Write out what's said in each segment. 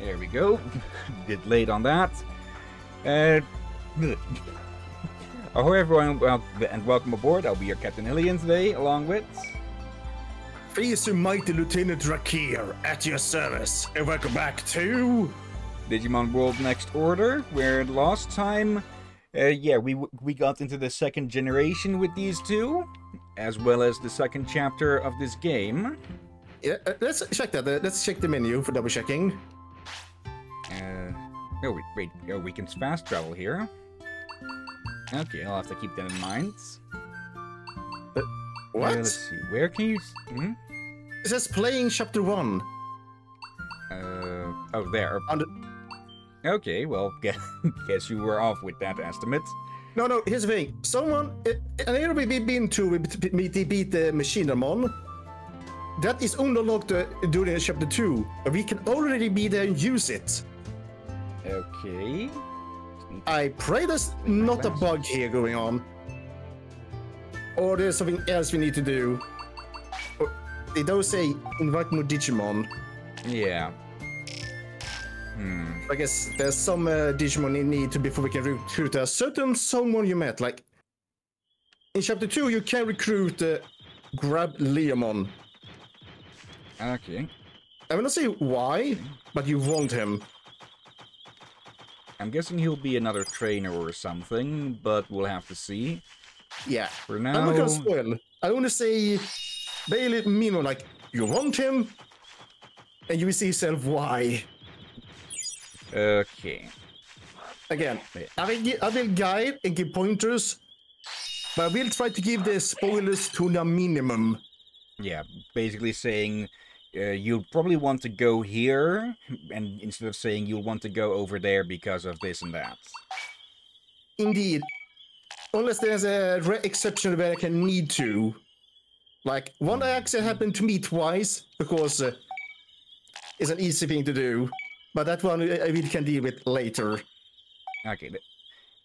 There we go. Bit late on that. Ahoy everyone, and welcome aboard. I'll be your Captain Hillyan today, along with... Fierce mighty Lieutenant Rakir at your service, and welcome back to... Digimon World Next Order, where last time, we got into the second generation with these two, as well as the second chapter of this game. Yeah, let's check that. Let's check the menu for double checking. We can fast travel here. Okay, I'll have to keep that in mind. What? Let's see, where can you... It says playing chapter 1. Oh, there. Okay, well, guess you were off with that estimate. No, here's the thing. Someone... And here we've been to beat the Machinamon. That is unlocked during chapter 2. We can already be there and use it. Okay. I pray there's not a bug here going on. Or there's something else we need to do. They don't say invite more Digimon. Yeah. I guess there's some Digimon you need to before we can recruit a certain someone you met. Like in chapter 2, you can recruit Grab Leomon. Okay. I will not say why, but you want him. I'm guessing he'll be another trainer or something, but we'll have to see. Yeah. For now... I'm not gonna spoil. I want to say... Bailey Mino, like, you want him, and you will see yourself why. Okay. Again, I will guide and give pointers, but I will try to give the spoilers to the minimum. Yeah, basically saying you'll probably want to go here, and instead of saying you'll want to go over there because of this and that. Indeed. Unless there's a rare exception where I can need to. Like, one accident happened to me twice, because it's an easy thing to do. But that one I really can deal with later. Okay,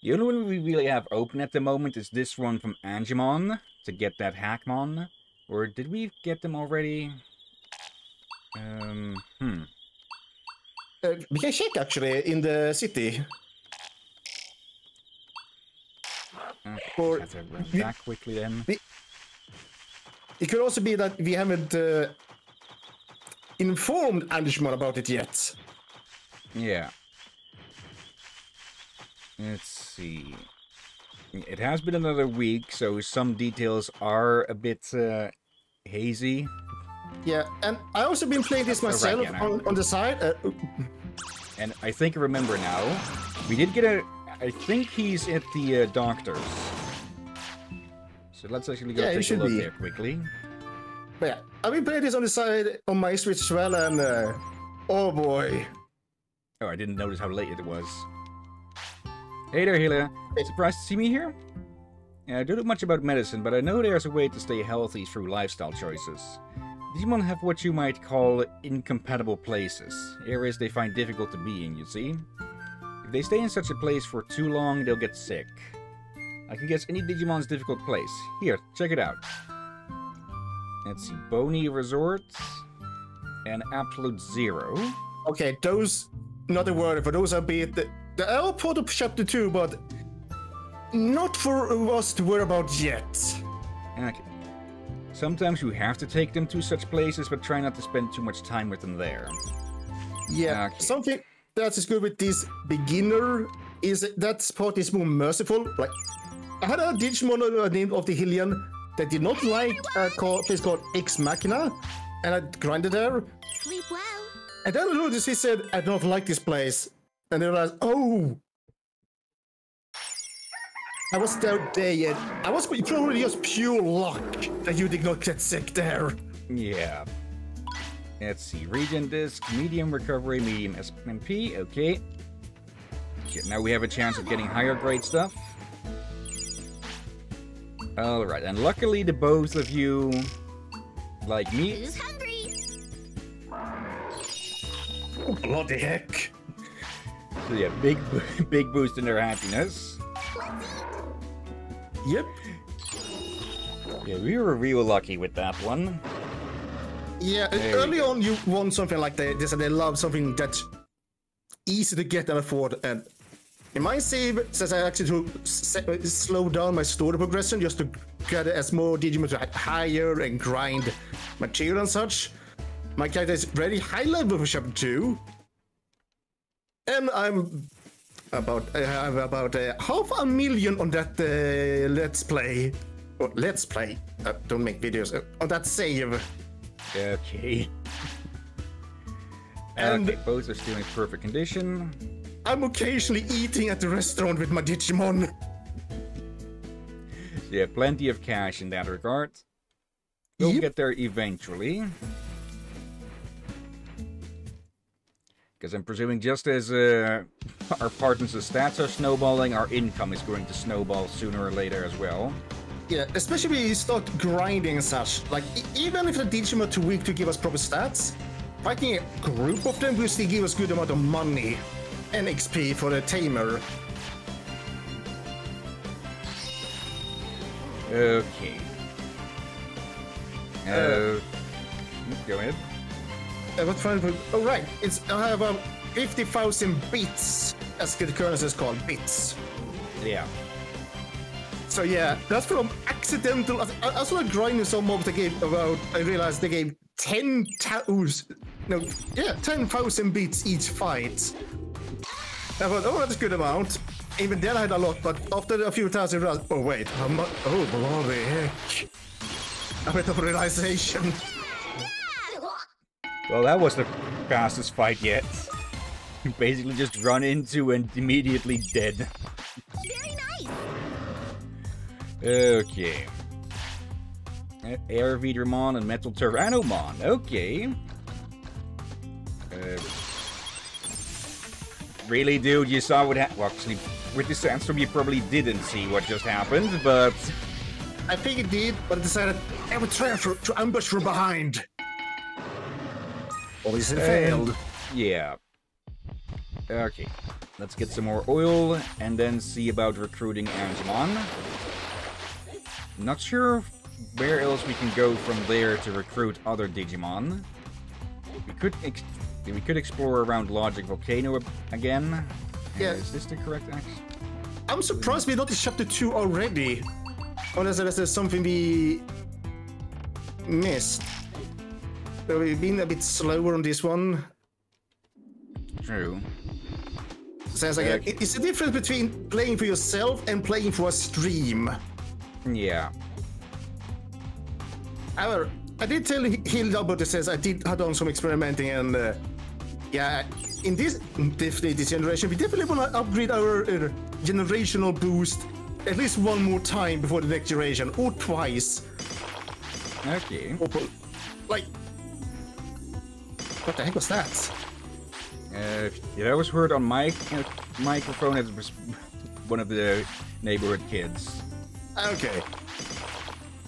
the only one we really have open at the moment is this one from Angemon, to get that Hackmon. Or did we get them already? We can check, actually, in the city. Okay, have to run back quickly then. It could also be that we haven't informed Angemon about it yet. Yeah. Let's see. It has been another week, so some details are a bit hazy. Yeah, and I also been playing this myself on the side. And I think I remember now. We did get a... I think he's at the doctor's. So let's actually go take a look there quickly. But yeah, I've been playing this on the side on my Switch as well, and oh boy. Oh, I didn't notice how late it was. Hey there, Hillyan. Surprised to see me here? I don't know much about medicine, but I know there's a way to stay healthy through lifestyle choices. Digimon have what you might call incompatible places, areas they find difficult to be in, you see? If they stay in such a place for too long, they'll get sick. I can guess any Digimon's difficult place. Here, check it out. Let's see, Bony Resort and Absolute Zero. Okay, those, not a word for those are bit the are part of chapter 2, but not for us to worry about yet. Okay. Sometimes you have to take them to such places, but try not to spend too much time with them there. Yeah, okay. Something that is good with this beginner is that part is more merciful. Like, I had a Digimon named of the Hillyan that did not like a place called Ex Machina, and I grinded there. Sleep well. And then I noticed he said, I don't like this place. And then I realized, oh! I was there day and I was probably just pure luck that you did not get sick there. Yeah. Let's see, Regen Disc, Medium Recovery, Medium SMP, okay. Now we have a chance of getting higher grade stuff. Alright, and luckily the both of you like me. Who's hungry? Oh, bloody heck. So yeah, big boost in their happiness. Yep. Yeah, we were real lucky with that one. Yeah, early on you want something like they said they love something that easy to get and afford. And in my save, since I actually slow down my story progression just to get as more Digimon to higher and grind material and such, my character is very high level for chapter 2. And I have about 500,000 on that let's play. Or let's play. Don't make videos on that save. Okay. And okay, both are still in perfect condition. I'm occasionally eating at the restaurant with my Digimon. Yeah, plenty of cash in that regard. We'll get there eventually. Because I'm presuming just as our partners' stats are snowballing, our income is going to snowball sooner or later as well. Yeah, especially when you start grinding and such. Like, even if the Digimon are too weak to give us proper stats, fighting a group of them will still give us good amount of money and XP for the tamer. Okay. Go ahead. What fun? Oh, right. I have 50,000 bits, as the currency is called, bits. Yeah. So yeah, that's from accidental. I started grinding some mobs. I realized they gave 10,000 bits each fight. I thought, oh, that's a good amount. Even then I had a lot, but after a few thousand rounds, oh wait, how much? Oh, bloody heck! A bit of realization. Well, that was the fastest fight yet. Basically just run into and immediately dead. Very nice. Okay. Air Vidramon and Metal Tyrannomon. Okay. Really, dude? You saw what happened? Well, actually, with the Sandstorm, you probably didn't see what just happened, but... I think it did, but I decided I would try to ambush from behind. Obviously failed. Yeah. Okay. Let's get some more oil, and then see about recruiting Angemon. Not sure where else we can go from there to recruit other Digimon. We could explore around Logic Volcano again. Yeah. Is this the correct action? I'm surprised we're not in chapter 2 already. Unless there's something we missed. So we've been a bit slower on this one. True. Sounds like it's the difference between playing for yourself and playing for a stream. Yeah. However, I did tell Hilda about this. Says I had done some experimenting, and yeah, in this generation, we definitely want to upgrade our generational boost at least one more time before the next generation, or twice. Okay. Or, like, what the heck was that? Yeah, that was heard on my microphone. It was one of the neighborhood kids. Okay.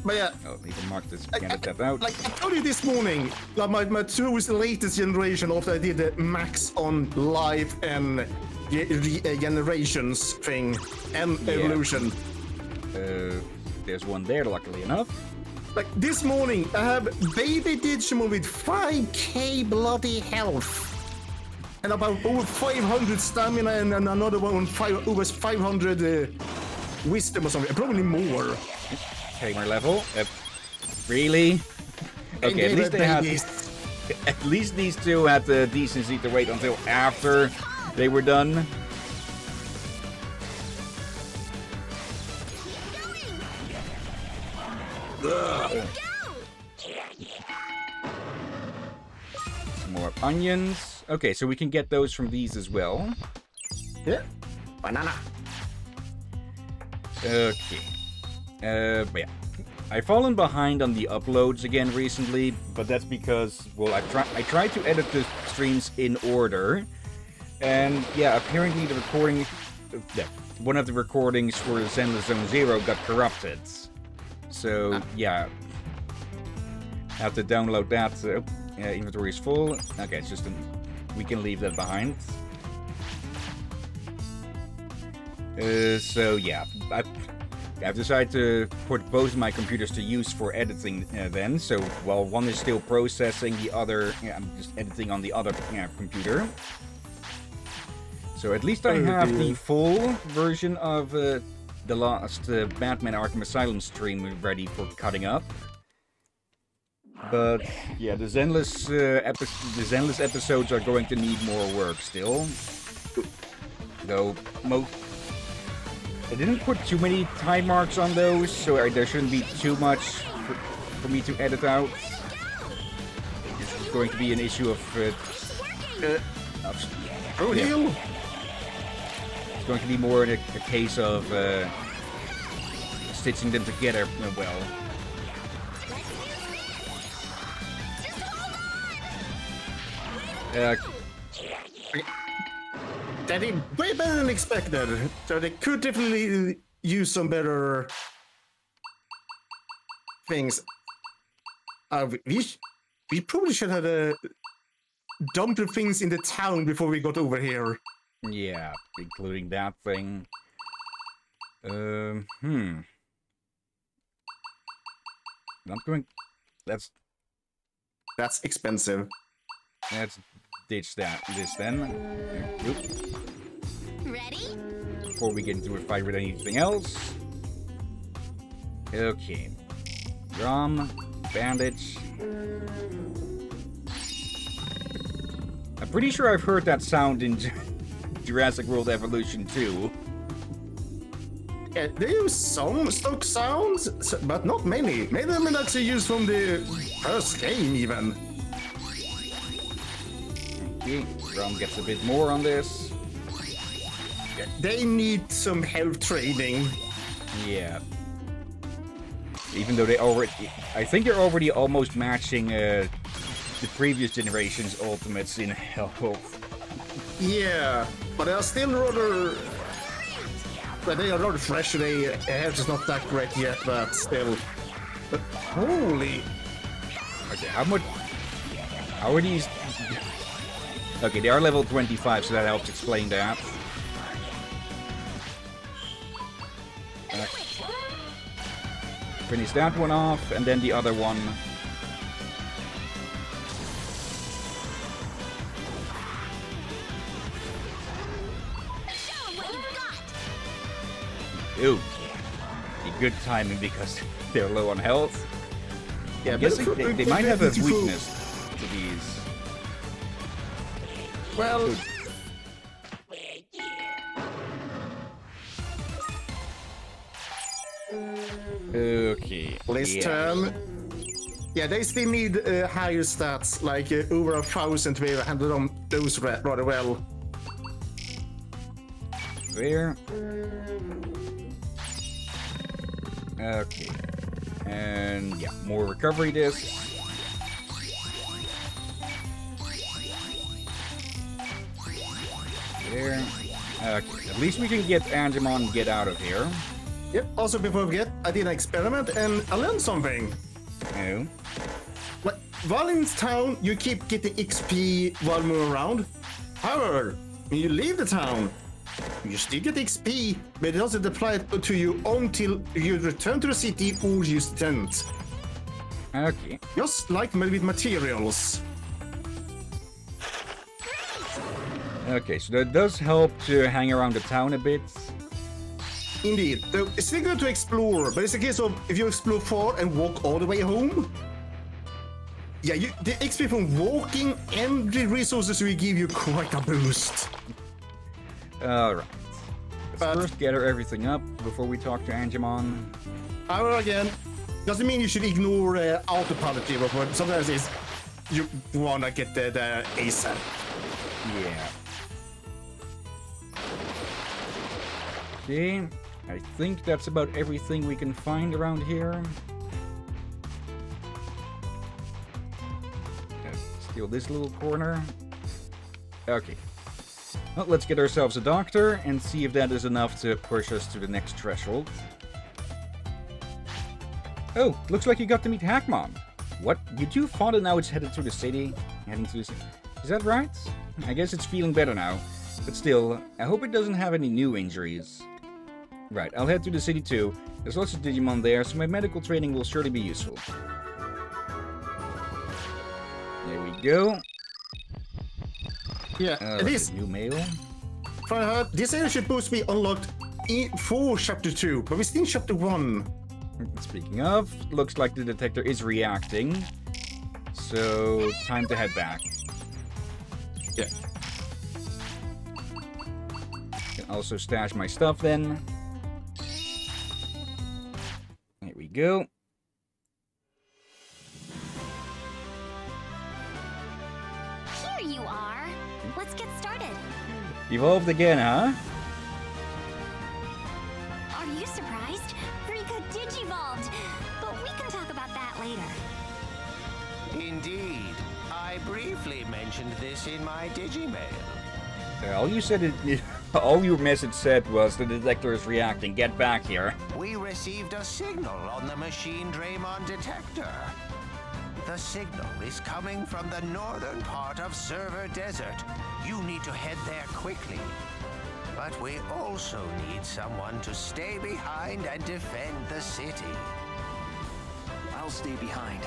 But yeah. Oh, you can mark this candidate out. Like I told you this morning, like my 2 is the latest generation after I did the max on life and generations thing and evolution. There's one there, luckily enough. Like this morning, I have baby Digimon with 5k bloody health. And about over 500 stamina and another one over 500 wisdom or something. Probably more. Tamer level. Really? Okay, at least they had. At least these two had the decency to wait until after they were done. Some more onions. Okay, so we can get those from these as well. Yeah. Banana. Okay. But yeah. I've fallen behind on the uploads again recently, but that's because, well, I tried to edit the streams in order, and yeah, apparently the recording, one of the recordings for Zenless Zone Zero got corrupted. So yeah, have to download that. Inventory is full. Okay, it's just we can leave that behind. So yeah, I've decided to put both of my computers to use for editing then. So while one is still processing, the other, I'm just editing on the other computer. So at least I have the full version of the last Batman Arkham Asylum stream ready for cutting up. But yeah, the Zenless episodes are going to need more work still. Though I didn't put too many time marks on those, so there shouldn't be too much for me to edit out. It's going to be an issue of Deal. It's going to be more a case of stitching them together well. That is way better than expected. So they could definitely use some better things. We probably should have dumped the things in the town before we got over here. Yeah, including that thing. Not going. That's expensive. Let's ditch this then. Oop. Ready? Before we get into a fight with anything else. Okay. Drum, bandage. I'm pretty sure I've heard that sound in Jurassic World Evolution 2. Yeah, they use some stock sounds, but not many. Many of them are actually used from the first game, even. Okay, Drum gets a bit more on this. Yeah, they need some health training. Yeah. Even though I think they're already almost matching the previous generation's ultimates in health. Yeah, but they are still rather. But they are rather fresh. Their health is not that great yet, but still. But holy. Okay, how are these? Okay, they are level 25, so that helps explain that. Finish that one off, and then the other one. Ooh, good timing because they're low on health. Yeah, I guess they might have a weakness to these. Well. Okay. This term. Yeah, they still need higher stats, like over 1,000 to be able to handle those rather well. There. Okay. And yeah, more recovery discs. There. Okay. At least we can get Angemon and get out of here. Yep, also before we forget, I did an experiment and I learned something. Oh. While in town, you keep getting XP while moving around. However, when you leave the town, you still get XP, but it doesn't apply to you until you return to the city or use the tent. Okay. Just like with materials. Okay, so that does help to hang around the town a bit. Indeed. So it's still good to explore, but it's a case of if you explore far and walk all the way home. Yeah, the XP from walking and the resources will give you quite a boost. Alright. Let's first gather everything up before we talk to Angemon. However, again, doesn't mean you should ignore autopilot, but sometimes it's you wanna get the ASAP. Yeah. Okay, I think that's about everything we can find around here. Steal this little corner. Okay. Well, let's get ourselves a doctor and see if that is enough to push us to the next threshold. Oh, looks like you got to meet Hackmon. What? You two fought and now it's headed to the city? Heading to the city. Is that right? I guess it's feeling better now. But still, I hope it doesn't have any new injuries. Right, I'll head to the city too. There's lots of Digimon there, so my medical training will surely be useful. There we go. Yeah, it is. New mail. if I heard, this area is supposed to be unlocked for Chapter 2, but we're still in Chapter 1. Speaking of, looks like the detector is reacting. So, time to head back. Yeah. Can also stash my stuff then. There we go. Here you are. Let's get started. Evolved again, huh? Are you surprised? Rika digivolved. But we can talk about that later. Indeed. I briefly mentioned this in my Digimail. All you said, all your message said was the detector is reacting. Get back here. We received a signal on the machine Draymon detector. The signal is coming from the northern part of Server Desert. You need to head there quickly. But we also need someone to stay behind and defend the city. I'll stay behind.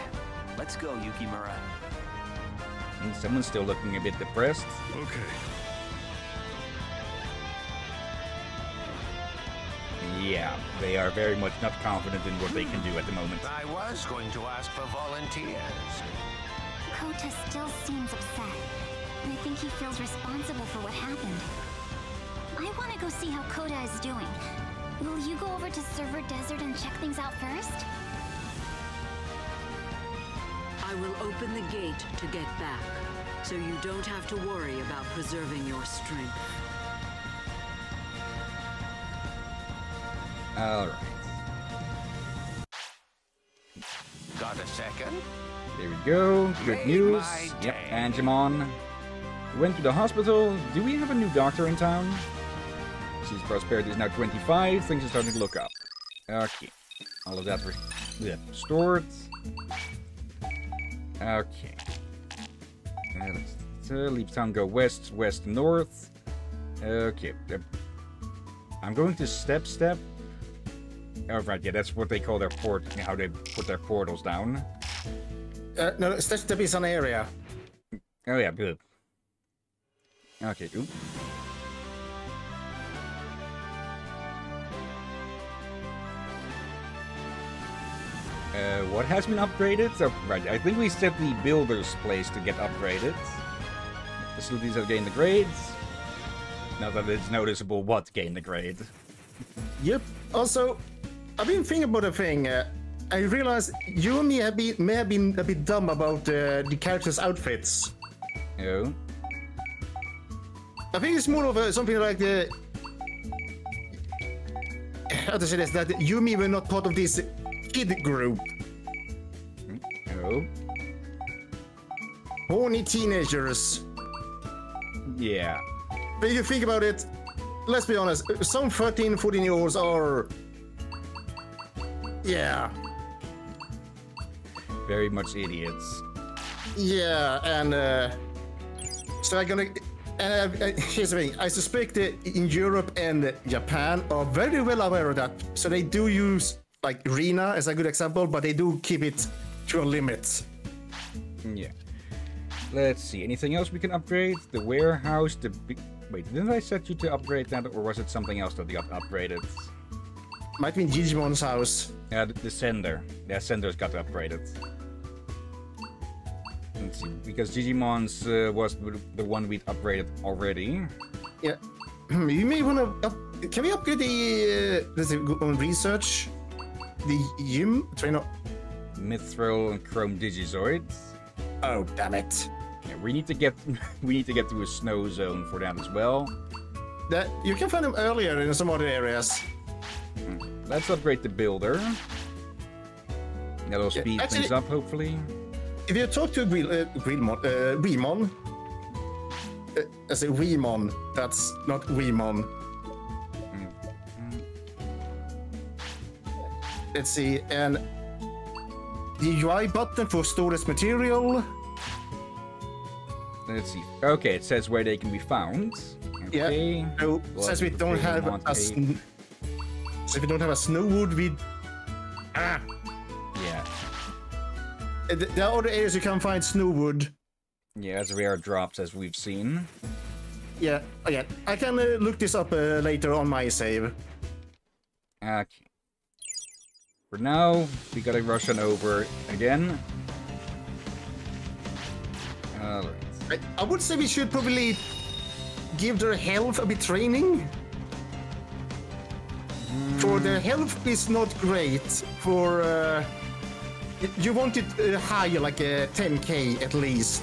Let's go, Yukimura. Someone's still looking a bit depressed. Okay. Yeah, they are very much not confident in what they can do at the moment. I was going to ask for volunteers. Kota still seems upset. I think he feels responsible for what happened. I want to go see how Kota is doing. Will you go over to Server Desert and check things out first? I will open the gate to get back, so you don't have to worry about preserving your strength. Alright. Got a second? There we go. Good Made news. my Yep, day. Angemon. Went to the hospital. Do we have a new doctor in town? Since prosperity is now 25, things are starting to look up. Okay. All of that restored. Okay. Let's leave town, go west, west, north. Okay. I'm going to step. Oh, right, yeah, that's what they call their how they put their portals down. No, step is an area. Oh, yeah, good. Okay, ooh. What has been upgraded? Oh, right, I think we set the builder's place to get upgraded. Facilities have gained the grades. Now that it's noticeable what gained the grade. Yep. Also, I've been thinking about a thing. I realized you and me may have been a bit dumb about the characters' outfits. Oh. I think it's more of something like the... How to say this? That you and me were not part of this kid group. Oh. Horny teenagers. Yeah. But if you think about it, let's be honest, some 13, 14-year-olds are... Yeah. Very much idiots. Yeah, and... So I'm gonna... And here's the thing, I suspect that in Europe and Japan are very well aware of that. So they do use, like, Rina as a good example, but they do keep it to a limit. Yeah. Let's see, anything else we can upgrade? The warehouse, the... Wait, didn't I set you to upgrade that, or was it something else that got upgraded? Might be in Digimon's house. Yeah, the sender. Yeah, sender's got upgraded. Let's see, because Digimon's was the one we'd upgraded already. Yeah. You may want to... Can we upgrade the... Let's go on research? The Yim trainer... Mithril and Chrome Digizoids. Oh, damn it. Yeah, we need to get to a snow zone for that as well. That you can find them earlier in some other areas. Let's upgrade the builder. That'll speed actually, things up, hopefully. If you talk to Weemon, I say Weemon, that's not Weemon. Let's see, and the UI button for storage material. Let's see. Okay, it says where they can be found. Okay. Yeah. So since we don't have a snowwood, we Yeah. There are other areas you can find snowwood. Yeah, as rare drops as we've seen. Yeah, again, I can look this up later on my save. Okay. For now, we gotta rush on over again. Alright. I would say we should probably give their health a bit training. For their health is not great. For you want it higher, like 10k at least.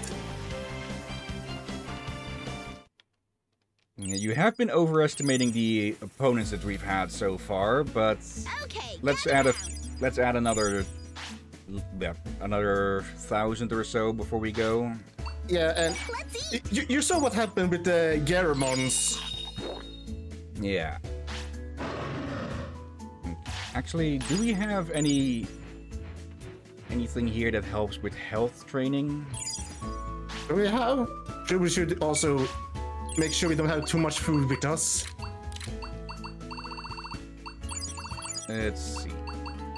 You have been overestimating the opponents that we've had so far, but Okay, let's add another 1,000 or so before we go. Yeah, and let's eat. you saw what happened with the Garumons. Yeah. Actually, do we have anything here that helps with health training? Do we have? We should also make sure we don't have too much food with us. Let's see.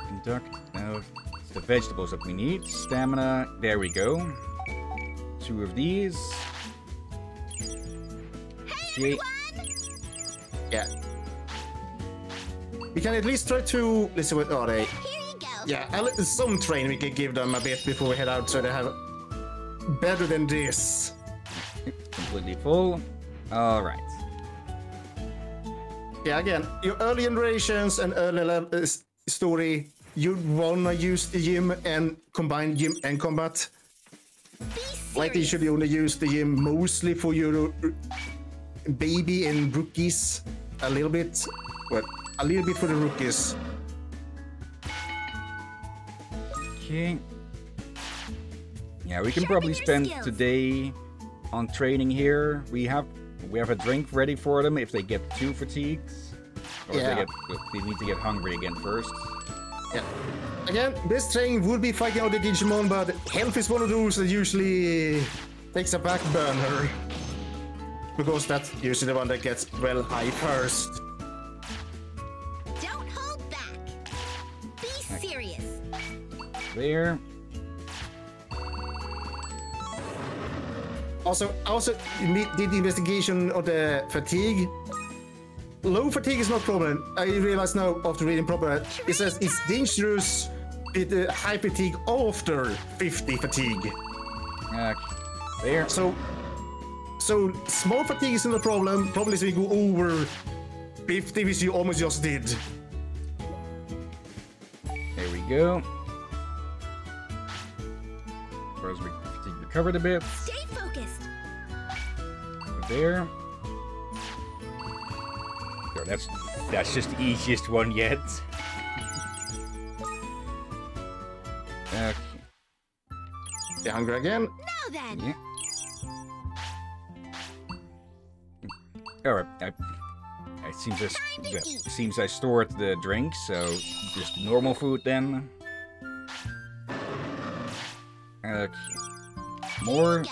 Conduct. No, it's the vegetables that we need. Stamina. There we go. 2 of these. Hey, Okay. Yeah. We can at least try to... Let's see, what are they? here you go. Yeah, some training we can give them a bit before we head out so they have better than this. Completely full. Alright. Yeah, again, your early generations and early level story, you'd wanna use the gym and combine gym and combat. Be Like you serious. should only use the gym mostly for your baby and rookies. A little bit. Well, a little bit for the rookies. Okay. Yeah, we can Sharpen probably your spend skills. today on training here. We have a drink ready for them if they get too fatigued. Or Yeah. if they need to get hungry again first. Yeah. Again, best training would be fighting out the Digimon, but health is one of those that usually takes a back burner. Because that's usually the one that gets well high first. Don't hold back. Be serious. There. Also did the investigation of the fatigue. Low fatigue is not problem. I realize now after reading proper, it says it's dangerous with high fatigue after 50 fatigue. Okay. There. So small fatigue isn't a problem. Probably is we go over 50, which you almost just did. There we go. Whereas we recovered a bit. Stay focused. There. So that's just the easiest one yet. Okay. You hungry again? Now then. Yeah. Alright. Seems I stored the drink, so just normal food then. Okay. More.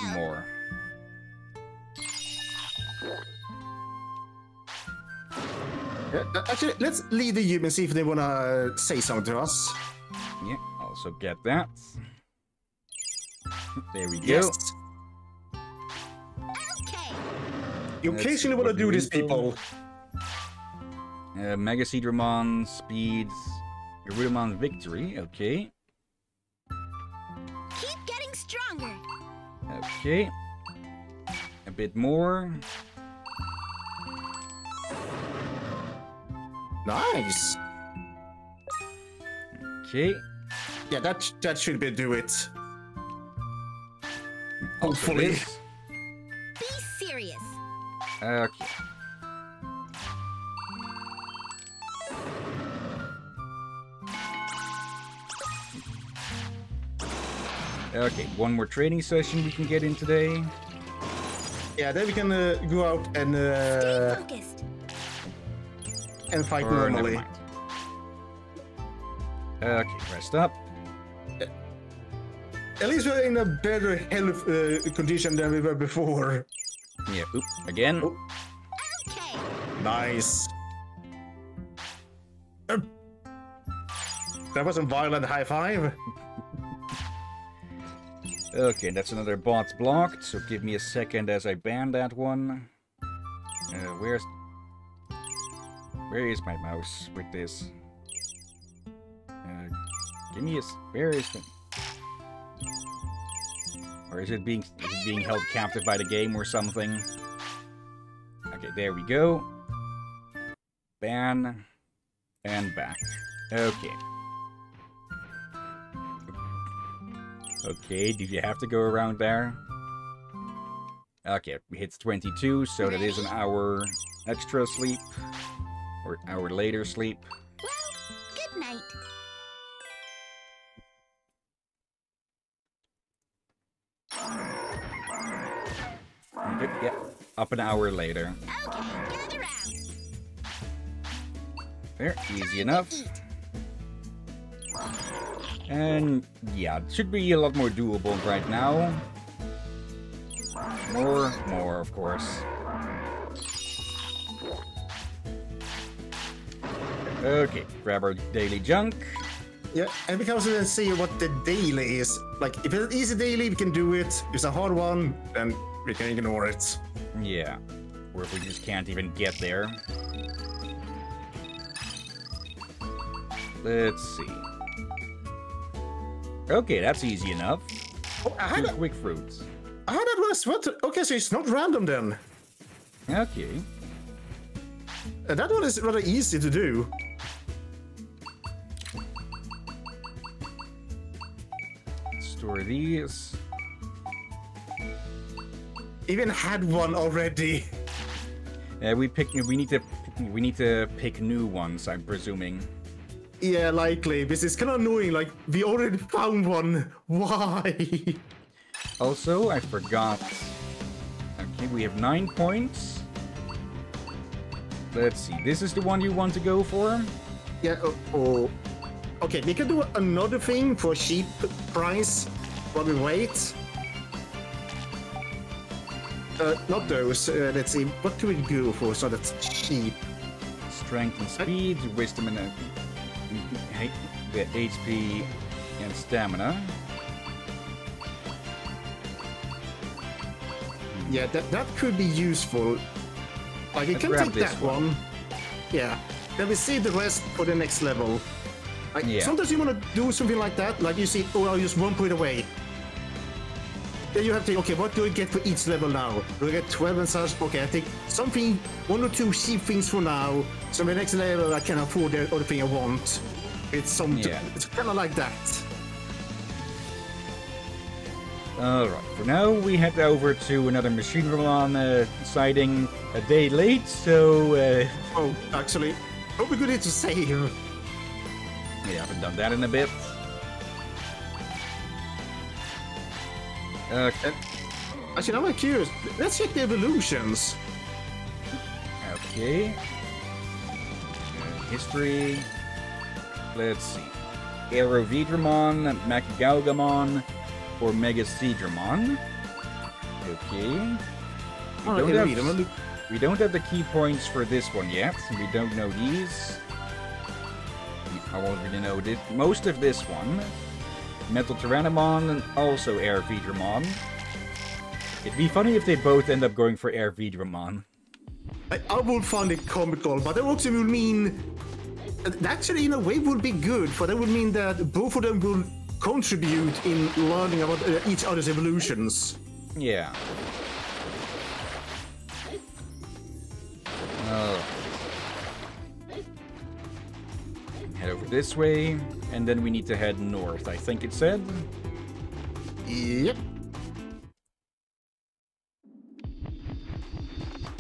Actually, let's lead the gym and see if they wanna say something to us. Yeah, also get that. There we go. Yes. Okay. You Let's occasionally see wanna what do we this, need. people. Mega Seedramon, Speeds, Garudamon Victory, okay. Keep getting stronger. Okay. A bit more. Nice. Okay. Yeah, that should be do it. Also Hopefully. this. Be serious. Okay. Okay, one more training session we can get in today. Yeah, then we can go out Stay focused. and fight Or never normally. mind. Okay, rest up. At least we're in a better health condition than we were before. Yeah, oop, again. Oh. Okay. Nice. That was a violent high five. Okay, that's another bot blocked, so give me a second as I ban that one. Where is my mouse with this? Give me a... Where is the... Or is it being held captive by the game or something? Okay, there we go. Ban. And back. Okay. Okay, do you have to go around there? Okay, it hits 22, so that is an hour extra sleep. Or hour later sleep. Well, good night. Good, yeah, up an hour later. Okay, gather round. There, easy enough. And yeah, it should be a lot more doable right now. More, of course. Okay, grab our daily junk. Yeah, and because we can see what the daily is. Like, if it's an easy daily, we can do it. If it's a hard one, then we can ignore it. Yeah, or if we just can't even get there. Let's see. Okay, that's easy enough. Oh, I had Two a, quick fruits. that was what? Okay, so it's not random then. Okay. That one is rather easy to do. Store these. Even had one already. We need to pick new ones, I'm presuming. Yeah, likely. This is kind of annoying. Like, we already found one. Why? Also, I forgot. Okay, we have 9 points. Let's see. This is the one you want to go for? Yeah. Okay, we can do another thing for cheap price while we wait. Not those. Let's see. What do we go for so that's cheap? Strength and speed, wisdom and the HP and stamina. Yeah, that could be useful. Like, you Let's can grab take this that one. Yeah. Then we see the rest for the next level. Like, Yeah. sometimes you want to do something like that. Like, you see, oh, I'll use 1 point away. Then you have to, okay, what do I get for each level now? Do I get 12 and such? Okay, I take something, 1 or 2 cheap things for now. So the next level, I can afford the other thing I want. It's it's kind of like that. Alright, for now we head over to another Digimon sighting a day late, so... Oh, actually, hope we good to save. We haven't done that in a bit. Actually, I'm curious. Let's check the evolutions. Okay. History. Let's see. Aerovidramon, Makigaugamon, or Megaseedramon. Okay. We don't have the key points for this one yet. We don't know these. I already know this, most of this one. Metal Tyrannomon and also Aerovidramon. It'd be funny if they both end up going for Aerovidramon. I would find it comical, but that also will mean... Actually, in a way, would be good, for that would mean that both of them will contribute in learning about each other's evolutions. Yeah. Head over this way, and then we need to head north, I think it said. Yep.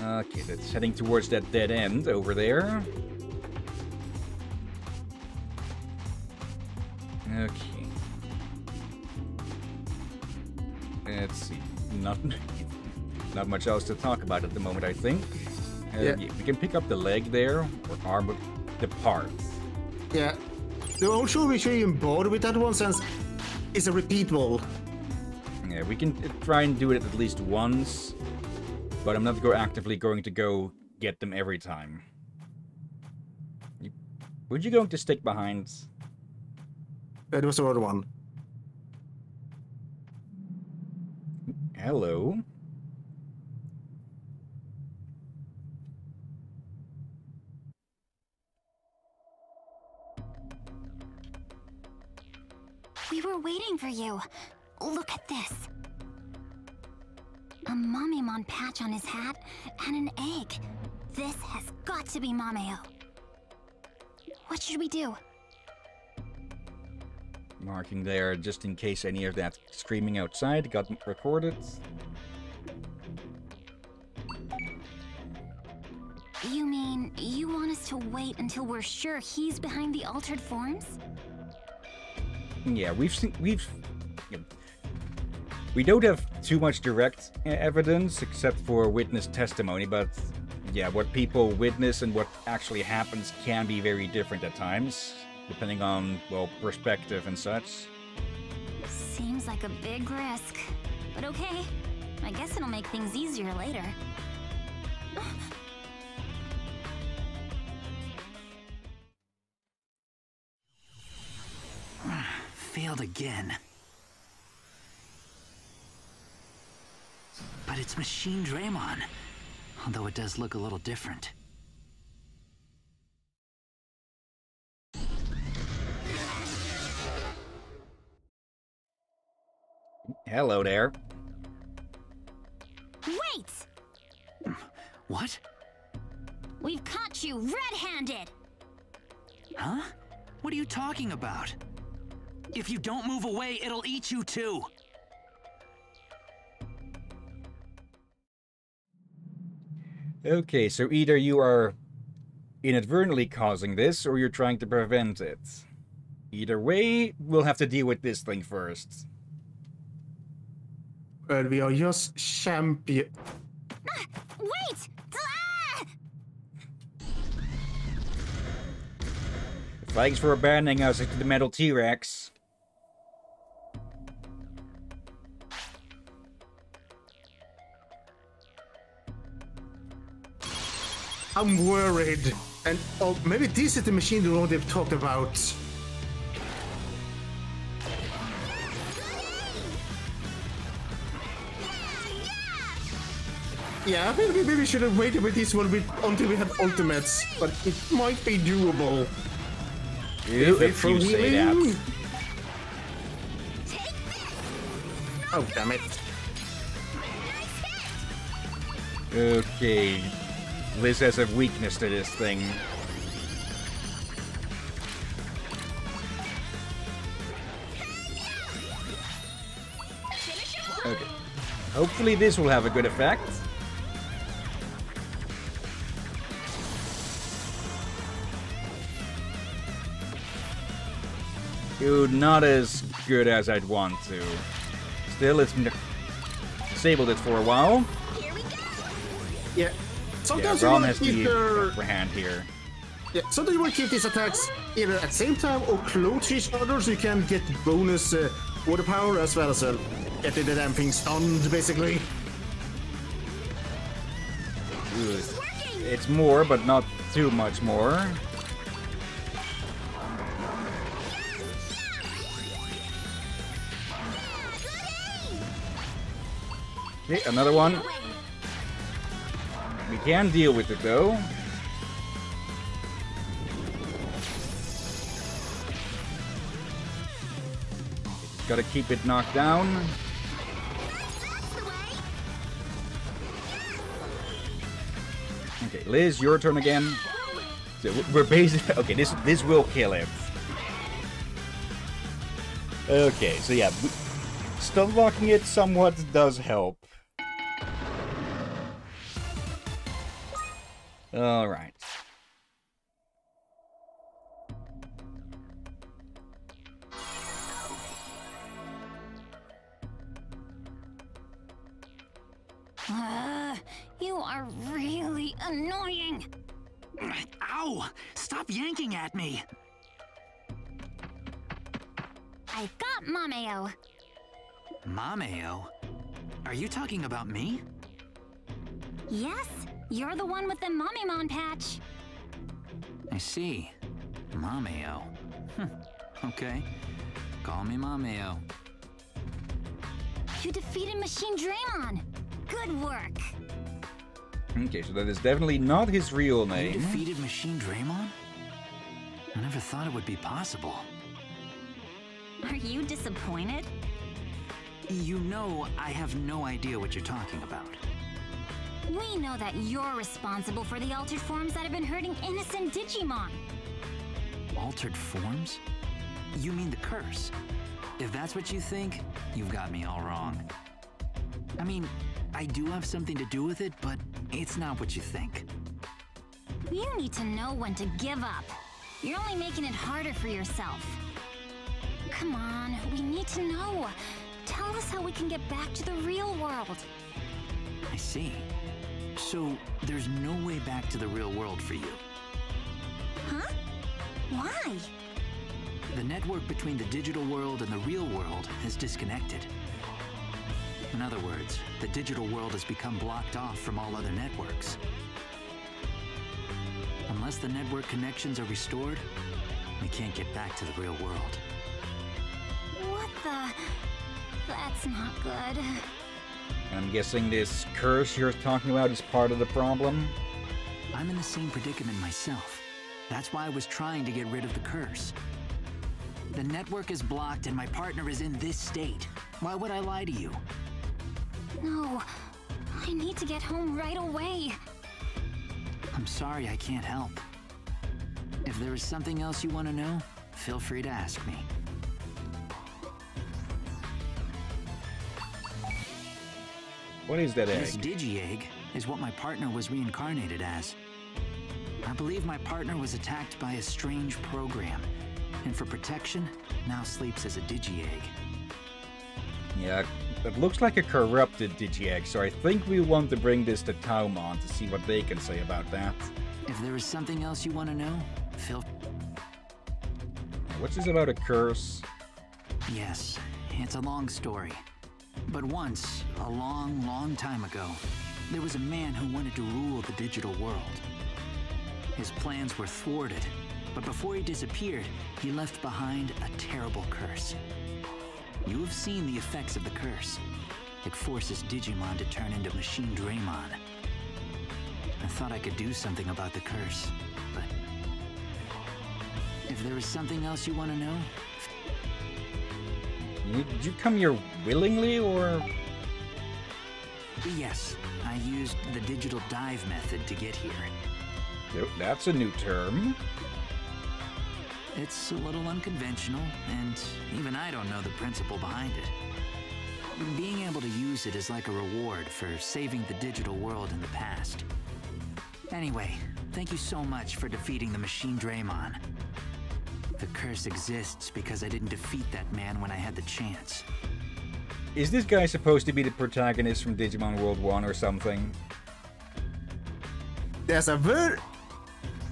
Okay, that's heading towards that dead end over there. Okay. Let's see. Not much else to talk about at the moment, I think. Yeah, we can pick up the leg there, or arm, the parts. Yeah. They're also really bored with that one since it's a repeatable. Yeah, we can try and do it at least once, but I'm not actively going to go get them every time. Would you going to stick behind? That was the other one. Hello. We were waiting for you. Look at this. A Mamemon patch on his hat and an egg. This has got to be Mameo. What should we do? Marking there just in case any of that screaming outside got recorded. You mean you want us to wait until we're sure he's behind the altered forms? Yeah, we don't have too much direct evidence except for witness testimony, but yeah, what people witness and what actually happens can be very different at times, depending on, well, perspective and such. Seems like a big risk, but okay. I guess it'll make things easier later. Failed again. But it's Machine Draymon, although it does look a little different. Hello there. Wait! What? We've caught you red-handed! Huh? What are you talking about? If you don't move away, it'll eat you too. Okay, so either you are inadvertently causing this, or you're trying to prevent it. Either way, we'll have to deal with this thing first. Well, we are just champion. Wait! Ah! Thanks for abandoning us into the metal T-Rex. I'm worried. And oh, maybe this is the machine the one they've talked about. Yeah, I think we maybe should have waited with this one until we had ultimates, but it might be doable. If you say that. Oh, damn it. Okay. Liz has a weakness to this thing. Okay. Hopefully this will have a good effect. Dude, not as good as I'd want to. Still, it's disabled it for a while. Yeah. Sometimes yeah, you Rom want has to keep the their... upper hand here. Yeah, sometimes you want to keep these attacks either at the same time or close to each other so you can get bonus water power as well as getting the damn thing stunned, basically. Ooh, it's more, but not too much more. Okay, another one. We can deal with it though. Gotta keep it knocked down. Okay, Liz, your turn again. So we're basically okay. This will kill it. Okay, so yeah, stun locking it somewhat does help. All right. You are really annoying. Ow! Stop yanking at me! I got Mameo. Mameo? Are you talking about me? Yes, you're the one with the Mamemon patch. I see. Mameo. Okay. Call me Mameo. You defeated Machine Draymon. Good work. Okay, so that is definitely not his real You name. defeated Machine Draymon? I never thought it would be possible. Are you disappointed? You know I have no idea what you're talking about. We know that you're responsible for the altered forms that have been hurting innocent Digimon. Altered forms? You mean the curse? If that's what you think, you've got me all wrong. I mean, I do have something to do with it, but it's not what you think. You need to know when to give up. You're only making it harder for yourself. Come on, we need to know. Tell us how we can get back to the real world. I see. So, there's no way back to the real world for you. Huh? Why? The network between the digital world and the real world is disconnected. In other words, the digital world has become blocked off from all other networks. Unless the network connections are restored, we can't get back to the real world. What the? That's not good. I'm guessing this curse you're talking about is part of the problem? I'm in the same predicament myself. That's why I was trying to get rid of the curse. The network is blocked and my partner is in this state. Why would I lie to you? No, I need to get home right away. I'm sorry I can't help. If there is something else you want to know, feel free to ask me. What is that egg? This Digi-Egg is what my partner was reincarnated as. I believe my partner was attacked by a strange program, and for protection, now sleeps as a Digi-Egg. Yeah, it looks like a corrupted Digi-Egg, so I think we want to bring this to Taumon to see what they can say about that. If there is something else you want to know, feel... What's this about a curse? Yes, it's a long story. But once, a long, long time ago, there was a man who wanted to rule the digital world. His plans were thwarted, but before he disappeared, he left behind a terrible curse. You have seen the effects of the curse. It forces Digimon to turn into Machine Draymon. I thought I could do something about the curse, but... If there is something else you want to know... Did you come here willingly, or...? Yes, I used the digital dive method to get here. Yep, that's a new term. It's a little unconventional, and even I don't know the principle behind it. Being able to use it is like a reward for saving the digital world in the past. Anyway, thank you so much for defeating the Machine Draymon. The curse exists because I didn't defeat that man when I had the chance. Is this guy supposed to be the protagonist from Digimon World 1 or something? There's a very...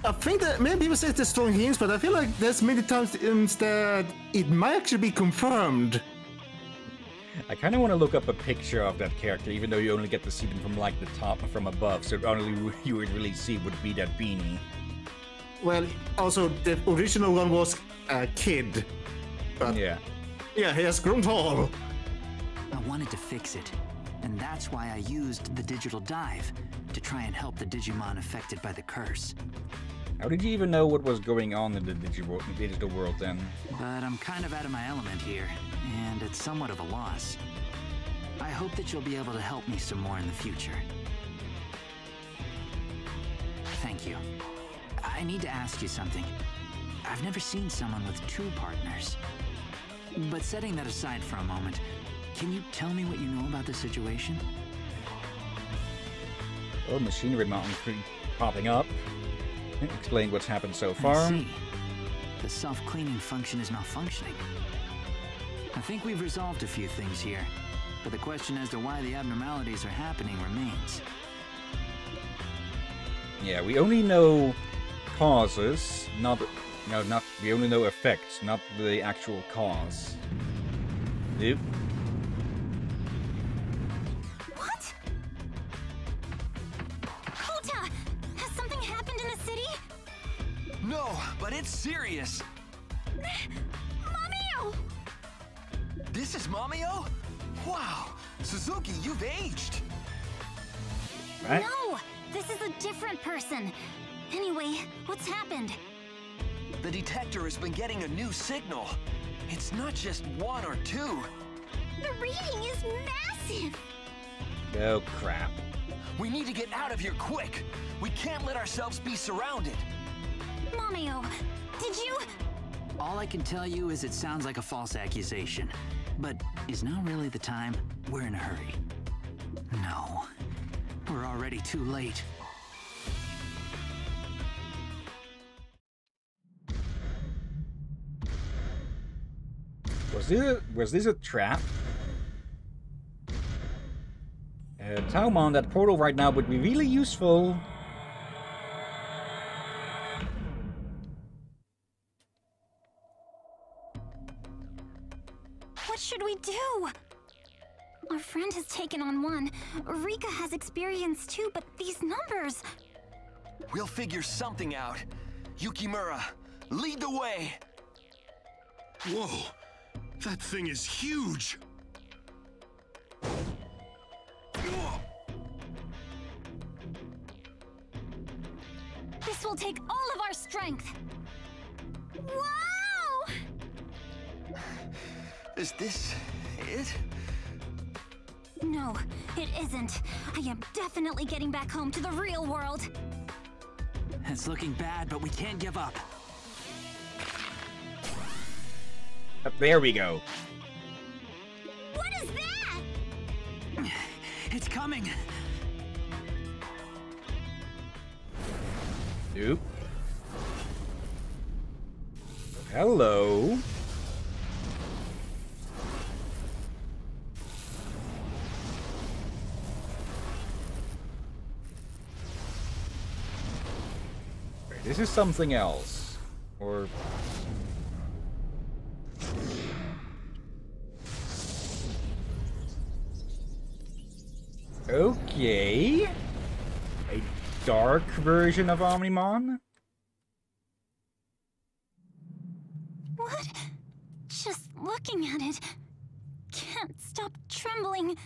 I think that many people say it's strong hints, but I feel like there's many times that it might actually be confirmed. I kind of want to look up a picture of that character, even though you only get to see them from like the top and from above, so only you would really see would be that beanie. Well, also the original one was a kid. But Yeah. yeah, he has grown tall. I wanted to fix it, and that's why I used the digital dive to try and help the Digimon affected by the curse. How did you even know what was going on in the digital world then? But I'm kind of out of my element here, and it's somewhat of a loss. I hope that you'll be able to help me some more in the future. Thank you. I need to ask you something. I've never seen someone with two partners. But setting that aside for a moment, can you tell me what you know about the situation? Oh, machinery mountain popping up. Explain what's happened so far. I see. The self-cleaning function is malfunctioning. I think we've resolved a few things here, but the question as to why the abnormalities are happening remains. Yeah, we only know causes, we only know effects, not the actual cause. Yep. What? Kota! Has something happened in the city? No, but it's serious. Mamio! This is Mamio? Wow, Suzuki, you've aged. Right? No! This is a different person. Anyway, what's happened? The detector has been getting a new signal. It's not just 1 or 2. The reading is massive! Oh, crap. We need to get out of here quick. We can't let ourselves be surrounded. Mamio, did you... All I can tell you is it sounds like a false accusation. But is now really the time? We're in a hurry. No. We're already too late. Was this a trap? Taumon, that portal right now would be really useful. What should we do? Our friend has taken on 1. Rika has experience too, but these numbers... We'll figure something out. Yukimura, lead the way. Whoa! That thing is huge! This will take all of our strength! Wow! Is this it? No, it isn't. I am definitely getting back home to the real world. It's looking bad, but we can't give up. There we go. What is that? It's coming! Oop. Hello. Wait, this is something else. Or... Okay. A dark version of Omnimon? What? Just looking at it. Can't stop trembling.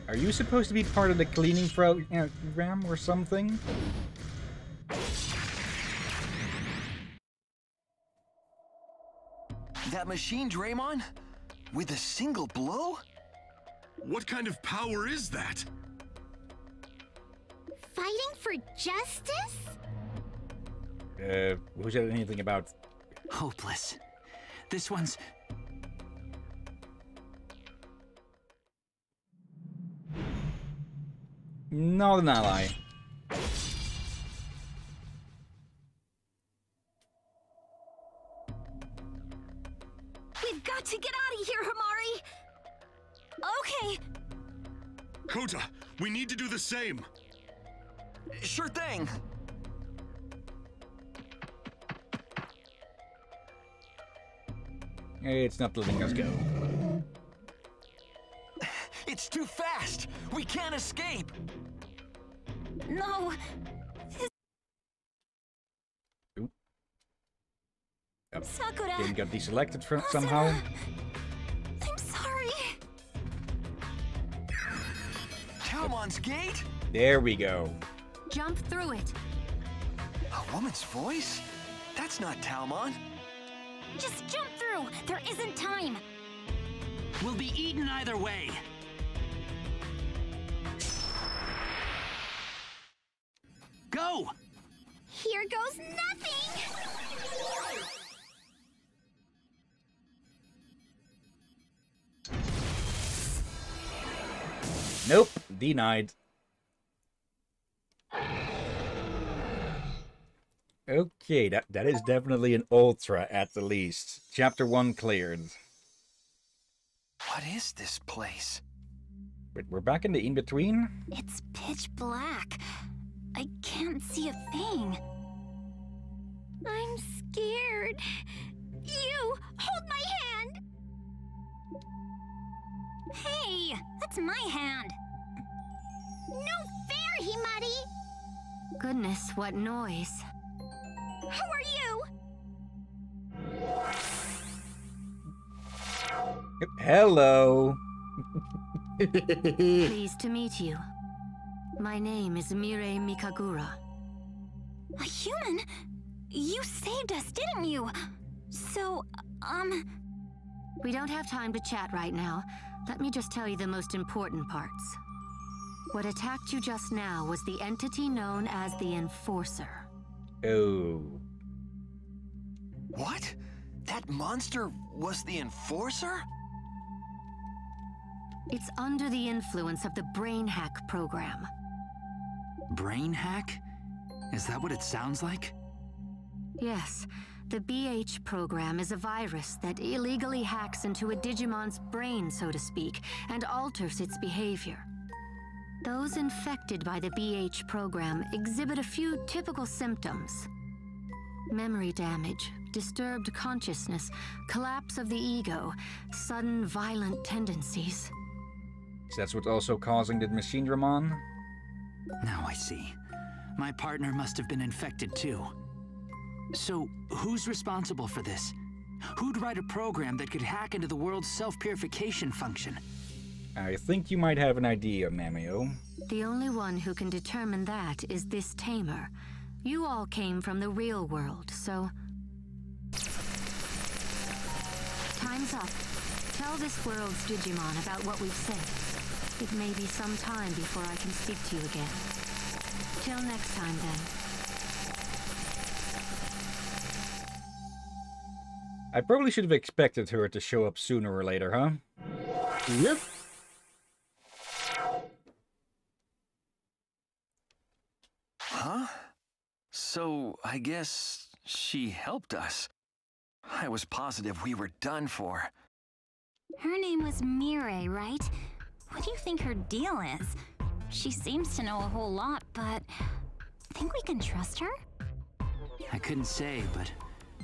Are you supposed to be part of the cleaning program or something? That machine, Draymon? With a single blow? What kind of power is that? Fighting for justice? Who said anything about... Hopeless. This one's... Not an ally. We've got to get out of here, Himari! Okay. Kota, we need to do the same. Sure thing. It's not letting us go. It's too fast. We can't escape. No. Yep. Sakura. Game got deselected from somehow. I'm sorry. Talmon's gate? There we go. Jump through it. A woman's voice? That's not Talmon. Just jump through. There isn't time. We'll be eaten either way. Go! Here goes nothing. Nope, denied. Okay, that is definitely an ultra at the least. Chapter 1 cleared. What is this place? Wait, we're back in the in-between? It's pitch black. I can't see a thing. I'm scared. You, hold my hand. Hey, that's my hand. No fair, Himari. Goodness, what noise. Who are you? Hello. Pleased to meet you. My name is Mirei Mikagura. A human? You saved us, didn't you? So, We don't have time to chat right now. Let me just tell you the most important parts. What attacked you just now was the entity known as the Enforcer. Oh. What? That monster was the Enforcer? It's under the influence of the brain hack program. Brain hack? Is that what it sounds like? Yes, the BH program is a virus that illegally hacks into a Digimon's brain, so to speak, and alters its behavior. Those infected by the BH program exhibit a few typical symptoms. Memory damage, disturbed consciousness, collapse of the ego, sudden violent tendencies. So that's what's also causing the machine Dramon? Now I see. My partner must have been infected too. So, who's responsible for this? Who'd write a program that could hack into the world's self-purification function? I think you might have an idea, Mamio. The only one who can determine that is this tamer. You all came from the real world, so... Time's up. Tell this world's Digimon about what we've said. It may be some time before I can speak to you again. Till next time, then. I probably should have expected her to show up sooner or later, huh? Yep. Huh? So, I guess she helped us. I was positive we were done for. her name was Mirei, right? What do you think her deal is? She seems to know a whole lot, but... think we can trust her? I couldn't say, but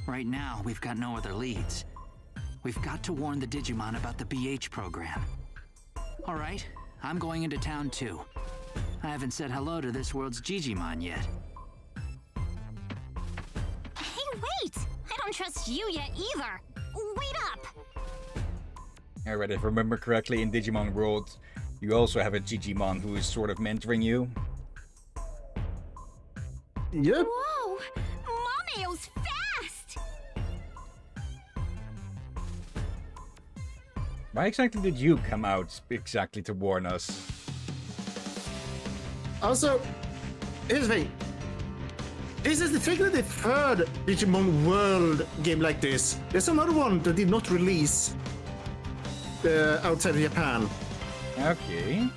right now we've got no other leads. We've got to warn the Digimon about the BH program. All right, I'm going into town too. I haven't said hello to this world's Digimon yet. Hey, wait! I don't trust you yet either! Wait up! Alright, if I remember correctly, in Digimon World, you also have a Digimon who is sort of mentoring you. Yep. Whoa! Mameo's fast! Why exactly did you come out exactly to warn us? Also, here's the thing. This is technically the third Digimon World game like this. There's another one that did not release outside of Japan. Okay.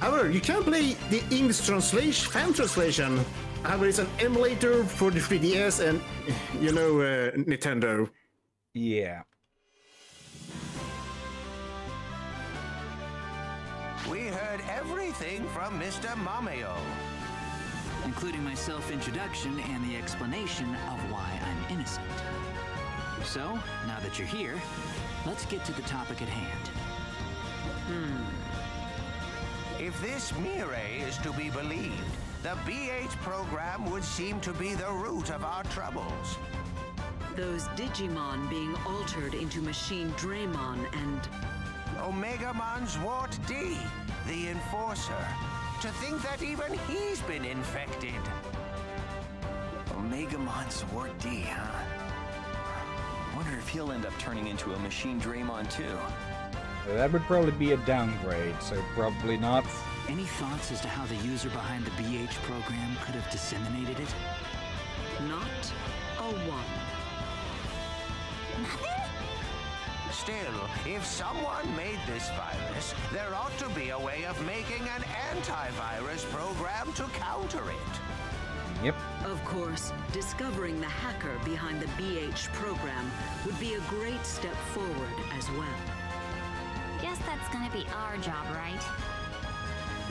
However, you can play the English translation, fan translation. However, it's an emulator for the 3DS and, you know, Nintendo. Yeah. We heard everything from Mr. Mameo. Including my self-introduction and the explanation of why I'm innocent. So, now that you're here, let's get to the topic at hand. If this Mirei is to be believed, the BH program would seem to be the root of our troubles. Those Digimon being altered into Machine Draymon and... Omegamon's Wart D, the Enforcer. To think that even he's been infected. Omegamon's Wart D, huh? Wonder if he'll end up turning into a Machine Draymon too. That would probably be a downgrade, so probably not. Any thoughts as to how the user behind the BH program could have disseminated it? not a one. Nothing? Still, if someone made this virus, there ought to be a way of making an antivirus program to counter it. Yep. Of course, discovering the hacker behind the BH program would be a great step forward as well. Guess that's gonna be our job, right?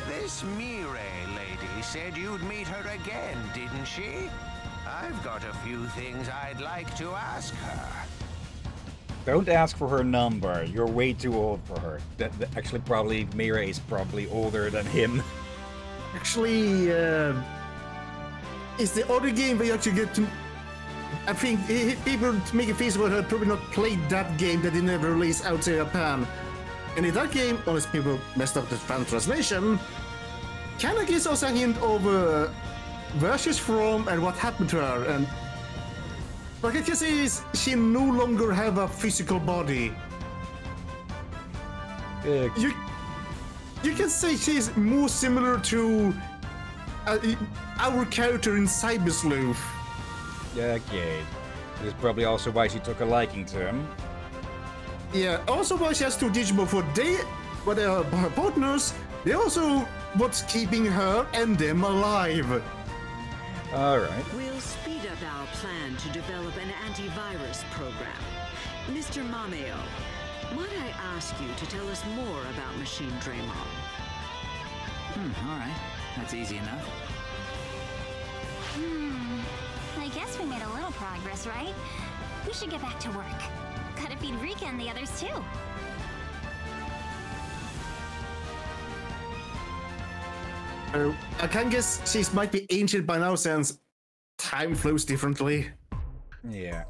This Mirei lady said you'd meet her again, didn't she? I've got a few things I'd like to ask her. Don't ask for her number. You're way too old for her. Actually, probably Mirei is probably older than him. Actually, it's the other game where you actually get to I think people to make it feasible have probably not played that game that they never released outside Japan. And in that game, honest people messed up the fan translation, kinda gives us a hint of where she's from and what happened to her. And what I can say is she no longer have a physical body. You can say she's more similar to our character in Cyber Sleuth. Okay. This is probably also why she took a liking to him. Yeah, also why she has two Digimon for but her partners, they also what's keeping her and them alive. Alright. We'll speed up our plan to develop an antivirus program. Mr. Mameo, might I ask you to tell us more about Machine Draymon? Alright. That's easy enough. I guess we made a little progress, right? We should get back to work. Gotta feed Rika and the others too. I can guess she might be ancient by now since time flows differently. Yeah.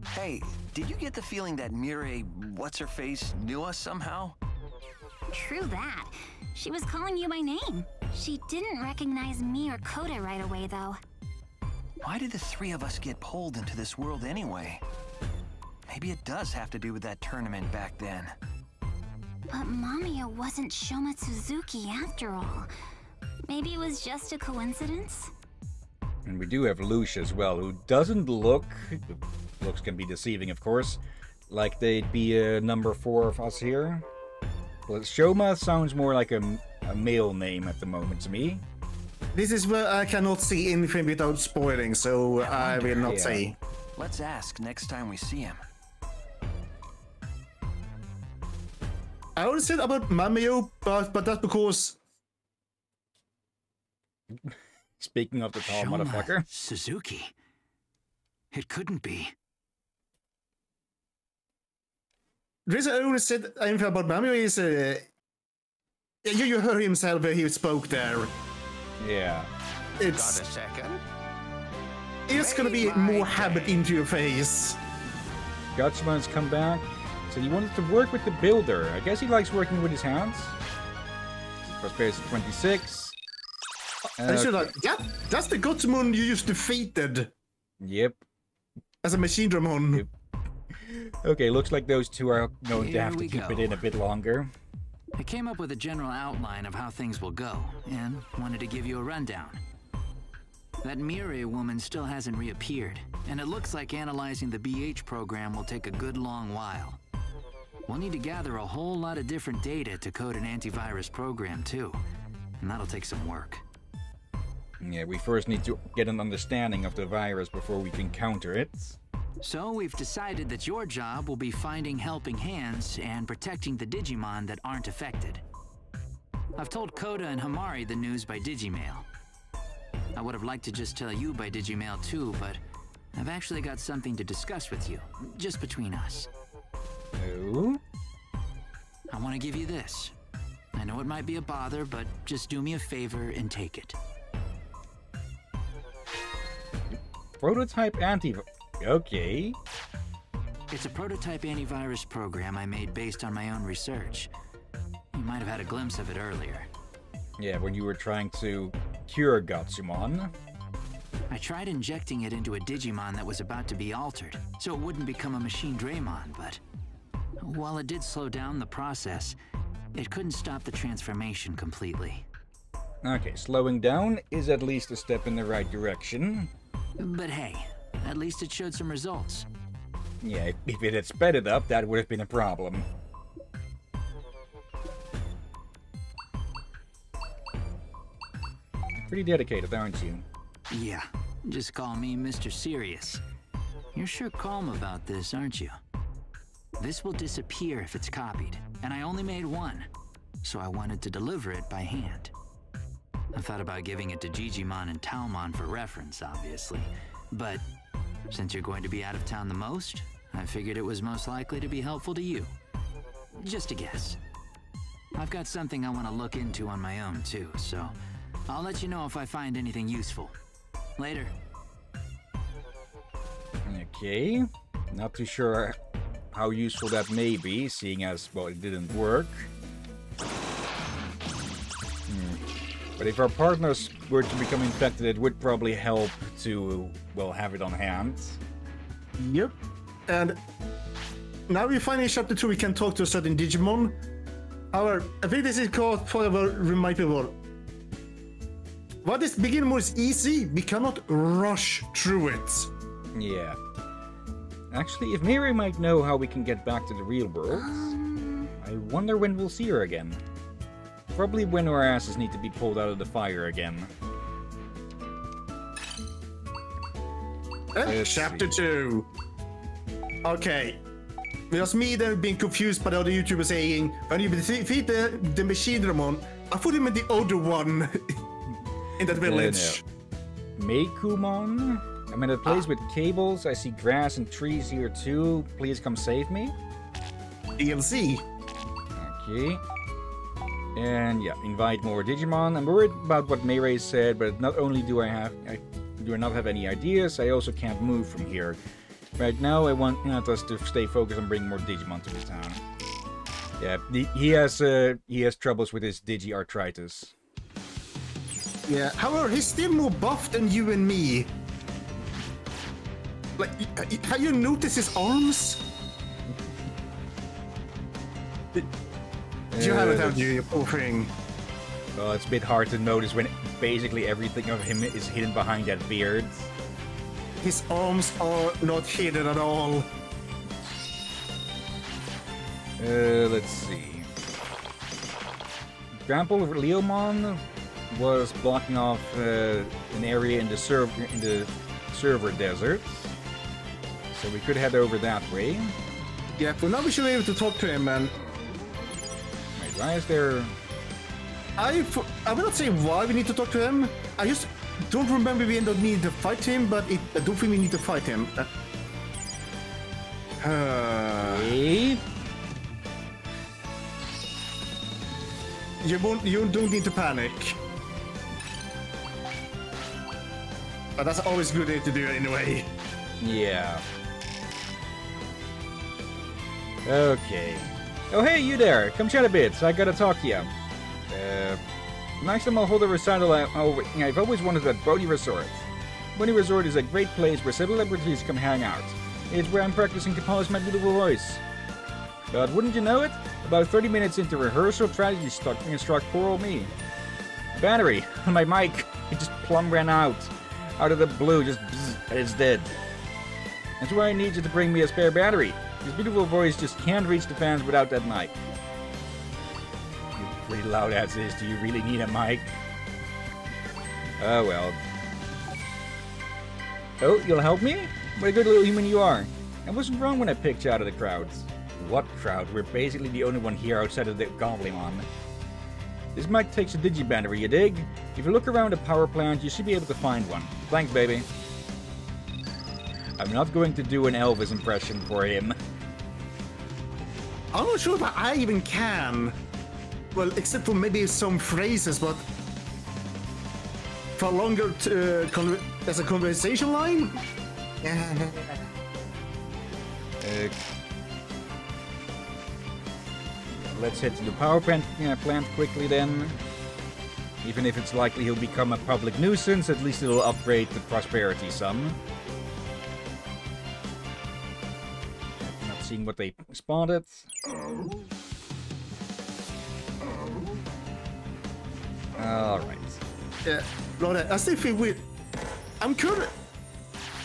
Hey, did you get the feeling that Mireille, what's-her-face, knew us somehow? True that. She was calling you by name. She didn't recognize me or Kota right away, though. Why did the three of us get pulled into this world anyway? Maybe it does have to do with that tournament back then. But Mamiya wasn't Shoma Suzuki after all. Maybe it was just a coincidence? And we do have Lucia as well, who doesn't look... Looks can be deceiving, of course. Like they'd be number 4 of us here. Well, Shoma sounds more like a male name at the moment to me. This is where I cannot see anything without spoiling, so I will not say. Let's ask next time we see him. I already said about Mameo, but that's because... Speaking of the tall Shoma motherfucker. Suzuki. It couldn't be. The reason I only said anything about Mameo is... you heard himself when he spoke there. Yeah. It's... Got a second? It's gonna be more habit into your face. Gutsman's come back. So he wanted to work with the builder. I guess he likes working with his hands. Prosperity 26. That's the Gutsman you just defeated. Yep. As a Machine Dramon. Yep. Okay, looks like those two are going to Here have to we keep go. it in a bit longer. I came up with a general outline of how things will go, and wanted to give you a rundown. That Mireille woman still hasn't reappeared, and it looks like analyzing the BH program will take a good long while. We'll need to gather a whole lot of different data to code an antivirus program too, and that'll take some work. Yeah, we first need to get an understanding of the virus before we can counter it. So we've decided that your job will be finding helping hands and protecting the Digimon that aren't affected. I've told Kota and Hamari the news by Digimail. I would have liked to just tell you by Digimail too, but I've actually got something to discuss with you, just between us. Oh? I want to give you this. I know it might be a bother, but just do me a favor and take it. Prototype antivirus. Okay. It's a prototype antivirus program I made based on my own research. You might have had a glimpse of it earlier. Yeah, when you were trying to cure Gutsumon. I tried injecting it into a Digimon that was about to be altered, so it wouldn't become a Machine Draymon, but while it did slow down the process, it couldn't stop the transformation completely. Okay, slowing down is at least a step in the right direction. But hey, at least it showed some results. Yeah, if it had sped it up, that would have been a problem. Pretty dedicated, aren't you? Yeah, just call me Mr. Serious. You're sure calm about this, aren't you? This will disappear if it's copied, and I only made one, so I wanted to deliver it by hand. I thought about giving it to Digimon and Taomon for reference, obviously, but since you're going to be out of town the most, I figured it was most likely to be helpful to you. Just a guess. I've got something I want to look into on my own too, so I'll let you know if I find anything useful. Later. Okay. Not too sure how useful that may be, seeing as, well, it didn't work. But if our partners were to become infected, it would probably help to, well, have it on hand. Yep. And now we finally chapter 2, we can talk to a certain Digimon. However, I think this is called forever remind people. While this beginning mode is easy, we cannot rush through it. Yeah. Actually, if Miri might know how we can get back to the real world, I wonder when we'll see her again. Probably when our asses need to be pulled out of the fire again. Chapter 2. Okay. There's me then being confused by the other YouTubers saying, when you defeat the machine Ramon, I thought you meant the older one in that village. No. Meikumon? I'm in a place with cables. I see grass and trees here too. Please come save me. DLC. Okay. And yeah, invite more Digimon. I'm worried about what Meirei said, but not only do I not have any ideas, I also can't move from here. Right now, I want us to stay focused on bringing more Digimon to the town. Yeah, he has troubles with his Digi-arthritis. Yeah, however, he's still more buff than you and me. Like, have you noticed his arms? You haven't, have you, you poor thing? Well, it's a bit hard to notice when basically everything of him is hidden behind that beard. His arms are not hidden at all. Let's see. Grandpa Leomon was blocking off an area in the server desert, so we could head over that way. Yeah, but now we should be able to talk to him, man. Wait, why is there? I will not say why we need to talk to him. I just don't remember we don't need to fight him, but I don't think we need to fight him. Okay. You don't need to panic. But that's always a good thing to do anyway. Yeah. Okay. Oh, hey, you there. Come chat a bit. I gotta talk to you. Next time I'll hold a recital I've always wanted at Bodhi Resort. Bodhi Resort is a great place where celebrities come hang out. It's where I'm practicing to polish my beautiful voice. But wouldn't you know it? About 30 minutes into rehearsal, tragedy struck poor old me. Battery on my mic, it just plumb ran out. Out of the blue, just bzz, and it's dead. That's why I need you to bring me a spare battery. This beautiful voice just can't reach the fans without that mic. Pretty loud as is, do you really need a mic? Oh well. Oh, you'll help me? What a good little human you are. I wasn't wrong when I picked you out of the crowds. What crowd? We're basically the only one here outside of the Goblin. This mic takes a digibattery, you dig? If you look around the power plant, you should be able to find one. Thanks, baby. I'm not going to do an Elvis impression for him. I'm not sure if I even can. Well, except for maybe some phrases, but for longer as a conversation line. Let's head to the power plant quickly then. Even if it's likely he'll become a public nuisance, at least it'll upgrade the prosperity some. Not seeing what they spotted. Alright. Yeah, Lord, I still feel weird. I'm current.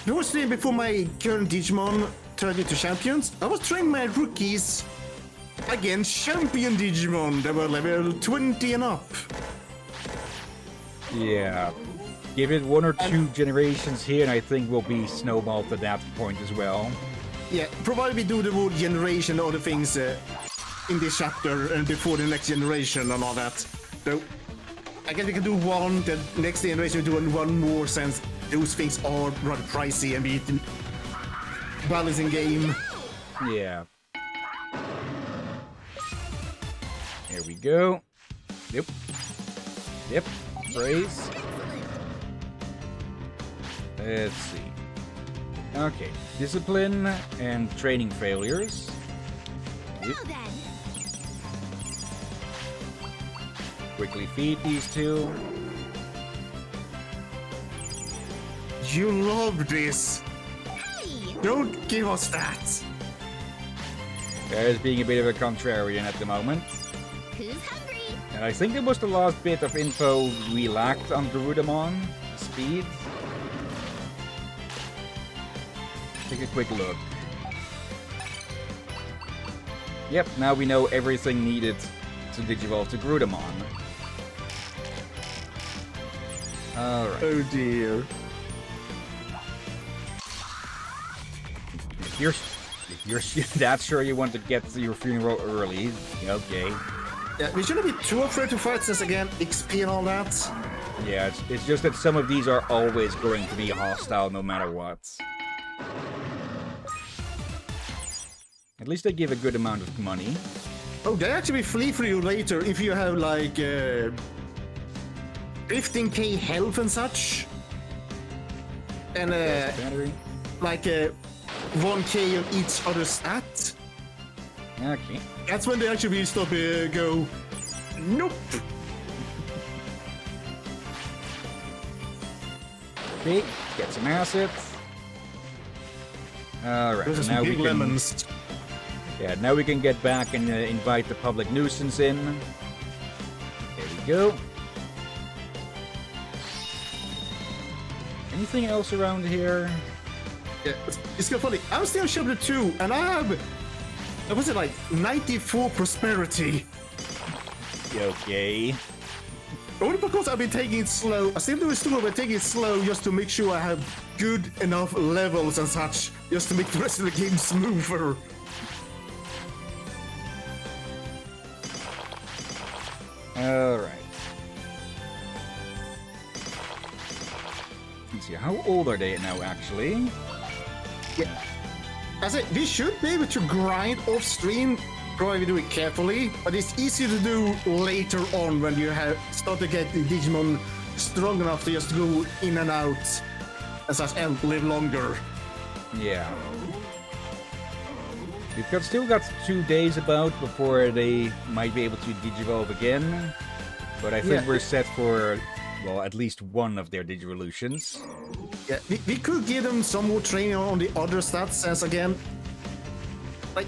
I was training before my current Digimon turned into champions. I was training my rookies against champion Digimon that were level 20 and up. Yeah. Give it 1 or 2 generations here, and I think we'll be snowballed to that point as well. Yeah, provided we do the whole generation or the things in this chapter and before the next generation and all that. So, I guess we can do one, the next generation we do one more, since those things are rather pricey and be balancing game. Yeah. Here we go. Yep. Yep. Praise. Let's see. Okay, discipline and training failures. Now then. Quickly feed these two. You love this. Hey! Don't give us that. There's being a bit of a contrarian at the moment. Who's hungry? And I think it was the last bit of info we lacked on Garudamon. Speed. Take a quick look. Yep, now we know everything needed to digivolve to Garudamon. Alright. Oh dear. If you're that sure you want to get to your funeral early, okay. Yeah, we shouldn't be too afraid to fight this again. XP and all that. Yeah, it's just that some of these are always going to be hostile no matter what. At least they give a good amount of money. Oh, they actually flee for you later if you have like 15k health and such. And like 1k on each other stat. Okay. That's when they actually stop go, nope. Okay, get some assets. Alright, Those are so some now we big can... lemons. Yeah, now we can get back and invite the public nuisance in. There we go. Anything else around here? Yeah, it's kind of funny. I'm still chapter 2, and I have, what was it, like 94 prosperity. Okay. Only because I've been taking it slow. I still do it slow, but taking it slow just to make sure I have good enough levels and such, just to make the rest of the game smoother. Alright. Let's see, how old are they now, actually? Yeah. I said, we should be able to grind off stream, provided we do it carefully, but it's easier to do later on when you have start to get the Digimon strong enough to just go in and out and such and live longer. Yeah. We've still got 2 days about before they might be able to digivolve again. But I think we're set for, well, at least one of their Digivolutions. Yeah, we could give them some more training on the other stats, as again, like,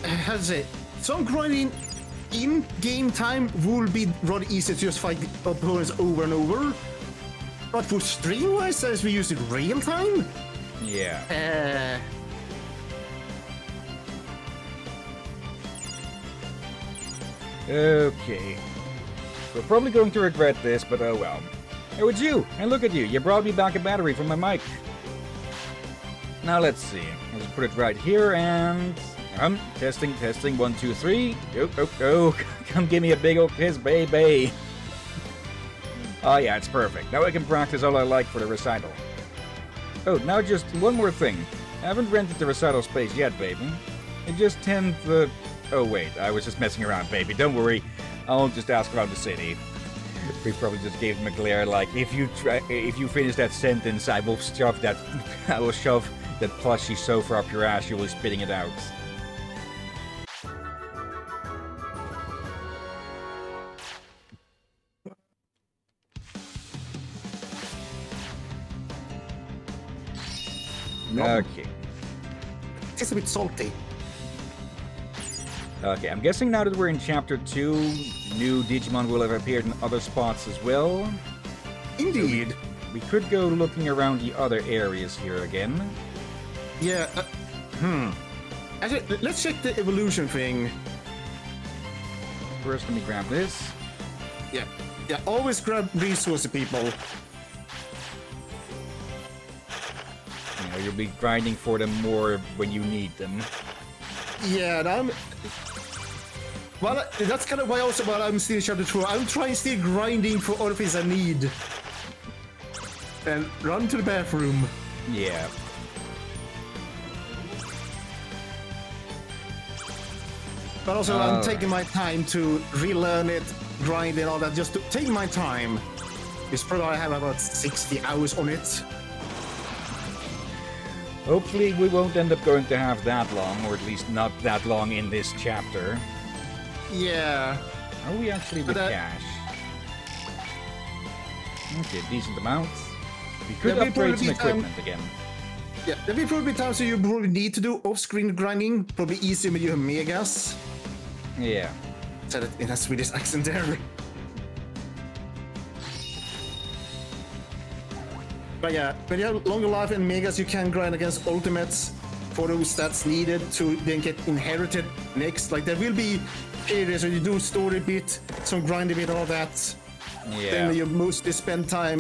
how to say, some grinding in game time will be rather easy to just fight opponents over and over. But for stream-wise, as we use it real time, yeah. Okay. We're probably going to regret this, but oh well. Oh, it's you! And look at you! You brought me back a battery from my mic. Now let's see. I'll just put it right here and... testing, 1, 2, 3. Oh, come give me a big old kiss, baby. Oh yeah, it's perfect. Now I can practice all I like for the recital. Oh, now just one more thing. I haven't rented the recital space yet, baby. It just tend the... Oh wait, I was just messing around, baby. Don't worry. I'll just ask around the city. We probably just gave him a glare like, if you finish that sentence, I will shove that plushy sofa up your ass. You will be spitting it out. no. Okay. It's a bit salty. Okay, I'm guessing now that we're in Chapter 2, new Digimon will have appeared in other spots as well. Indeed. So we could go looking around the other areas here again. Yeah. Actually, let's check the evolution thing. First, let me grab this. Yeah. Yeah, always grab resources, people. You know, you'll be grinding for them more when you need them. Yeah, and well, that's kind of why also while I'm still in Chapter 2, I'm trying still grinding for other things I need. And run to the bathroom. Yeah. But also I'm taking my time to relearn it, grind and all that, just to take my time. It's probably I have about 60 hours on it. Hopefully we won't end up going to have that long, or at least not that long in this chapter. Yeah. Are we actually with cash? Okay, decent amount. We could upgrade some equipment again. Yeah, there will probably be times where you probably need to do off-screen grinding. Probably easier when you have megas. Yeah. Said it in a Swedish accent there. But yeah, when you have longer life and megas, you can grind against ultimates for those stats needed to then get inherited next. Like there will be periods where you do story bit, some grinding bit, all that. Yeah. Then you mostly spend time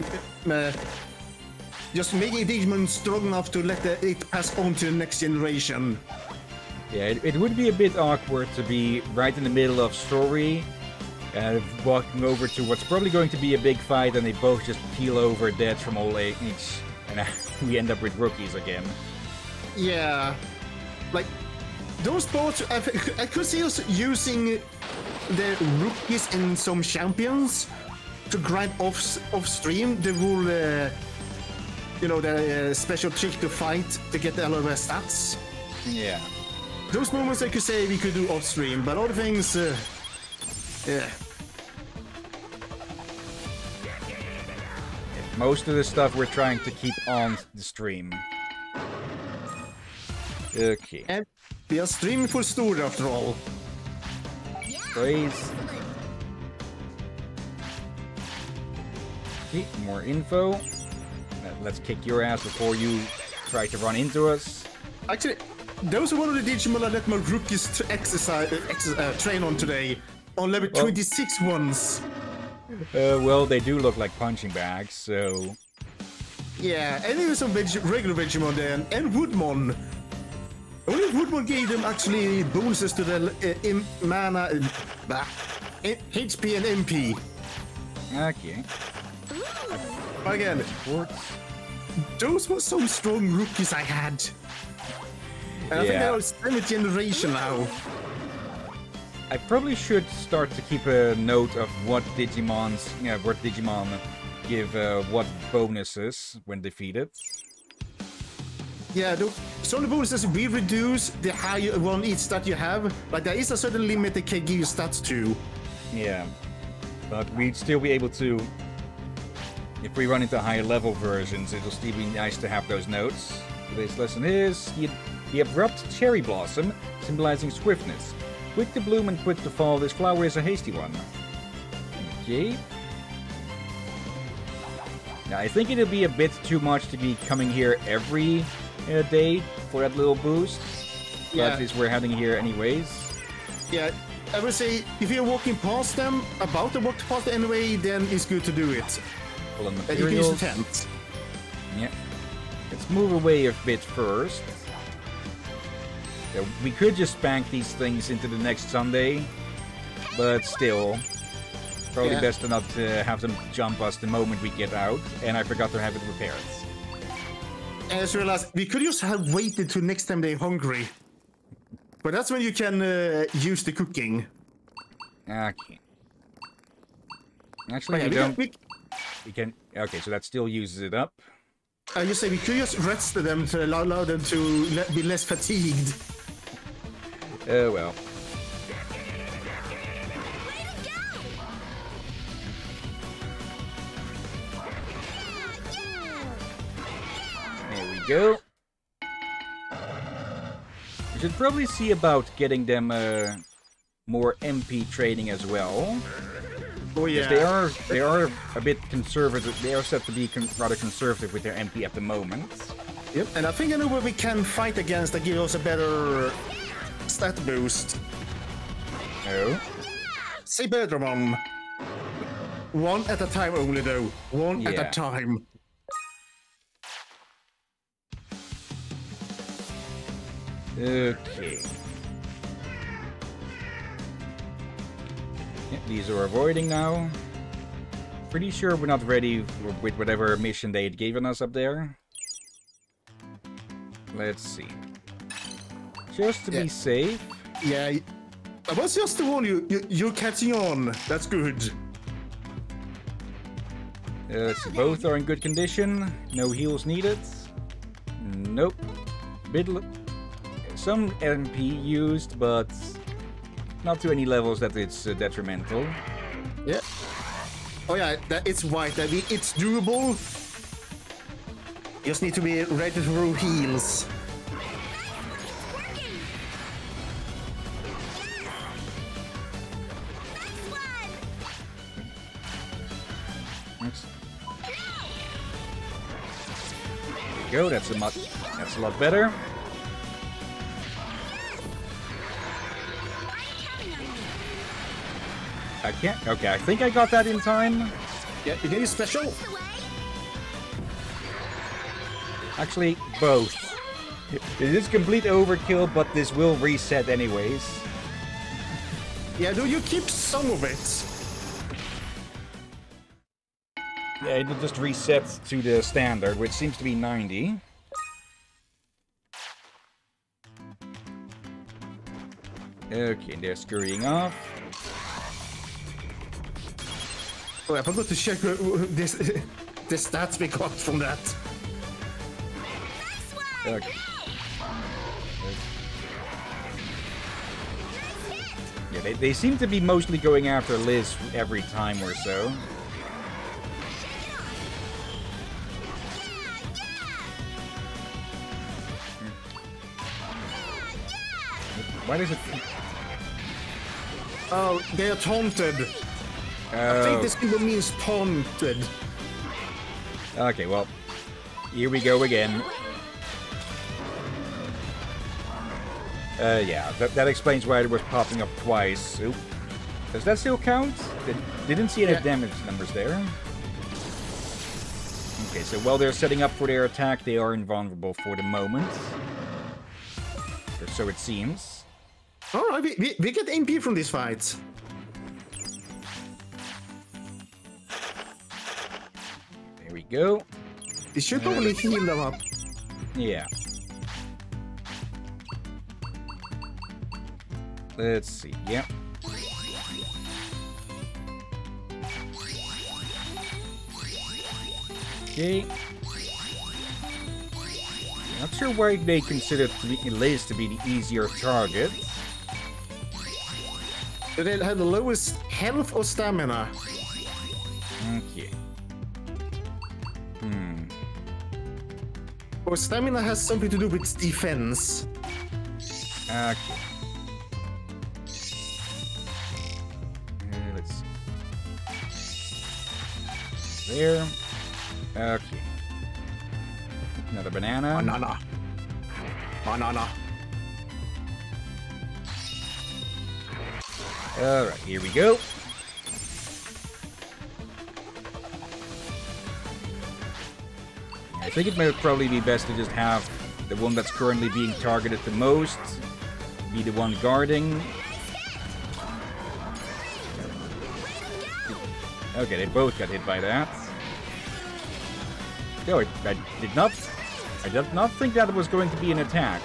just making Digimon strong enough to let it pass on to the next generation. Yeah, it would be a bit awkward to be right in the middle of story, walking over to what's probably going to be a big fight, and they both just keel over dead from old age, and we end up with rookies again. Yeah, like those bots, I could see us using the rookies and some champions to grind off stream. The rule, you know, the special trick to fight to get the LOS stats. Yeah. Those moments I could say we could do off stream, but other things, yeah. Most of the stuff we're trying to keep on the stream. Okay. And we are streaming for story after all. Please. Okay, more info. Let's kick your ass before you try to run into us. Actually, those are one of the Digimon I let my rookies to train on today. On level 26 ones. Well, they do look like punching bags, so... Yeah, and even some regular Digimon then, and Woodmon. Only Woodmon gave them actually bonuses to the mana, HP and MP. Okay. Again, those were some strong rookies I had. And I think that was 7th generation now. I probably should start to keep a note of what Digimon give what bonuses when defeated. Yeah, some of the bonuses will reduce the higher one each stat you have. Like there is a certain limit they can give you stats to. Yeah, but we'd still be able to, if we run into higher level versions, it'll still be nice to have those notes. Today's lesson is the abrupt cherry blossom, symbolizing swiftness. Quick to bloom and quick to fall, this flower is a hasty one. Okay. Now, I think it'll be a bit too much to be coming here every day for that little boost. Yeah. But since we're heading here anyways. Yeah, I would say if you're walking past them, about to walk past them anyway, then it's good to do it. Pull on you can use the materials. tent. Yeah. Let's move away a bit first. Yeah, we could just spank these things into the next Sunday, but still, probably best to not have them jump us the moment we get out, and I forgot to have it repaired. And I just realized we could just have waited till next time they're hungry. But that's when you can use the cooking. Okay. Actually, yeah, we don't... We can... Okay, so that still uses it up. I just say we could just rest them to allow them to be less fatigued. Well. There we go. We should probably see about getting them more MP training as well. Oh yeah. They are a bit conservative. They are set to be rather conservative with their MP at the moment. Yep, and I think I know where we can fight against that gives us a better stat boost. Oh. Cyberdramon. One at a time only though. One at a time. Okay. Yeah, these are avoiding now. Pretty sure we're not ready with whatever mission they had given us up there. Let's see. Just to be safe. Yeah, I was just to warn you, you're catching on. That's good. So both are in good condition. No heals needed. Nope. some MP used, but not to any levels that it's detrimental. Yeah. Oh yeah, it's white. I mean, it's durable. You just need to be ready to throw heals. Go. That's a lot better. I can't. Okay, I think I got that in time. Yeah, you need special. Actually, both. It is complete overkill, but this will reset anyways. Yeah, do you keep some of it? Yeah, it just resets to the standard, which seems to be 90. Okay, they're scurrying off. Oh, I forgot to check this the stats we got from that. Okay. Yeah, they seem to be mostly going after Liz every time or so. Why does it... Oh, they are taunted. I think this even means taunted. Okay, well, here we go again. Yeah, that explains why it was popping up twice. Oop. Does that still count? Didn't see any damage numbers there. Okay, so while they're setting up for their attack, they are invulnerable for the moment. Or so it seems. Alright, we get MP from this fight. There we go. This should probably heal them up. Yeah. Let's see. Yep. Okay. Not sure why they consider Liz to be the easier target. Do they have the lowest health or stamina? Okay. Or stamina has something to do with defense. Okay. Let's see. There. Okay. Another banana. Banana. Banana. Alright, here we go. I think it might probably be best to just have the one that's currently being targeted the most be the one guarding. Okay, they both got hit by that. No, I did not think that was going to be an attack.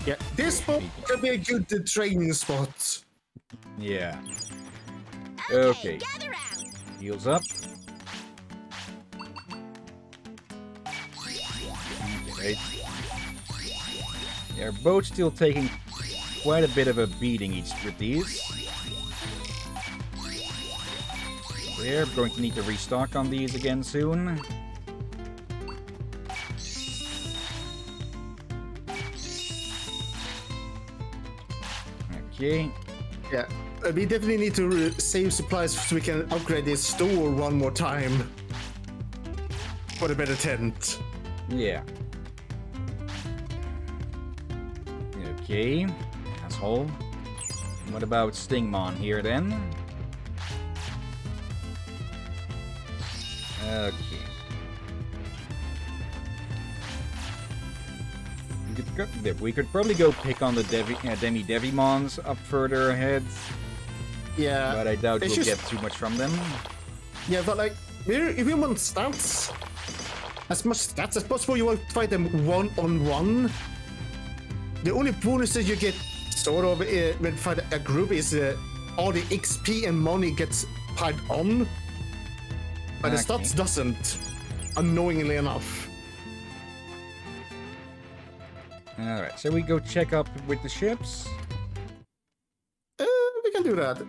Yeah, this spot could be a good training spot. Yeah. Okay. Heals up. Okay. They're both still taking quite a bit of a beating each with these. We're going to need to restock on these again soon. Okay. Yeah, we definitely need to save supplies so we can upgrade this store one more time. For a better tent. Yeah. Okay. Asshole. What about Stingmon here then? Okay. We could probably go pick on the Demi-Devimons up further ahead. Yeah. But I doubt we'll get too much from them. Yeah, but like, if you want stats, as much stats as possible, you want to fight them one-on-one. the only bonuses you get sort of when fight a group is all the XP and money gets piled on, but the stats doesn't, annoyingly enough. Alright, so we go check up with the ships? We can do that.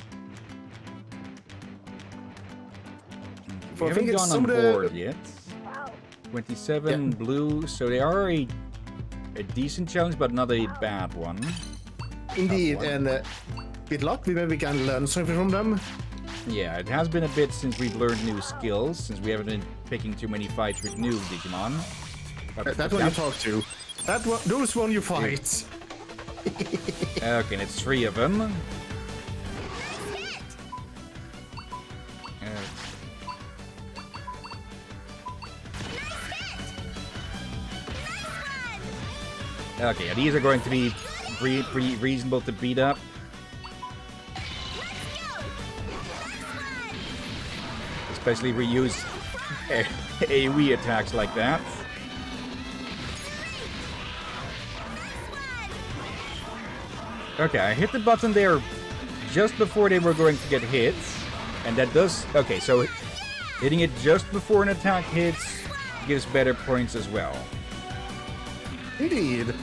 We haven't gone on board yet. 27 blue, so they are a decent challenge, but not a bad one. Indeed, and with luck, maybe we can learn something from them. Yeah, it has been a bit since we've learned new skills, since we haven't been picking too many fights with new Digimon. That one you talk to. That one, those one you fight. Okay, and it's 3 of them. Okay, yeah, these are going to be pretty reasonable to beat up. Especially if we use AoE attacks like that. Okay, I hit the button there just before they were going to get hit. And that does... Okay, so hitting it just before an attack hits gives better points as well. Indeed.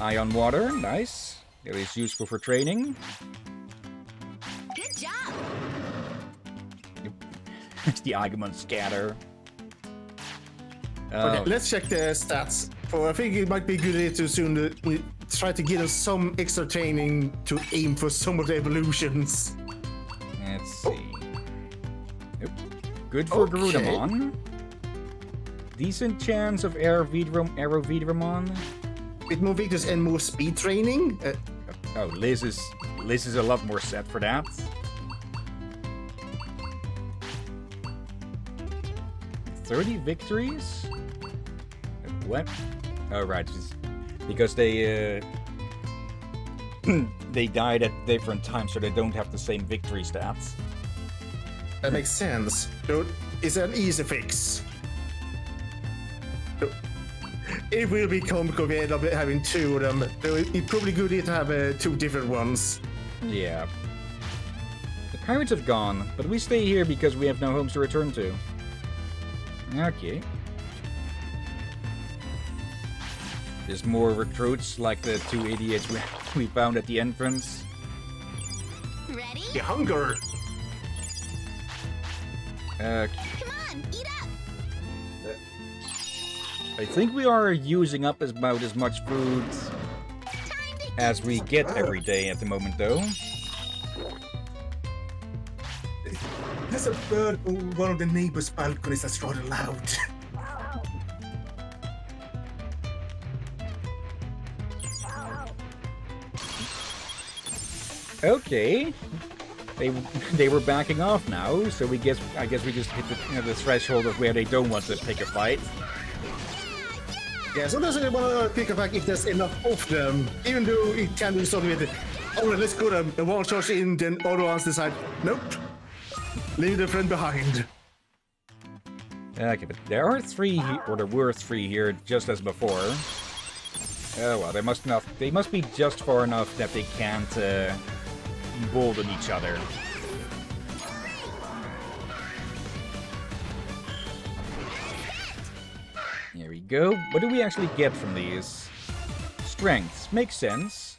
Ion water, nice. That is useful for training. Good job. The Agumon scatter. Okay, let's check the stats. I think it might be good to soon try to give us some extra training to aim for some of the evolutions. Let's see. Nope. Good for Garudamon. Decent chance of Aero Vidramon. With more victors and more speed training. Oh, Liz is a lot more set for that. $30 victories? What? Oh, right. Because they they died at different times, so they don't have the same victory stats. That makes sense. So it's an easy fix. So it will be comical if we end up having 2 of them. So it's probably good to have 2 different ones. Yeah. The pirates have gone, but we stay here because we have no homes to return to. Okay. There's more recruits, like the 2 idiots we found at the entrance. Ready? The hunger! Come on, eat up! I think we are using up about as much food as we get every day at the moment, though. There's a bird on one of the neighbors' balconies that's rather loud. Okay. They were backing off now, so I guess we just hit the threshold of where they don't want to pick a fight. Yeah, sometimes they want to pick a fight if there's enough of them, even though it can be something with alright, let's go them. The one charge in, then other ones decide, nope. Leave the friend behind. Okay, but there are 3, or there were 3 here, just as before. Oh well, they must be just far enough that they can't embolden each other. Here we go. What do we actually get from these? Strengths. Makes sense.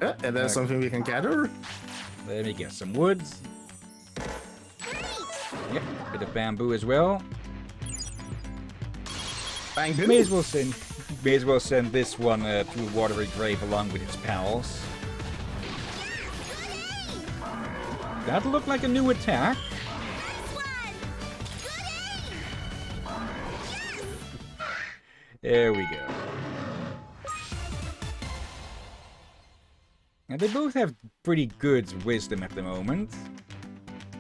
Yeah, and there's something we can gather. Let me get some wood. Yep, bit of bamboo as well. Bamboo. May as well send this one to a watery grave along with its pals. That looked like a new attack. There we go. Now they both have pretty good wisdom at the moment.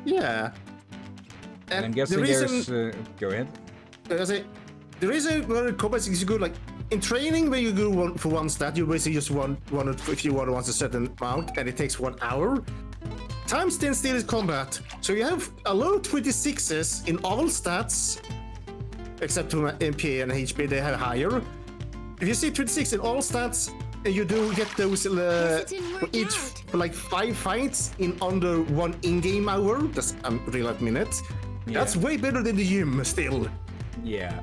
Yeah. And I'm guessing there's... go ahead. The reason why combat is good, like, in training, when you go for one stat, you basically just want it if you want a certain amount, and it takes 1 hour. time stands still is combat. So you have a lot of 26s in all stats, except for MP and HP, they have higher. If you see 26 in all stats, and you do get those for each for like 5 fights in under 1 in-game hour, that's real minute. Yeah. That's way better than the gym still. Yeah.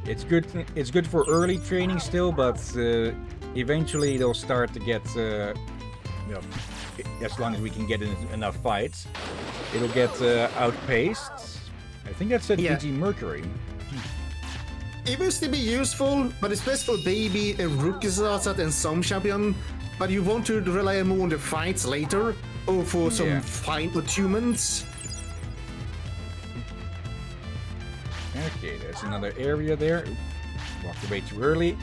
It's good. It's good for early training still, but eventually they'll start to get, you know, as long as we can get in enough fights, it'll get outpaced. I think that's at DG Mercury. It will still be useful, but it's best for baby and rookies and some champion. But you want to rely more on the fights later, or for some fine achievements. Okay, there's another area there. Walked away too early.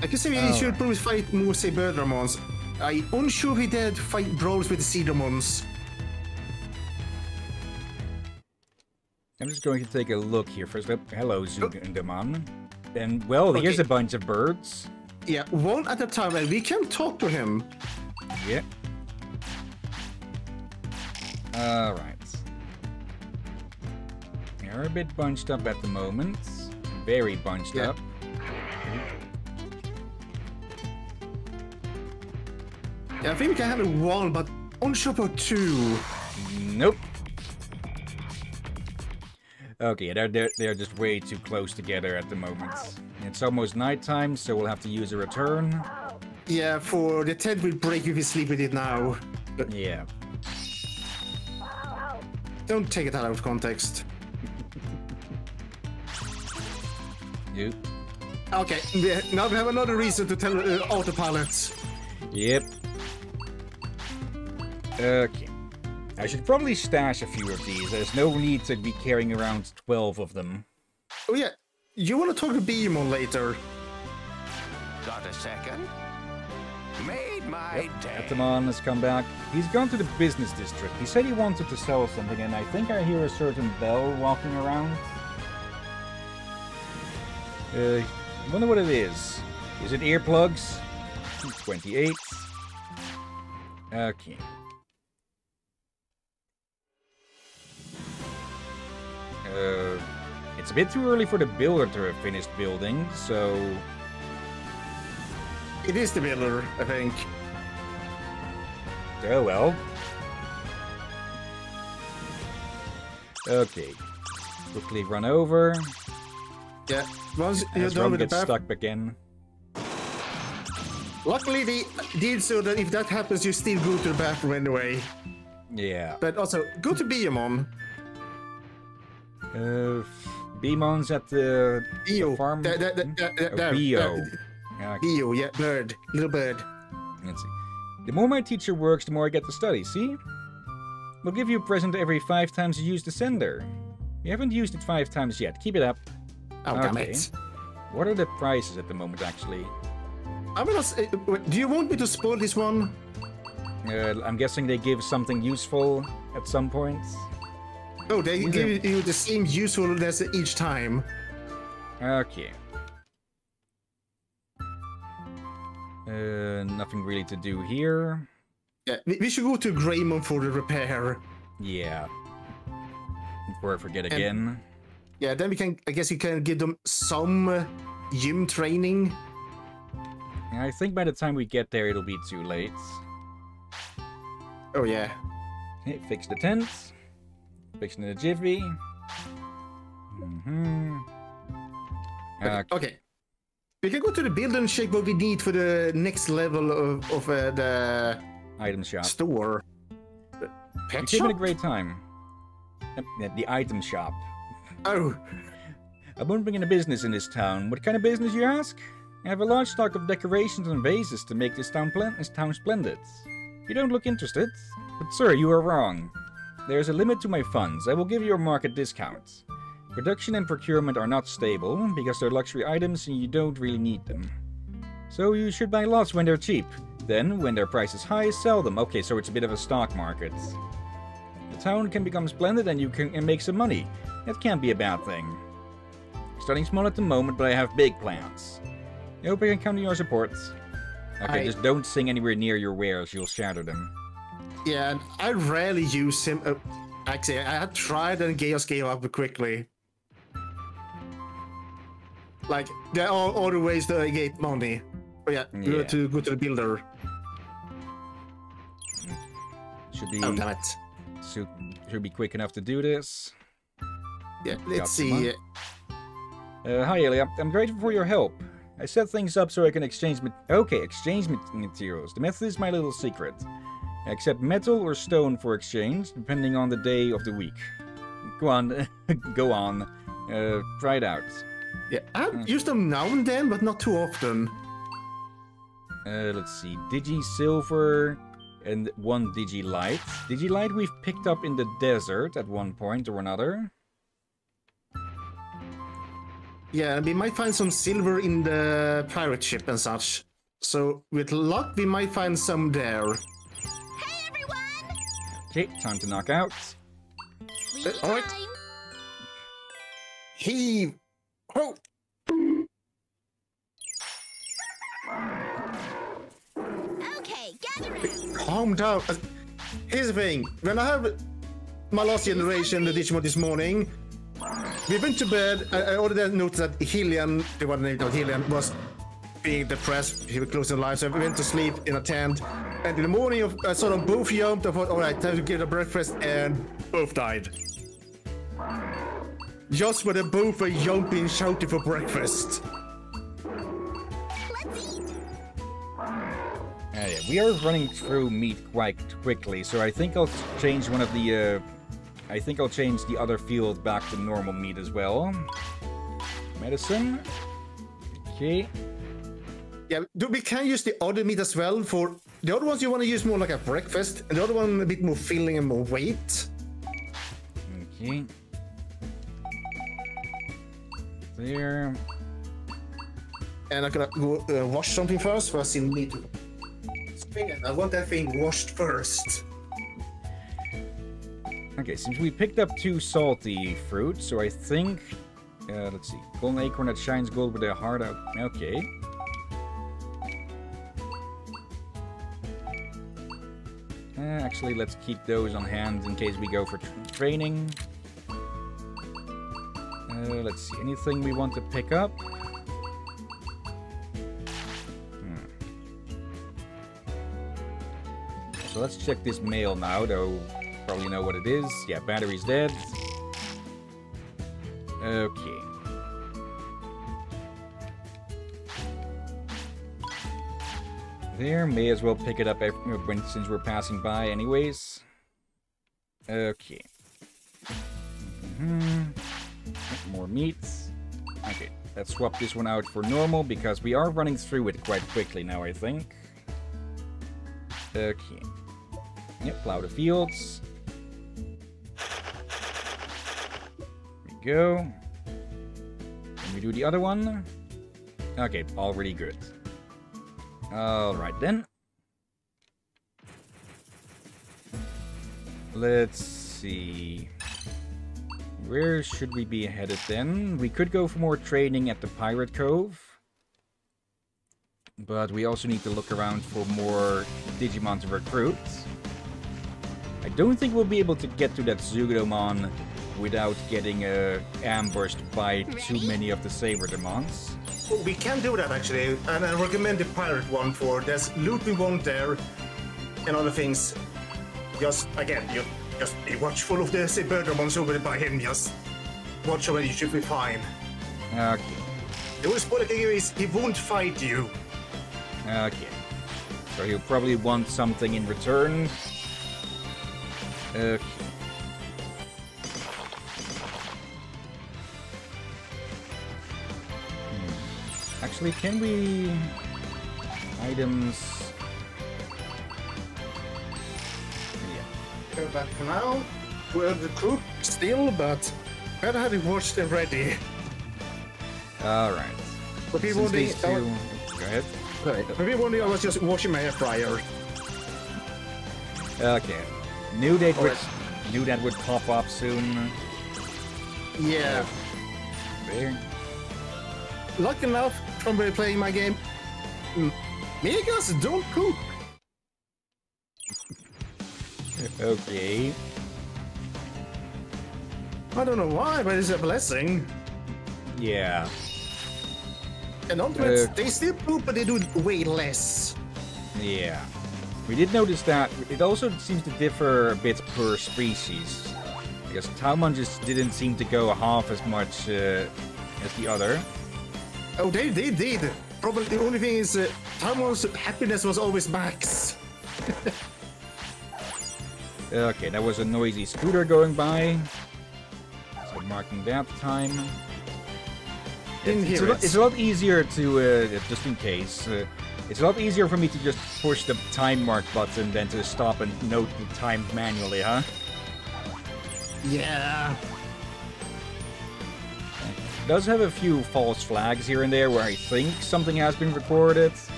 I can say we should probably fight more Cyberdramons. I'm unsure we did fight brawls with the Cydramons. I'm just going to take a look here first. Hello, Zugundamon. And, well, here's a bunch of birds. Yeah, one at a time, and we can talk to him. Yeah. Alright. They're a bit bunched up at the moment. Very bunched up. Yeah, I think we can handle one, but unsure about 2. Nope. Okay, they're just way too close together at the moment. It's almost nighttime, so we'll have to use a return. Yeah, for the tent will break if you sleep with it now. Yeah. Don't take it out of context. Yep. Okay, now we have another reason to tell autopilots. Yep. Okay. I should probably stash a few of these. There's no need to be carrying around 12 of them. Oh yeah, you want to talk to Digimon later? Got a second? Made my day. Atamon has come back. He's gone to the business district. He said he wanted to sell something, and I think I hear a certain bell walking around. I wonder what it is. Is it earplugs? 28. Okay. It's a bit too early for the builder to have finished building, so... It is the builder, I think. Oh well. Okay. Quickly run over. Yeah, once you're As done Rum with the gets bath. stuck again. Luckily, they did so that if that happens, you still go to the bathroom anyway. Yeah. But also, go to Digimon. Beemon's at the farm. Bio. Bio, yeah, bird, little bird. Let's see. The more my teacher works, the more I get to study, see? We'll give you a present every 5 times you use the sender. You haven't used it 5 times yet. Keep it up. Oh, damn it. What are the prices at the moment, actually? I'm gonna say, do you want me to spoil this one? I'm guessing they give something useful at some point. Oh, they give you the same usefulness each time. Okay. Nothing really to do here. Yeah, we should go to Greymon for the repair. Yeah. Before I forget again. Yeah, then we can, I guess you can give them some gym training. I think by the time we get there, it'll be too late. Oh, yeah. Okay, fix the tent. Fixing the jiffy. Okay. We can go to the build and check what we need for the next level of the item shop. Store. You're having a great time. The item shop. Oh. I'm wondering a business in this town. What kind of business, you ask? I have a large stock of decorations and vases to make this town splendid. You don't look interested. But sir, you are wrong. There's a limit to my funds. I will give you a market discount. Production and procurement are not stable, because they're luxury items and you don't really need them. So you should buy lots when they're cheap. Then, when their price is high, sell them. Okay, so it's a bit of a stock market. The town can become splendid and you can make some money. That can't be a bad thing. Starting small at the moment, but I have big plans. I hope I can count on your support. Okay, just don't sing anywhere near your wares, you'll shatter them. Yeah, and I rarely use him. Actually, I had tried and just gave up quickly. Like, there are other ways to get money. Oh yeah, Yeah. to go to the builder. Should be... Oh, damn it. Should be quick enough to do this. Yeah, let's Got see. Hi, Elia. I'm grateful for your help. I set things up so I can exchange materials. The method is my little secret. I accept metal or stone for exchange, depending on the day of the week. Go on, go on. Try it out. Yeah, I've used them now and then, but not too often. Let's see. Digi Silver and 1 Digi Light. Digi Light we've picked up in the desert at one point or another. Yeah, we might find some silver in the pirate ship and such. So, with luck, we might find some there. Hey everyone! Okay, time to knock out. Sleep alright. time! Heave! Oh! Okay, gather round. Calm down. Here's the thing. When I have my last generation, the Digimon this morning, we went to bed. I already noticed that Hillyan, the one named Hillyan, was being depressed. He was close to life, so we went to sleep in a tent. And in the morning, I saw them both jumped. I thought, all right, time to give them breakfast, and both died. Just when they both were jumping, shouting for breakfast. Let's eat. Yeah, we are running through meat quite quickly, so I think I'll change one of the. I think I'll change the other field back to normal meat as well. Medicine. Okay. Yeah, we can use the other meat as well. For the other ones, you want to use more like a breakfast, and the other one a bit more filling and more weight. Okay. There. And I'm gonna go wash something first. First, I need to. I want that thing washed first. Okay, since we picked up 2 salty fruits, so I think... let's see. Golden acorn that shines gold with a heart out. Okay. Actually, let's keep those on hand in case we go for training. Let's see. Anything we want to pick up? So let's check this mail now, though. Probably know what it is. Yeah, battery's dead. Okay. There, may as well pick it up since we're passing by anyways. Okay. More meats. Okay, let's swap this one out for normal because we are running through it quite quickly now, I think. Okay. Yep, plow the fields. Go. Can we do the other one? Okay, already good. Alright then. Let's see. Where should we be headed then? We could go for more training at the Pirate Cove. But we also need to look around for more Digimon to recruit. I don't think we'll be able to get to that Zugodomon without getting ambushed by too many of the Saber Demons. We can do that actually, and I recommend the pirate one for there's loot we want there and other things. Just again, you just be watchful of the Saber Demons over by him. Just watch over, you should be fine. Okay. The only spoiler thing is he won't fight you. Okay. So he'll probably want something in return. Okay. Actually, can we... Items... Go back for now. We're the cook still, but better have it washed and ready. Alright. But people Since these two... Go ahead. Maybe one day I was just washing my air fryer. Okay. Knew that would pop up soon. Yeah. There. Lucky enough, from playing my game, Megas don't poop. Okay. I don't know why, but it's a blessing. Yeah. And ultimately, they still poop, but they do it way less. Yeah. We did notice that it also seems to differ a bit per species. Because Taumon just didn't seem to go half as much as the other. Oh, they did. Probably the only thing is Taumon's happiness was always max. Okay, that was a noisy scooter going by. So marking that time. It's a lot easier to, just in case, it's a lot easier for me to just push the time mark button than to stop and note the time manually, huh? Yeah. It does have a few false flags here and there where I think something has been recorded,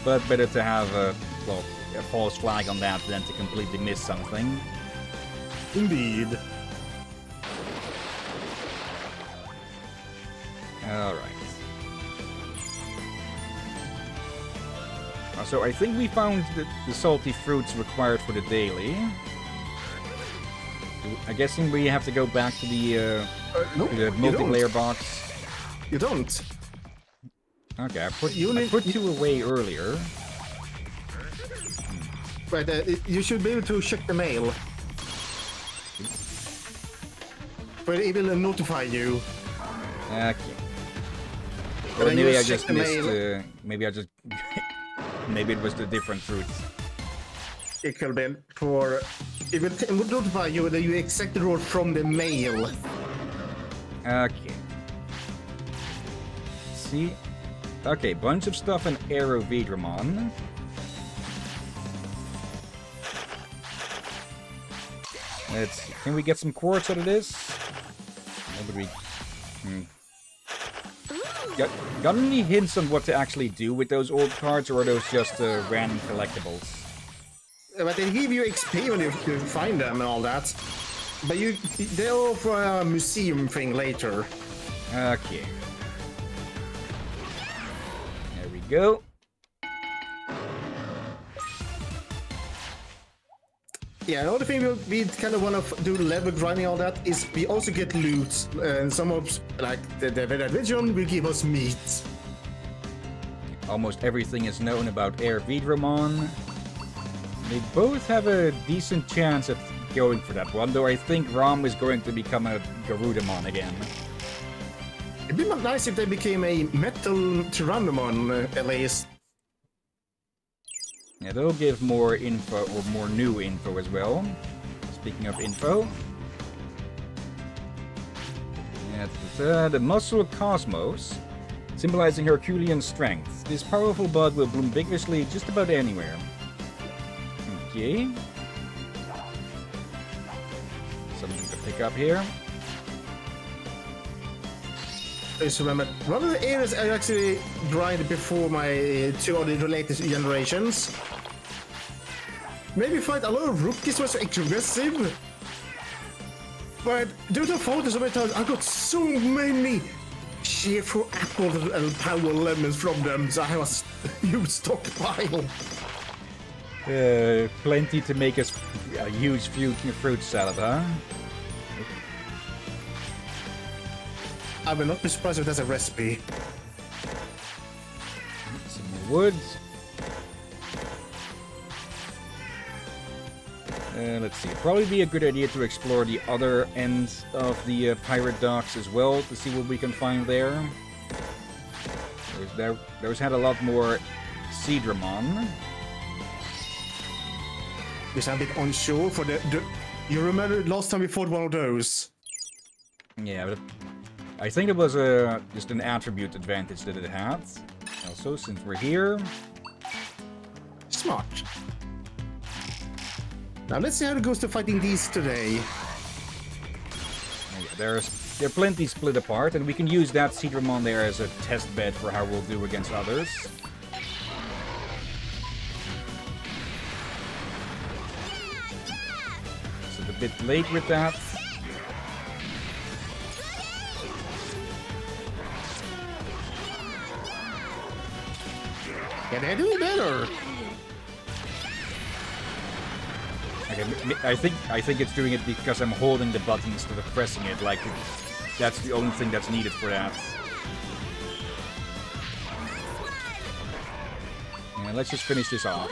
but better to have a false flag on that than to completely miss something. Indeed. Alright. So I think we found the salty fruits required for the daily. I'm guessing we have to go back to the multiplayer box. You don't. Okay, I put two away earlier. Right, you should be able to check the mail. But it will notify you. Okay. Or maybe I just missed. Maybe I just. Maybe it was the different fruits. It could be for. It will notify you that you accept the role from the mail. Okay. See. Okay, bunch of stuff in Aero Vidramon. Let's see. Can we get some quartz out of this? Nobody. Got any hints on what to actually do with those old cards, or are those just random collectibles? But they give you XP when you find them and all that. But they're all for a museum thing later. Okay. There we go. Yeah, another thing we kind of want to do level grinding, all that, is we also get loot. And some of, like, the religion will give us meat. Almost everything is known about Air Vidramon. They both have a decent chance at going for that one, though I think Rom is going to become a Garudamon again. It'd be nice if they became a Metal Tyrannomon, at least. Yeah, they'll give more info, or more new info as well. Speaking of info. Yeah, the Muscle Cosmos, symbolizing Herculean strength. This powerful bud will bloom vigorously just about anywhere. Okay. Something to pick up here. Just remember, one of the areas I actually grinded before my two other latest generations. Maybe fight a lot of rookies was aggressive. But due to photos of my times, I got so many cheerful apples and power lemons from them, so I have a huge stockpile. Plenty to make us a huge fruit salad, huh? I will not be surprised if there's a recipe. Some more wood. Let's see. Probably be a good idea to explore the other end of the pirate docks as well to see what we can find there. Those had a lot more Seedramon. Yes, I'm a bit unsure for the. You remember last time we fought one of those? Yeah, but I think it was just an attribute advantage that it had. Also, since we're here. Smart. Now let's see how it goes to fighting these today. Yeah, they're plenty split apart, and we can use that Seedramon there as a test bed for how we'll do against others. So a bit late with that. Yeah, they're doing better. Okay, I think it's doing it because I'm holding the button instead of pressing it. Like, that's the only thing that's needed for that. Yeah, let's just finish this off.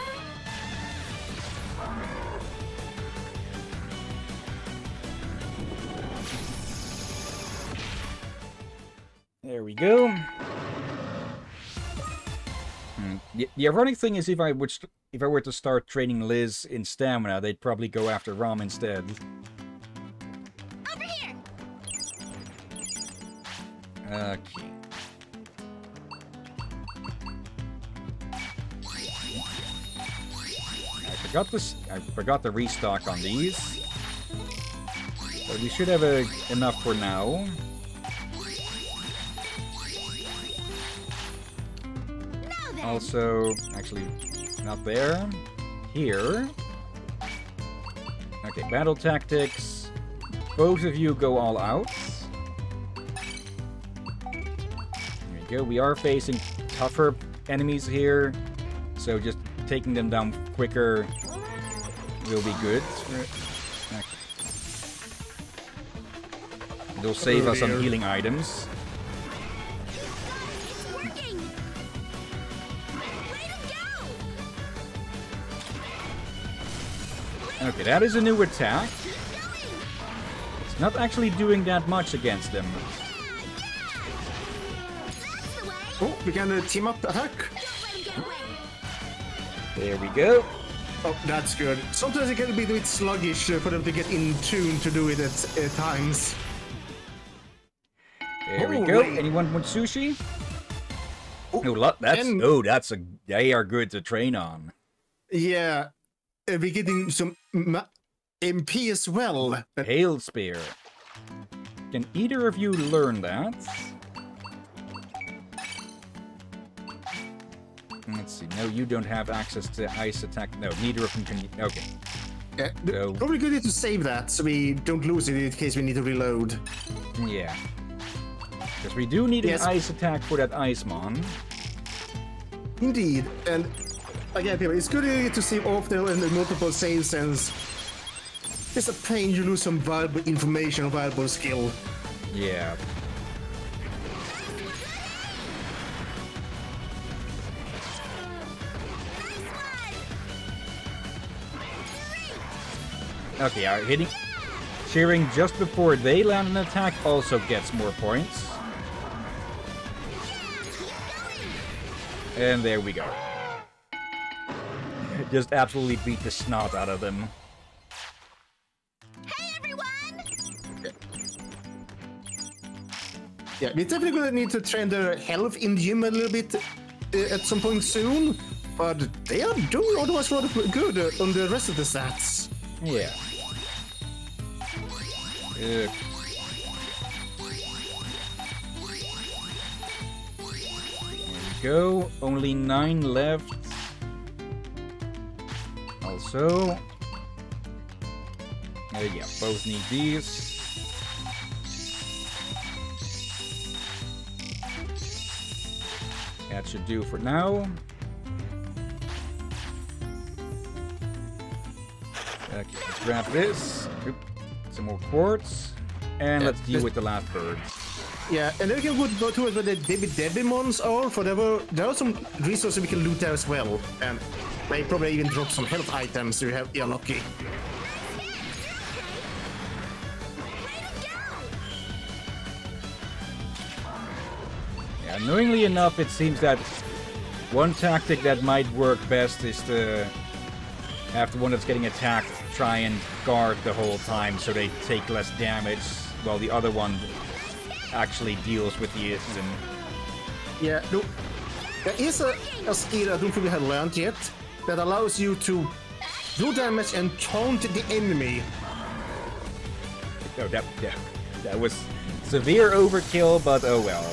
There we go. The ironic thing is, if I were to start training Liz in stamina, they'd probably go after Rom instead. Over here. Okay. I forgot to restock on these, but we should have enough for now. Also, actually, not there. Here. Okay, battle tactics. Both of you go all out. There we go. We are facing tougher enemies here, so just taking them down quicker will be good. Okay. It'll save us some healing items. Okay, that is a new attack. It's not actually doing that much against them. Oh, we can team up attack. There we go. Oh, that's good. Sometimes it can be a bit sluggish for them to get in tune to do it at times. There we go. Anyone want sushi? Oh, that's they are good to train on. Yeah. We're getting some MP as well. Hail Spear. Can either of you learn that? Let's see. No, you don't have access to ice attack. No, neither of them can. Okay. So, probably good to save that so we don't lose it in case we need to reload. Yeah. Because we do need an ice attack for that Icemon. Indeed. And again, people, it's good to save often and multiple saves, since it's a pain you lose some valuable information or valuable skill. Yeah. Okay, cheering just before they land an attack also gets more points. And there we go. Just absolutely beat the snot out of them. Hey everyone! Yeah, we're definitely gonna need to train their health in the gym a little bit at some point soon, but they are doing otherwise rather good on the rest of the stats. Yeah. There we go. Only 9 left. Also, yeah, both need these. That should do for now. Okay, let's grab this. Oop, some more quartz. And let's deal with the last birds. Yeah, and then we can go towards where the Digimons are. There are some resources we can loot there as well. And they probably even drop some health items if you're lucky. Yeah, annoyingly enough, it seems that one tactic that might work best is to have the one that's getting attacked try and guard the whole time so they take less damage, while the other one actually deals with the ism. Yeah, look, there is a skill I don't think we have learned yet that allows you to do damage and taunt the enemy. Oh, that was severe overkill, but oh well.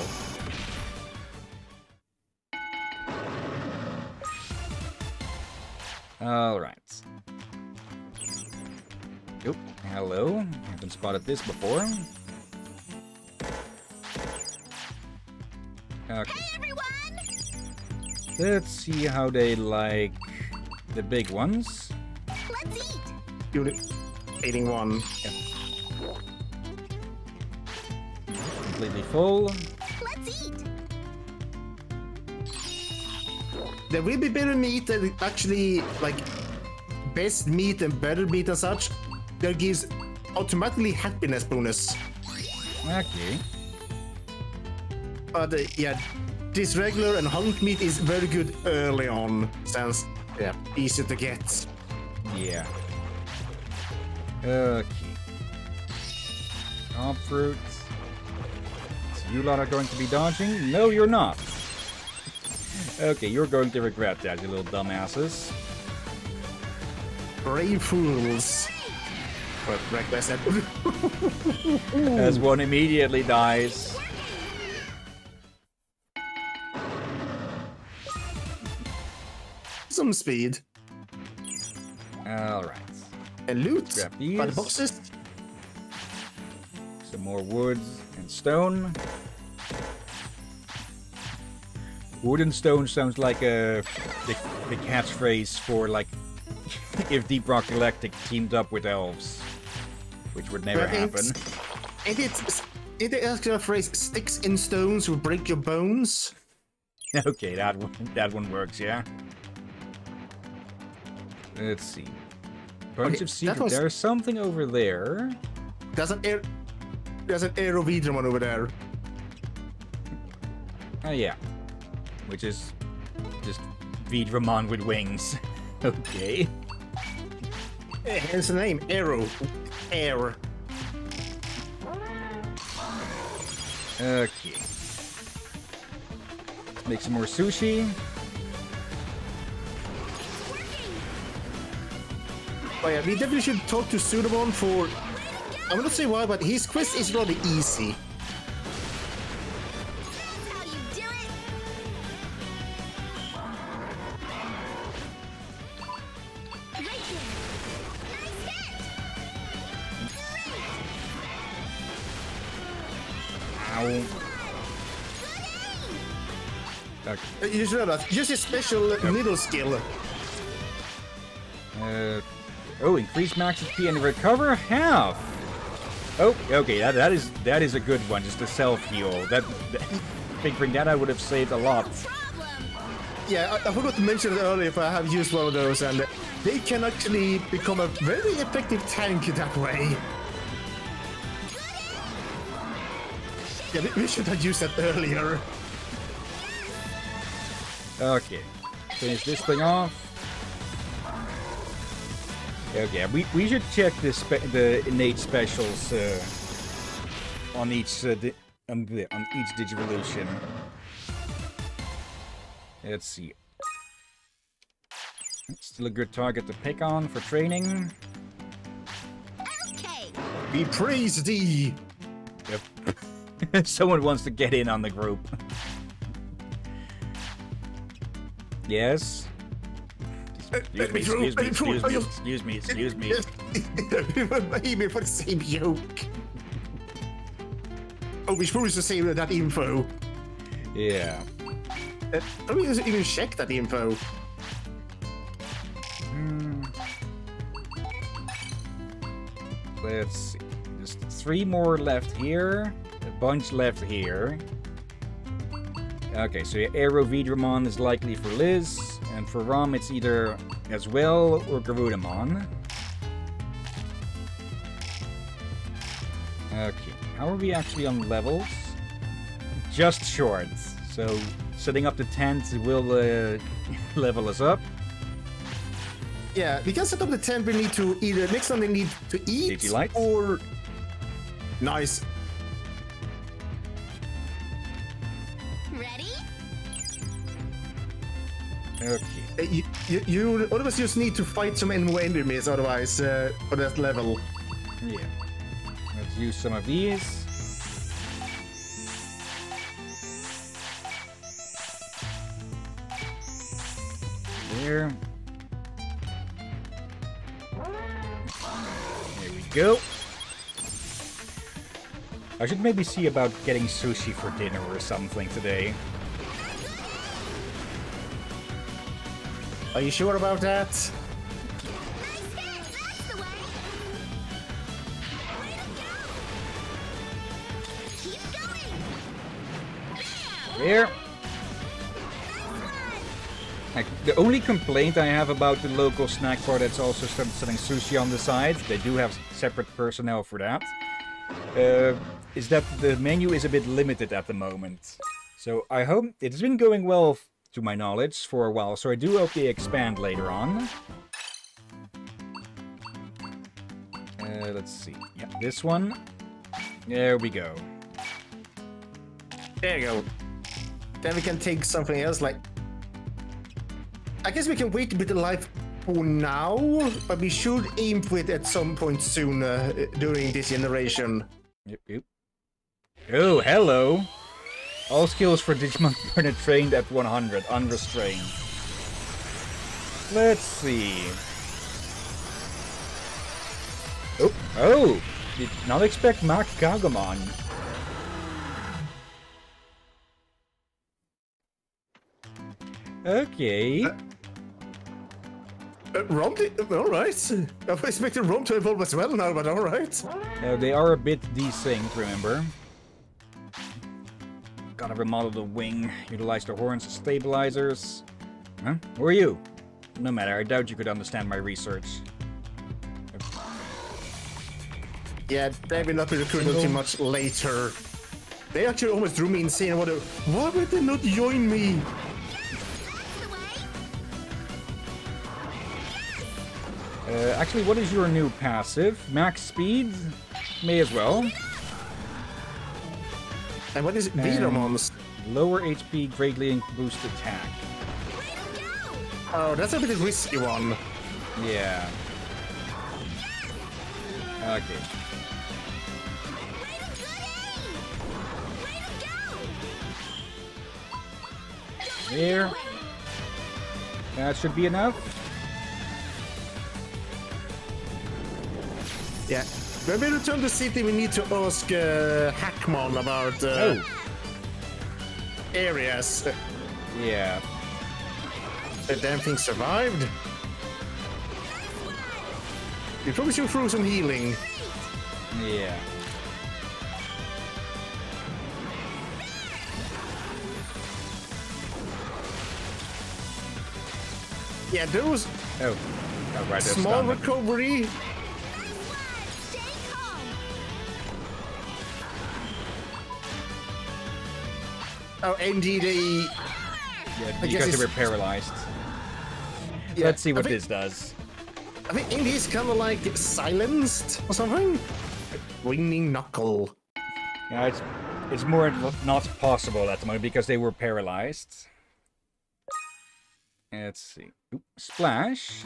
Alright. Oop, hello. Haven't spotted this before. Okay. Hey everyone! Let's see how they like the big ones. Let's eat. You're eating one. Completely full. Let's eat. There will be better meat that actually, like, best meat and better meat and such, that gives automatically happiness bonus. Okay. But yeah, this regular and hunk meat is very good early on, since yeah, easy to get. Yeah. Okay. Top fruit. So you lot are going to be dodging? No, you're not. Okay, you're going to regret that, you little dumbasses. Brave fools. But reckless. As one immediately dies. Some speed. Alright. And loot. Grab these. By the boxes. Some more wood and stone. Wood and stone sounds like the catchphrase for, like, if Deep Rock Galactic teamed up with elves. Which would never happen. It's the actual phrase, sticks and stones will break your bones. Okay, that one works, yeah. Let's see. Bunch of secrets. There's something over there. There's an Aero Vidramon over there. Oh yeah. Which is just Vidramon with wings. Okay. Hence the name, Aero. Air. Okay. Let's make some more sushi. Oh yeah, we definitely should talk to Sudamon for... I'm gonna say why, but his quest is rather easy. That's how you do it. Right there. Nice hit. Ow. Okay. You should know that. Use his special needle skill. Oh, increase max HP and recover half. Oh, okay, that is a good one. Just a self heal. Figuring that I would have saved a lot. Yeah, I forgot to mention it earlier, but I have used one of those, and they can actually become a very effective tank that way. Yeah, we should have used that earlier. Okay, finish this thing off. Okay, we should check the innate specials on each Digivolution. Let's see. Still a good target to pick on for training. Okay. We praise thee. Yep. Someone wants to get in on the group. Yes. Excuse me. Aiming for the same joke. Oh, we're supposed to say that info. Yeah. Let me just even check that info. Let's see. Just 3 more left here. A bunch left here. Okay, so Aero Vidramon is likely for Liz, and for Rom it's either as well or Garudamon. Okay, how are we actually on levels? Just short. So setting up the tent will level us up. Yeah, we can set up the tent. We need to either next time they need to eat or nice. Ready? Okay. You otherwise just need to fight some more enemies otherwise for that level. Yeah. Let's use some of these. There. There we go. I should maybe see about getting sushi for dinner or something today. Are you sure about that? Nice hit! That's the way! Way to go! Keep going! Here. Like, the only complaint I have about the local snack bar that's also selling sushi on the side, they do have separate personnel for that, is that the menu is a bit limited at the moment. So I hope it's been going well, to my knowledge, for a while, so I do hope they expand later on. Let's see. Yeah, this one. There we go. There you go. Then we can take something else, like... I guess we can wait with the life for now, but we should aim for it at some point soon during this generation. Yep. Oh, hello! All skills for Digimon partner trained at 100, unrestrained. Let's see. Oh! Did not expect Mak Kagomon. Okay. Rom, alright. I was expecting Rom to evolve as well now, but alright. They are a bit desynced, remember. Gotta remodel the wing, utilize the horns as stabilizers. Huh? Who are you? No matter, I doubt you could understand my research. Yeah, they will not be recruited too much later. They actually almost drew me insane. Why would they not join me? Actually, what is your new passive? Max speed? May as well. And what is it? Vidamon's? Lower HP, greatly boost attack. Oh, that's a bit risky one. Yeah. Okay. Here. That should be enough. Yeah. When we return to the city, we need to ask Hackmon about areas. Yeah. The damn thing survived. You probably should throw some healing. Yeah. Yeah, those right, small recovery. Oh, indeed, yeah, because they were paralyzed. Yeah, Let's see what this does. I think Indy is kind of like silenced or something. Ringing knuckle. Yeah, it's more not possible at the moment because they were paralyzed. Let's see. Oop, splash.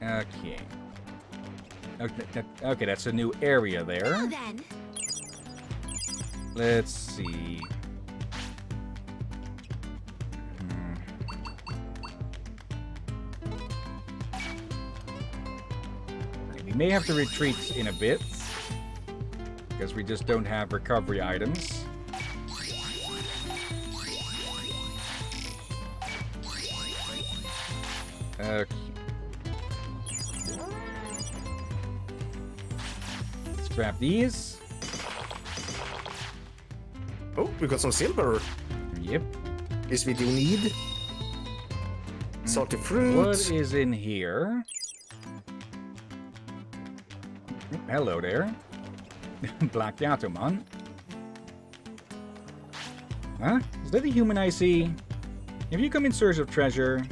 Okay. Okay, that's a new area there. Well, then. Let's see. We may have to retreat in a bit because we just don't have recovery items. Okay. Let's grab these. Oh, we got some silver. Yep. This we do need. Salty fruit. What is in here? Hello there. Black Gatomon. Huh? Is that a human I see? Have you come in search of treasure?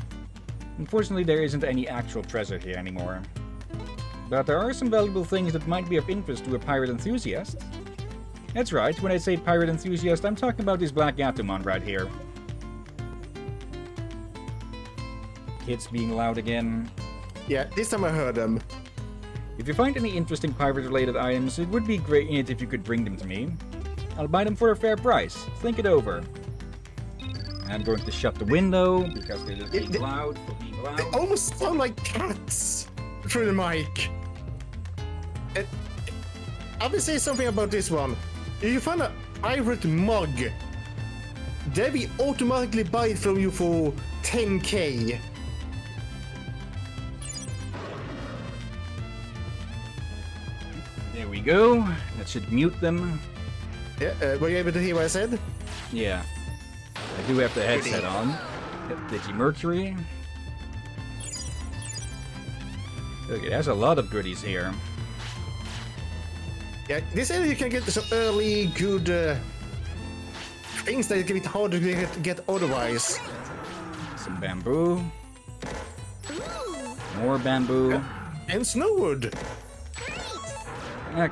Unfortunately, there isn't any actual treasure here anymore. But there are some valuable things that might be of interest to a pirate enthusiast. That's right, when I say pirate enthusiast, I'm talking about this Black Gatomon right here. Kids being loud again. Yeah, this time I heard them. If you find any interesting pirate-related items, it would be great if you could bring them to me. I'll buy them for a fair price. Think it over. I'm going to shut the window because they're just being loud for being loud. They almost sound like cats through the mic. I will say something about this one. If you find a pirate mug, they will automatically buy it from you for 10k. There we go. That should mute them. Yeah, were you able to hear what I said? Yeah. I do have the headset on. Digimercury. Okay, there's a lot of goodies here. Yeah, this area you can get some early good things that get it harder to get otherwise. Some bamboo. More bamboo. Yeah. And snowwood. Heck.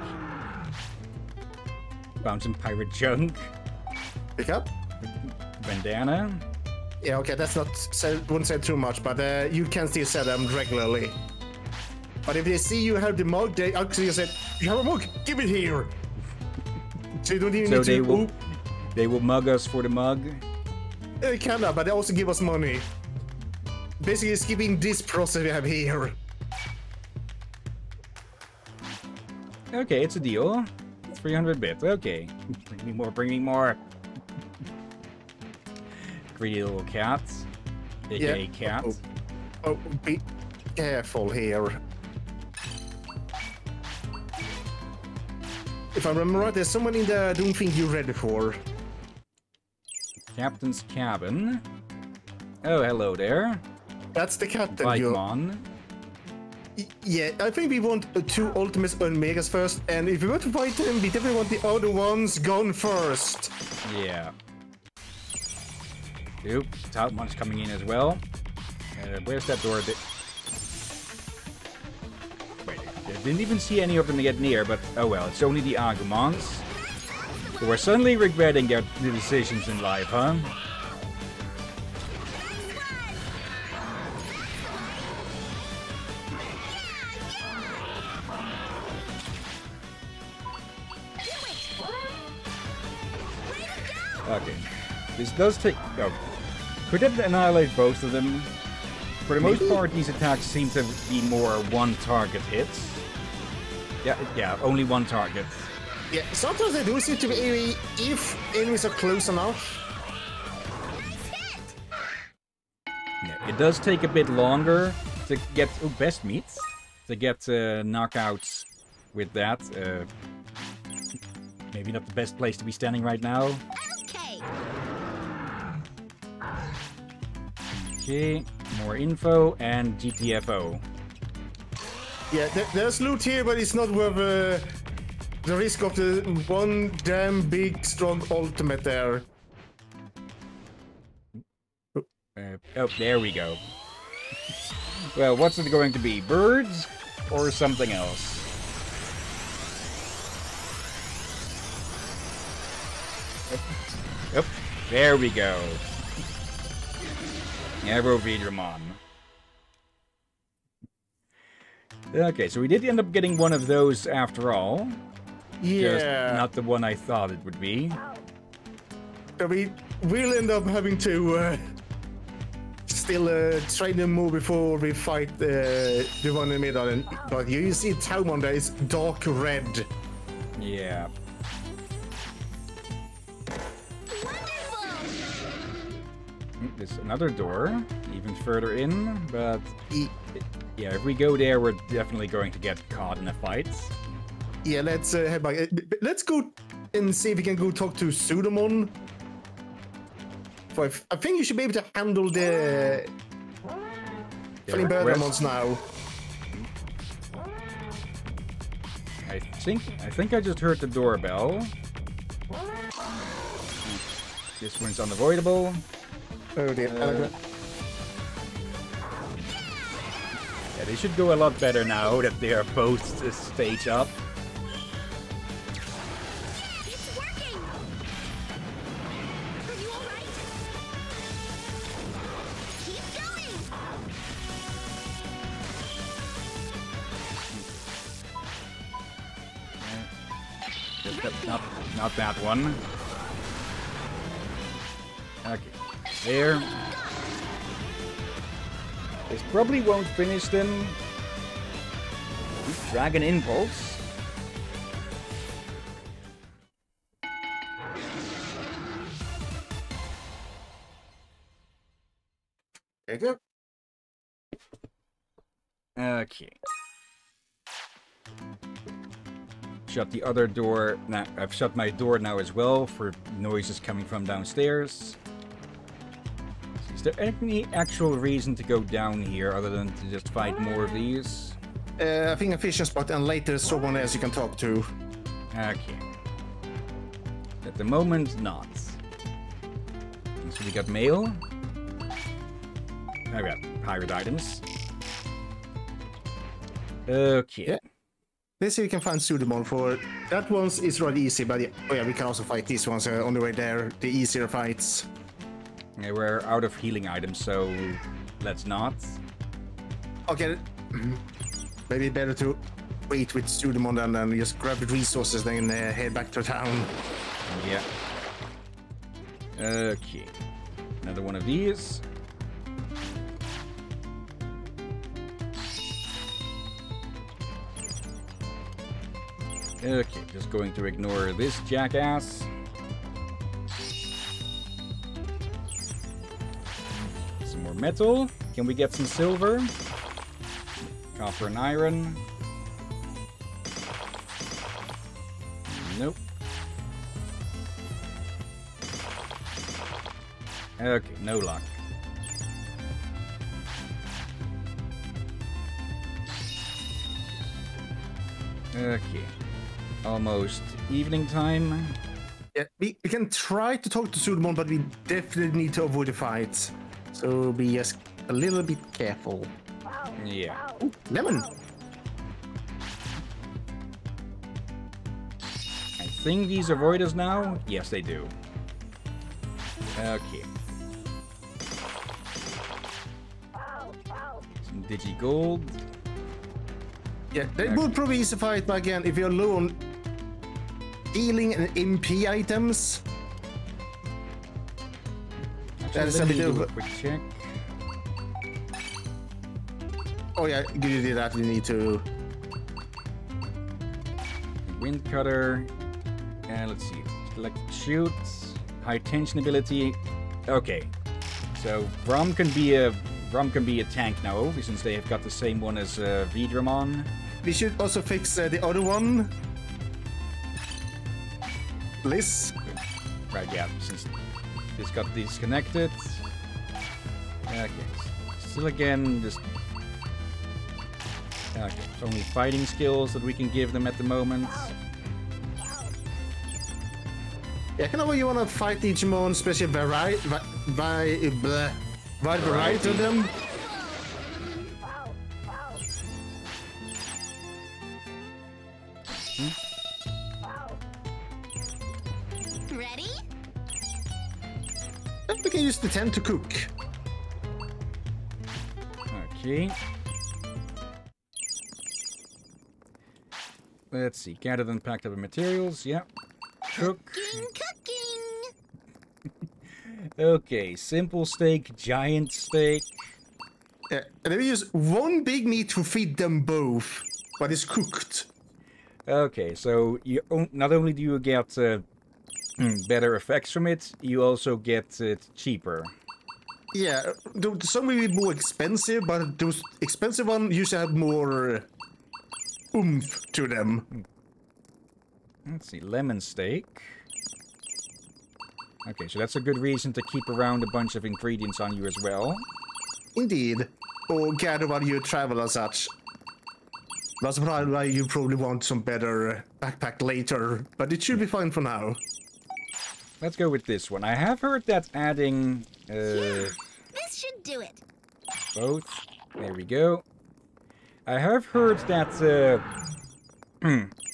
Found some pirate junk. Pick up. Bandana. Yeah, okay, that's not wouldn't say too much, but you can still sell them regularly. But if they see you have the mug, they actually say, "You have a mug, give it here." So you don't even need to. They will mug us for the mug. They kinda, but they also give us money. Basically, skipping this process we have here. Okay, it's a deal. 300 bits. Okay, bring me more. Bring me more. Greedy little cats, aka Yeah. cats. Oh, be careful here. If I remember right, there's someone in there I don't think you're ready for. Captain's cabin. Oh, hello there. That's the captain. Digimon. Yeah, I think we want 2 Ultimates and Megas first, and if we want to fight them, we definitely want the other ones gone first. Yeah. Oop, top one's coming in as well. Where's that door? Wait, I didn't even see any of them get near, but oh well, it's only the Agumons. Who are suddenly regretting their decisions in life, huh? Okay. This does take... Oh. Could it annihilate both of them? For the most part, these attacks seem to be more one-target hits. Yeah, only one target. Yeah, sometimes they do seem to be if enemies are close enough. Yeah, it does take a bit longer to get... Oh, best meats. To get knockouts with that. Maybe not the best place to be standing right now. Okay, more info and GTFO. Yeah, there's loot here, but it's not worth the risk of the one damn big strong ultimate there. Oh, there we go. Well, what's it going to be? Birds or something else? Yep, there we go. Digimon. Okay, so we did end up getting one of those after all. Yeah. Just not the one I thought it would be. So we will end up having to still train them more before we fight the one in the middle. But you see Talmon there is dark red. Yeah. There's another door, even further in, but yeah, if we go there, we're definitely going to get caught in a fight. Yeah, let's head back. Let's go and see if we can go talk to Sudamon. I think you should be able to handle the Flame Birdemons now. I think I just heard the doorbell. This one's unavoidable. Oh dear. Yeah, they should go a lot better now that they are both stage up. It's working. Are you all right? Keep going. Not that one. Okay. There. This probably won't finish them. Dragon Impulse. There you go. Okay. Shut the other door. Now I've shut my door now as well for noises coming from downstairs. Is there any actual reason to go down here other than to just fight more of these? I think a fishing spot and later someone else you can talk to. Okay. At the moment, not. So we got mail. I got pirate items. Okay. Yeah. Let's see if we can find Sudamon for... That one is really easy, but yeah, oh yeah, we can also fight these ones on the way there. The easier fights. Yeah, we're out of healing items, so let's not. Okay. Maybe better to wait with Sudamon and just grab the resources, then head back to town. Yeah. Okay. Another one of these. Okay, just going to ignore this jackass. Some more metal. Can we get some silver? Copper and iron. Nope. Okay, no luck. Okay. Almost evening time. Yeah, we can try to talk to Sudamon, but we definitely need to avoid the fights. So be just a little bit careful. Yeah. Ooh, lemon. I think these avoid us now. Yes, they do. Okay. Some Digigold. Yeah, they would probably easy fight, but again, if you're low on healing and MP items, that is a bit of a quick check. Oh yeah, you did that. You need to Wind cutter. And let's see. Select shoot. High tension ability. Okay. So Brom can be a tank now, since they have got the same one as Vidramon. We should also fix the other one. Liz. Right, yeah, since this got disconnected. Okay. Still again, just... Okay, only fighting skills that we can give them at the moment. Yeah, kind of you want to fight Digimon, especially variety of them. Ready? And we can use the tent to cook. Okay. Let's see. Gathered and packed up materials. Yep. Cook. Cooking. Okay. Simple steak, giant steak. Yeah, and then we use one big meat to feed them both, but it's cooked. Okay, so you not only do you get better effects from it, you also get it cheaper. Yeah, some will be more expensive, but those expensive ones usually have more oomph to them. Let's see, lemon steak. Okay, so that's a good reason to keep around a bunch of ingredients on you as well. Indeed. Or gather while you travel as such. That's probably why you probably want some better backpack later, but it should be fine for now. Let's go with this one. I have heard that adding... This should do it. Both. There we go. I have heard that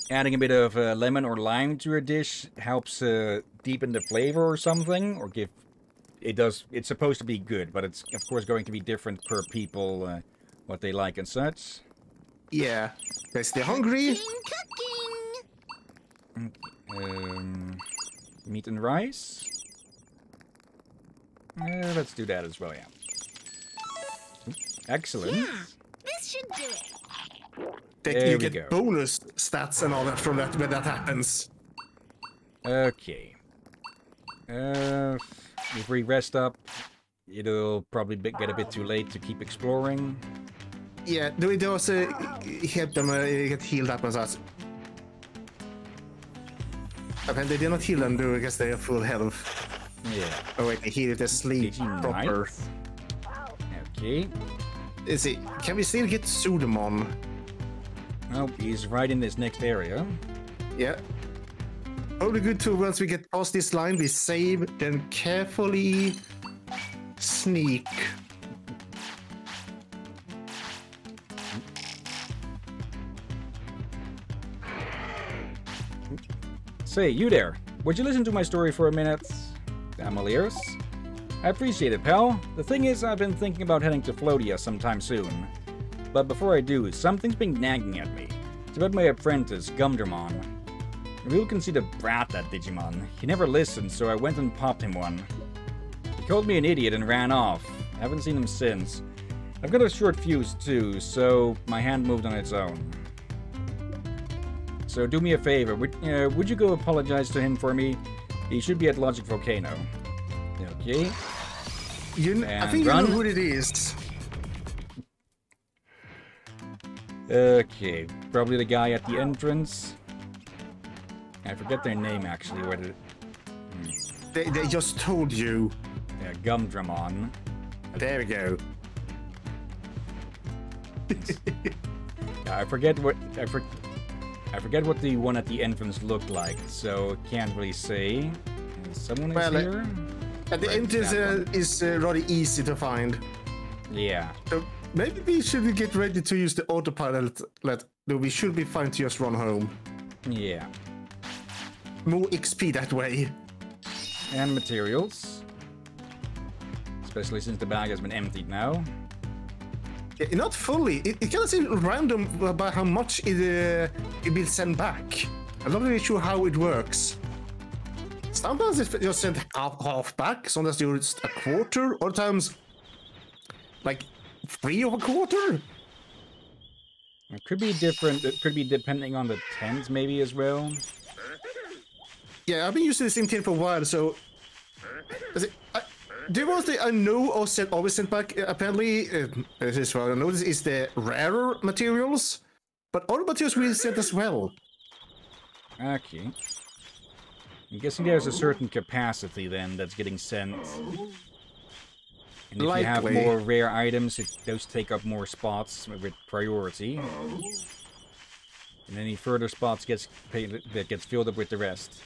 adding a bit of lemon or lime to a dish helps deepen the flavor or something, or give... It does. It's supposed to be good, but it's of course going to be different per people, what they like and such. Yeah. They stay hungry. Cooking. Meat and rice. Let's do that as well, yeah. Excellent. Yeah, this should do it. There You we get go. bonus stats and all that from that when that happens. Okay. If we rest up, it'll probably get a bit too late to keep exploring. Yeah, do it also help them get healed up and such. Okay, they did not heal them, do I guess they have full health. Yeah. Oh wait, they heal their sleep proper. Okay. Is it? Can we still get Sudamon? Oh, he's right in this next area. Yeah. Only good too, once we get past this line, we save, then carefully sneak. Say, you there. Would you listen to my story for a minute? I'm all ears. I appreciate it, pal. The thing is, I've been thinking about heading to Floatia sometime soon. But before I do, something's been nagging at me. It's about my apprentice, Digimon. A real conceited brat, that Digimon. He never listened, so I went and popped him one. He called me an idiot and ran off. I haven't seen him since. I've got a short fuse too, so my hand moved on its own. So do me a favor, would you go apologize to him for me? He should be at Logic Volcano. Okay. I think you know who it is. Okay, probably the guy at the entrance. I forget their name actually. They just told you. Yeah, Gumdramon. There we go. I forget what the one at the entrance looked like, so can't really say. Someone is here. At the entrance is rather easy to find. Yeah. So maybe we should get ready to use the autopilot. We should be fine to just run home. Yeah. More XP that way. And materials. Especially since the bag has been emptied now. Yeah, not fully. It kind of seems random about how much it will send back. I'm not really sure how it works. Sometimes it just sent half back, sometimes just a quarter, other times like 3/4. It could be different. It could be depending on the tent, maybe as well. Yeah, I've been using the same tent for a while, so. Do you want I know or always sent back? Apparently, this is what I noticed is the rarer materials, but other materials will send as well. Okay. I'm guessing there's a certain capacity then that's getting sent. And if you have more rare items, those take up more spots with priority. And any further spots gets filled up with the rest.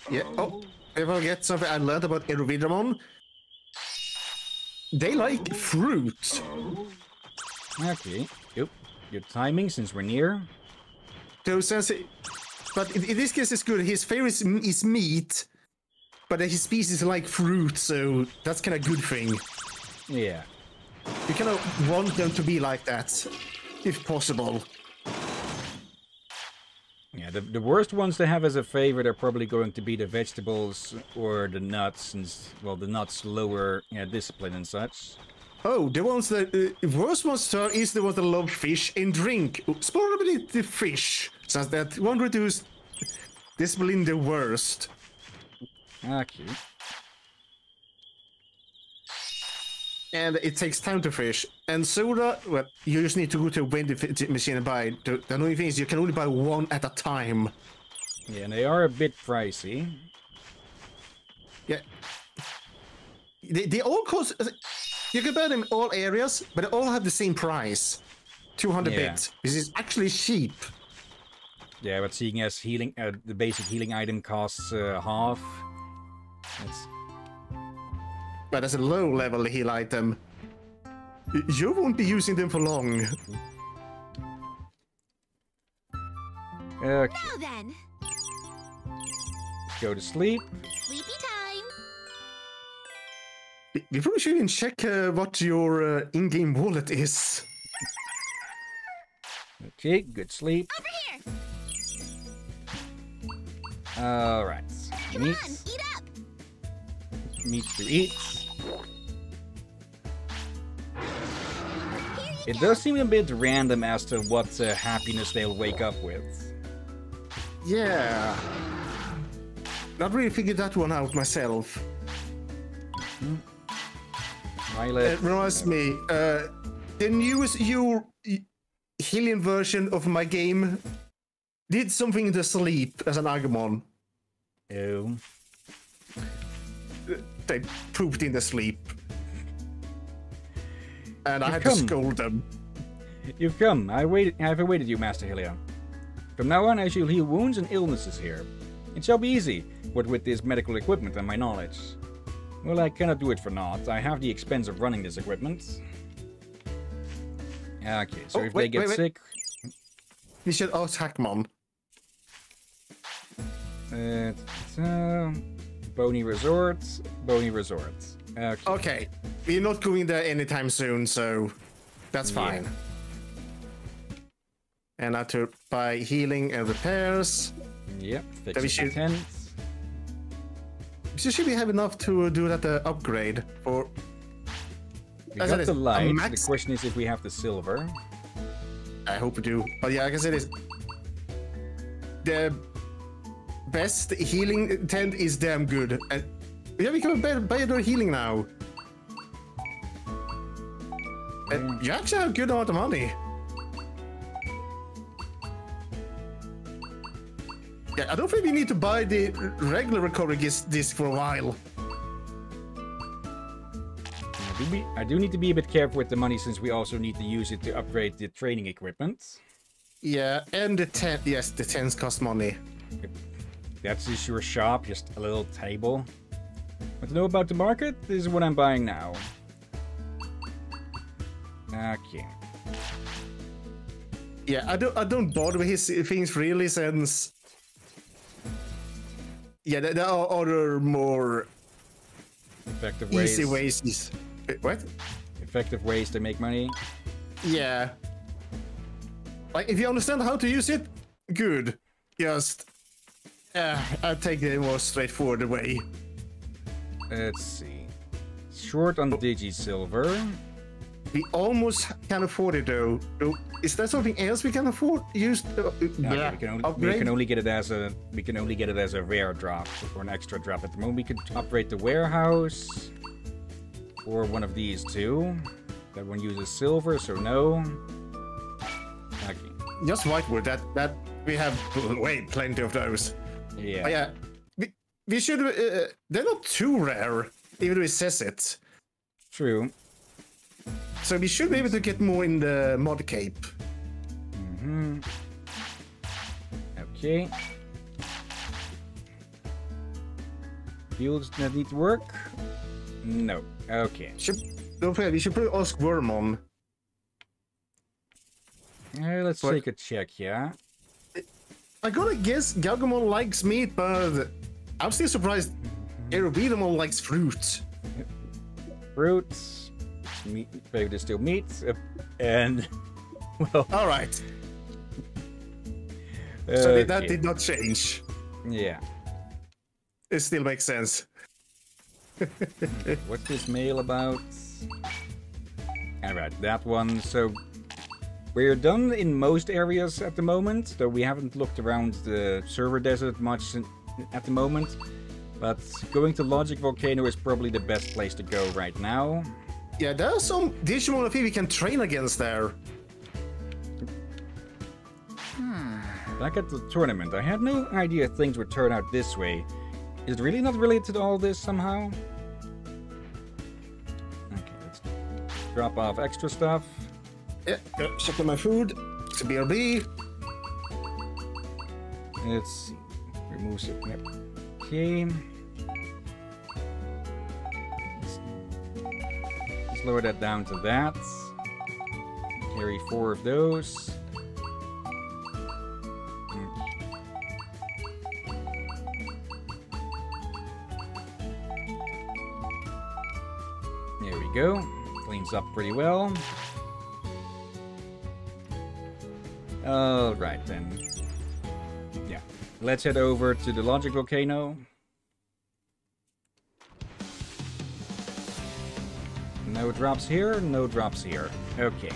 Yeah. Oh, if I get something I learned about Erovidramon, they like fruit. Okay. Yep. Good timing since we're near. So but in this case, it's good. His favorite is meat, but his species like fruit, so that's kind of good thing. Yeah. You kind of want them to be like that, if possible. Yeah, the worst ones to have as a favorite are probably going to be the vegetables or the nuts, since, well, the nuts lower discipline and such. Oh, the ones that worst ones is the ones that love fish and drink. Probably the fish, since that one reduce discipline the worst. Okay. And it takes time to fish. And soda, well, you just need to go to a vending machine and buy. The only thing is you can only buy one at a time. Yeah, and they are a bit pricey. Yeah. They all cost. You can buy them in all areas, but they all have the same price. 200 bits. This is actually cheap. Yeah, but seeing as healing, the basic healing item costs half. But as a low-level heal item, you won't be using them for long. Okay. Now then. Go to sleep. Sleepy time. We probably should even check what your in-game wallet is. Okay, good sleep. Over here. Alright. Come on, eat up. Meat to eat. It does seem a bit random as to what happiness they'll wake up with. Yeah. Not really figured that one out myself. Violet. It reminds me, the newest Hillyan version of my game did something to sleep as an Agumon. Oh. They pooped in the sleep. And I had to scold them. You've come. I have awaited you, Master Hillyan. From now on, I shall heal wounds and illnesses here. It shall be easy, what with this medical equipment and my knowledge. Well, I cannot do it for naught. I have the expense of running this equipment. Okay, so if they get sick... We should ask Hackmon. Bony Resorts. Okay. We're not going there anytime soon, so that's fine. And I have to buy healing and repairs. Yep, fix the tent. Should we have enough to do that upgrade for? We got the light. The question is if we have the silver. I hope we do. But yeah, like I said, is the best healing tent is damn good. And yeah, we can buy the healing now. And you actually have a good amount of money. Yeah, I don't think we need to buy the regular recovery disc for a while. I do need to be a bit careful with the money since we also need to use it to upgrade the training equipment. Yeah, and the tent. Yes, the tents cost money. That's just your shop, just a little table. Want to know about the market? This is what I'm buying now. Okay. Yeah, I don't bother with his things really, since yeah, there are other more effective ways. Easy ways. What? Effective ways to make money. Yeah. Like if you understand how to use it, good. Just I'll take the more straightforward way. Let's see. Short on Digi Silver. We almost can afford it though. Is there something else we can afford? Use no, we can only get it as a rare drop or an extra drop. At the moment, we could upgrade the warehouse or one of these two. That one uses silver, so no. Okay. Just whitewood. That we have plenty of those. Yeah. But yeah. We should. They're not too rare, even though it says it. True. So we should be able to get more in the mod cape. Okay. Fields that need to work? No. Okay. Don't forget, we should probably ask Wormon. Let's take a check, yeah? I gotta guess Gargomon likes meat, but I'm still surprised Erebidamon likes fruit. Fruits. Meat, maybe there's still meat, and well. All right. So that did not change. Yeah. It still makes sense. What's this mail about? All right, that one. So we're done in most areas at the moment, though we haven't looked around the server desert much at the moment. But going to Logic Volcano is probably the best place to go right now. Yeah, there are some Digimon I think we can train against there. Back at the tournament, I had no idea things would turn out this way. Is it really not related to all this somehow? Okay, let's drop off extra stuff. Yeah, check on my food. It's a BRB. Let's see. Remove it. Yep. Okay. Let's lower that down to that. Carry 4 of those. There we go. Cleans up pretty well. Alright then. Yeah. Let's head over to the Logic Volcano. No drops here, no drops here. Okay.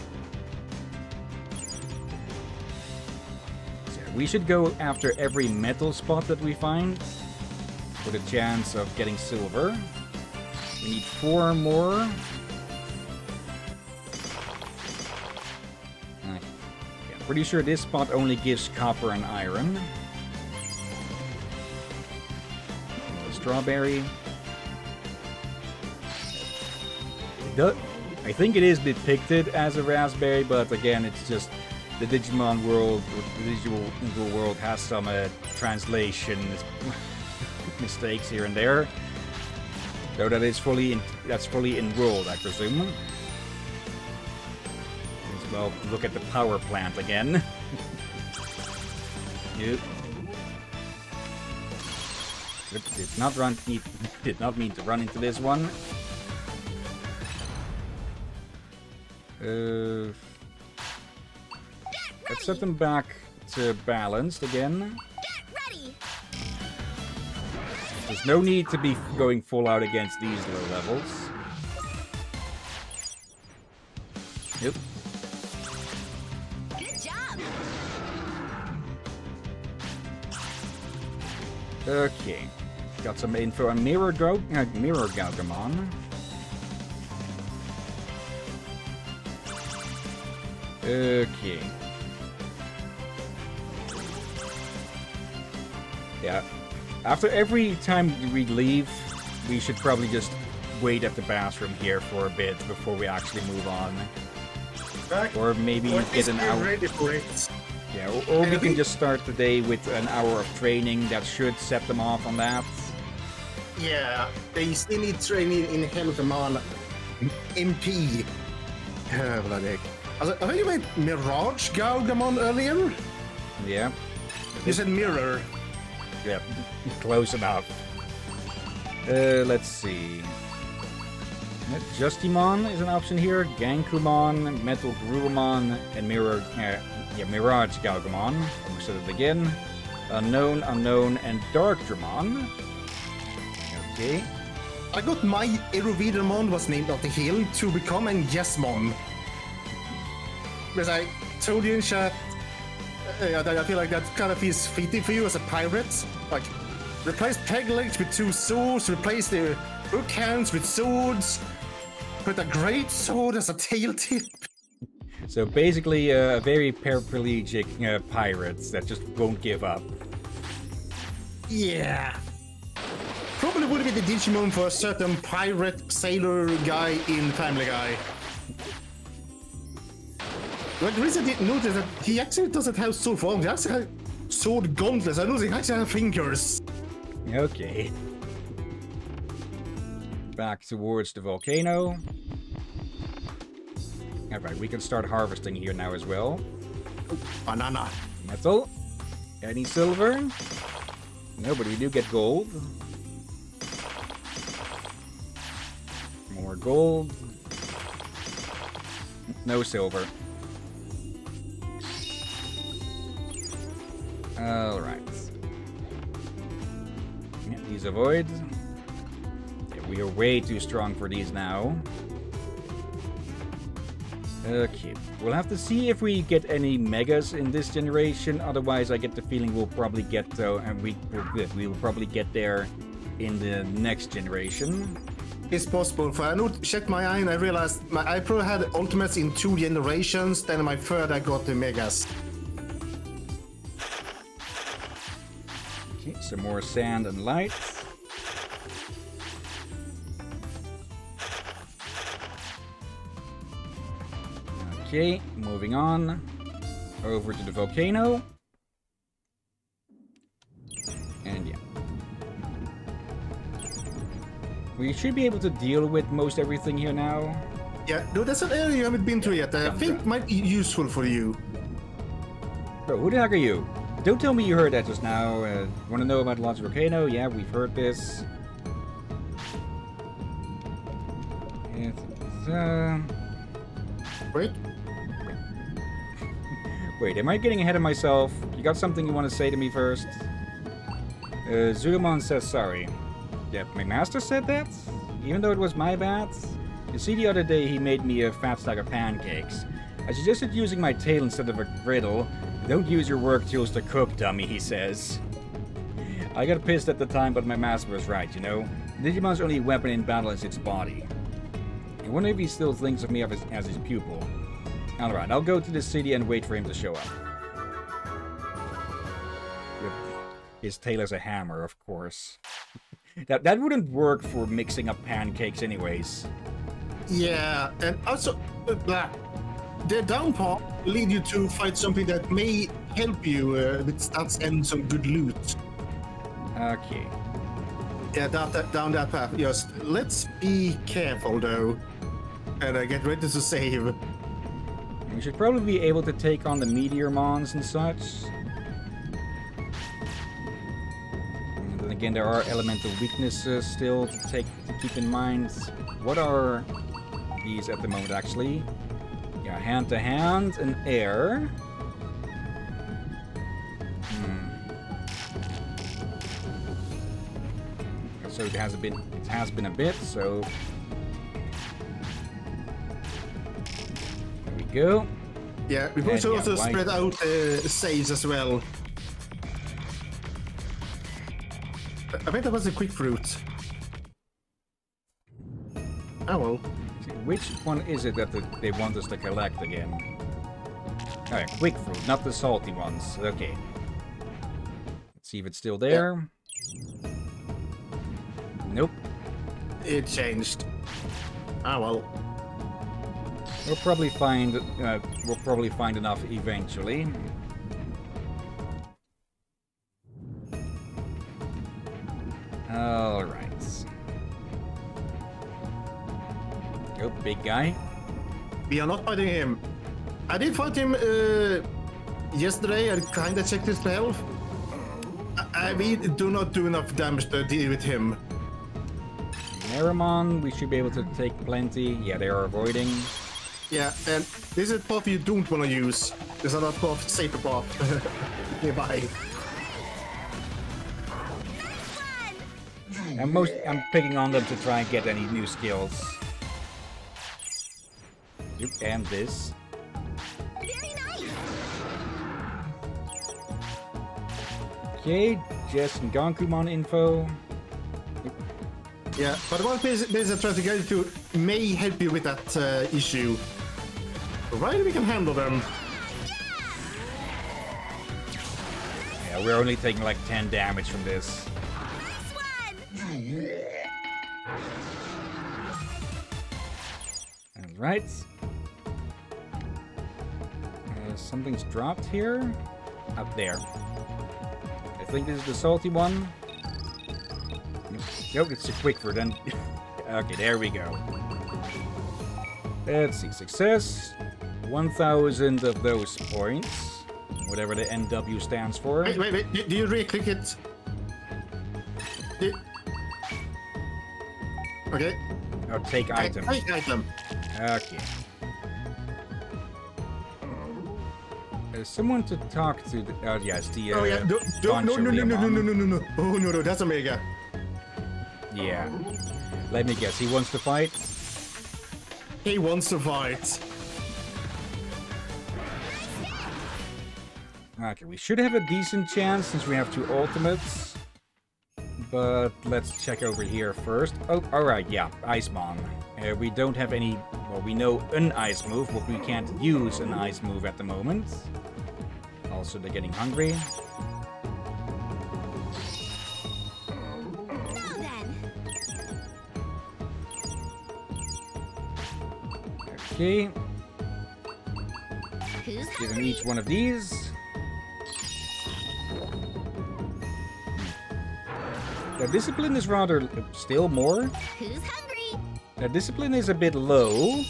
So we should go after every metal spot that we find for the chance of getting silver. We need 4 more. Pretty sure this spot only gives copper and iron. Strawberry. I think it is depicted as a raspberry, but again, it's just the Digimon world, the digital world has some translation mistakes here and there. So that is fully enrolled, I presume. As well, look at the power plant again. Yep. Did not mean to run into this one. Let's set them back to balanced again. There's no need to be going full out against these low levels. Yep. Good job. Okay. Got some info on Mirror Galgamon. Okay. Yeah. After every time we leave, we should probably just wait at the bathroom here for a bit before we actually move on. Or maybe get an hour. Ready for it. Yeah, or we can just start the day with an hour of training that should set them off on that. Yeah, they still need training in Hillyan MP. Vad det alltså, I heard you made Mirage Galgamon earlier? Yeah. You said Mirror. Yeah, close enough. Let's see. Justimon is an option here. Gankumon, Metal Grumon, and Mirage Galgamon. We'll set it again. Unknown, Unknown, and Darkdramon. Okay. I got my Erovidermon was named after Hill to become an Yesmon. Because I told you in chat, I feel like that kind of feels fitting for you as a pirate. Like, replace peg legs with 2 swords, replace the hook hands with swords, put a great sword as a tail tip. So basically, a very paraplegic pirates that just won't give up. Yeah. Probably would be the Digimon for a certain pirate sailor guy in Family Guy. Like, the reason I didn't notice that he actually doesn't have sword forms, he actually has sword gauntlets. I noticed he actually has fingers. Okay. Back towards the volcano. Alright, we can start harvesting here now as well. Banana. Metal. Any silver? No, but we do get gold. More gold. No silver. Alright. Yeah, these avoid. Yeah, we are way too strong for these now. Okay, we'll have to see if we get any megas in this generation. Otherwise, I get the feeling we'll probably get we will probably get there in the next generation. It's possible. For I checked my eye and I realized I probably had ultimates in 2 generations. Then in my third, I got the megas. Okay, some more sand and light. Okay, moving on over to the volcano. And yeah. We should be able to deal with most everything here now. Yeah, no, that's an area you haven't been to yet. I think might be useful for you. Bro, who the heck are you? Don't tell me you heard that just now. Want to know about Lost Volcano? Yeah, we've heard this. Wait. Wait, am I getting ahead of myself? You got something you want to say to me first? Zulumon says sorry. Yeah, my master said that? Even though it was my bad? You see, the other day he made me a fat stack of pancakes. I suggested using my tail instead of a griddle. Don't use your work tools to cook, dummy, he says. I got pissed at the time, but my master was right, you know? Digimon's only weapon in battle is its body. I wonder if he still thinks of me as his pupil. Alright, I'll go to the city and wait for him to show up. With his tail as a hammer, of course. That wouldn't work for mixing up pancakes anyways. Yeah, and also, the downpour will lead you to fight something that may help you with stats and some good loot. Okay. Yeah, down that path. Just let's be careful though, and get ready to save. We should probably be able to take on the meteor mons and such. And then again, there are elemental weaknesses still to keep in mind. What are these at the moment, actually? Yeah, hand to hand and air. So it has been a bit, so there we go. Yeah, we should also spread out saves as well. I think that was a quick fruit. Oh well. Which one is it that they want us to collect again? Alright, quick fruit, not the salty ones. Okay. Let's see if it's still there. Yeah. Nope. It changed. Ah well. We'll probably find enough eventually. All right. Go, big guy. We are not fighting him. I did fight him yesterday. I kind of checked his health. We do not do enough damage to deal with him. Meramon, we should be able to take plenty. Yeah, they are avoiding. Yeah, and this is path you don't want to use. There's another path, safer path nearby. I'm picking on them to try and get any new skills. Yep, and this. Very nice. Okay, Jess and Gankumon info. Yeah, but one place I try to get to may help you with that issue. Provided we can handle them. Yeah, we're only taking like 10 damage from this. Alright. Something's dropped here. Up there. I think this is the salty one. Nope, it's a quick fruit. And okay, there we go. Let's see. Success. 1,000 of those points. Whatever the NW stands for. Wait. Do you re-click it? Okay. Oh, take item. Take item. Okay. There's someone to talk to. Yes, the. Oh yeah. No. Oh no, that's Omega. Yeah. Let me guess. He wants to fight. He wants to fight. Okay, we should have a decent chance since we have 2 ultimates. But let's check over here first. Oh, alright, yeah, Icemon. We don't have any... Well, we know an ice move, but we can't use an ice move at the moment. Also, they're getting hungry. Okay. Give him each one of these. The discipline is rather... Still more? Who's hungry? The discipline is a bit low.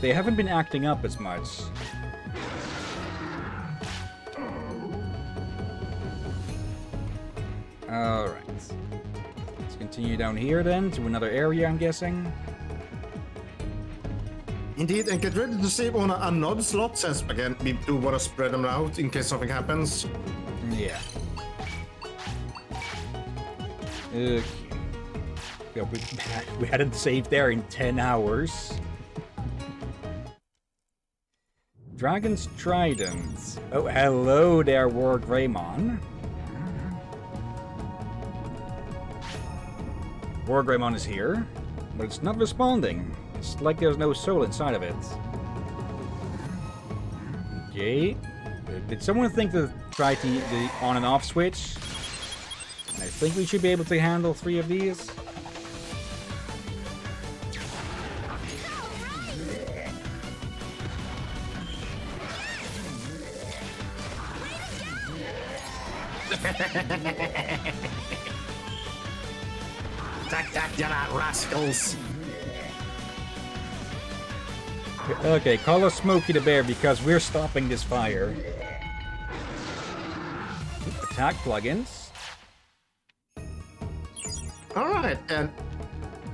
They haven't been acting up as much. Alright. Let's continue down here then to another area, I'm guessing. Indeed, and get ready to save on another slot since, again, we do want to spread them out in case something happens. Yeah. Okay. Yeah, we hadn't saved there in 10 hours. Dragon's Trident. Oh, hello there, War Greymon. War Greymon is here, but it's not responding. It's like there's no soul inside of it. Okay. Did someone think to try the on and off switch? I think we should be able to handle 3 of these. Attack that, you rascals! Okay, call us Smokey the Bear because we're stopping this fire. Attack plugins. Alright, and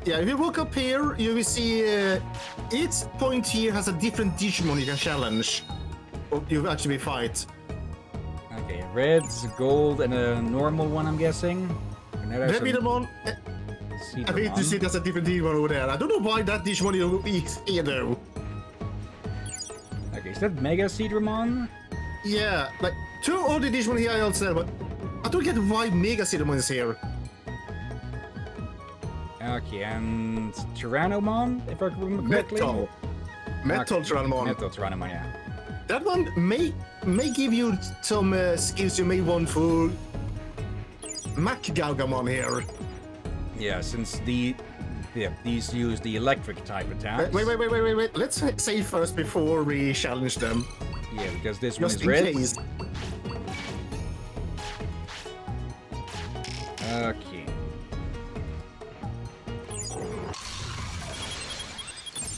yeah, if you look up here, you will see each point here has a different Digimon you can challenge. Or you actually fight. Okay, red's gold and a normal one, I'm guessing. Digimon. I think you see there's a different Digimon over there. I don't know why that Digimon is here though. Okay, is that Mega Seedramon? Yeah, like 2 other Digimon here I understand, but I don't get why Mega Seedramon is here. Okay, and Tyrannomon, if I remember correctly? Metal Tyrannomon. Metal Tyrannomon, yeah. That one may give you some skills you may want for Mac Galgamon here. Yeah, since these use the electric type attacks. Wait. Let's save first before we challenge them. Yeah, because this Just one is red. Case. Okay.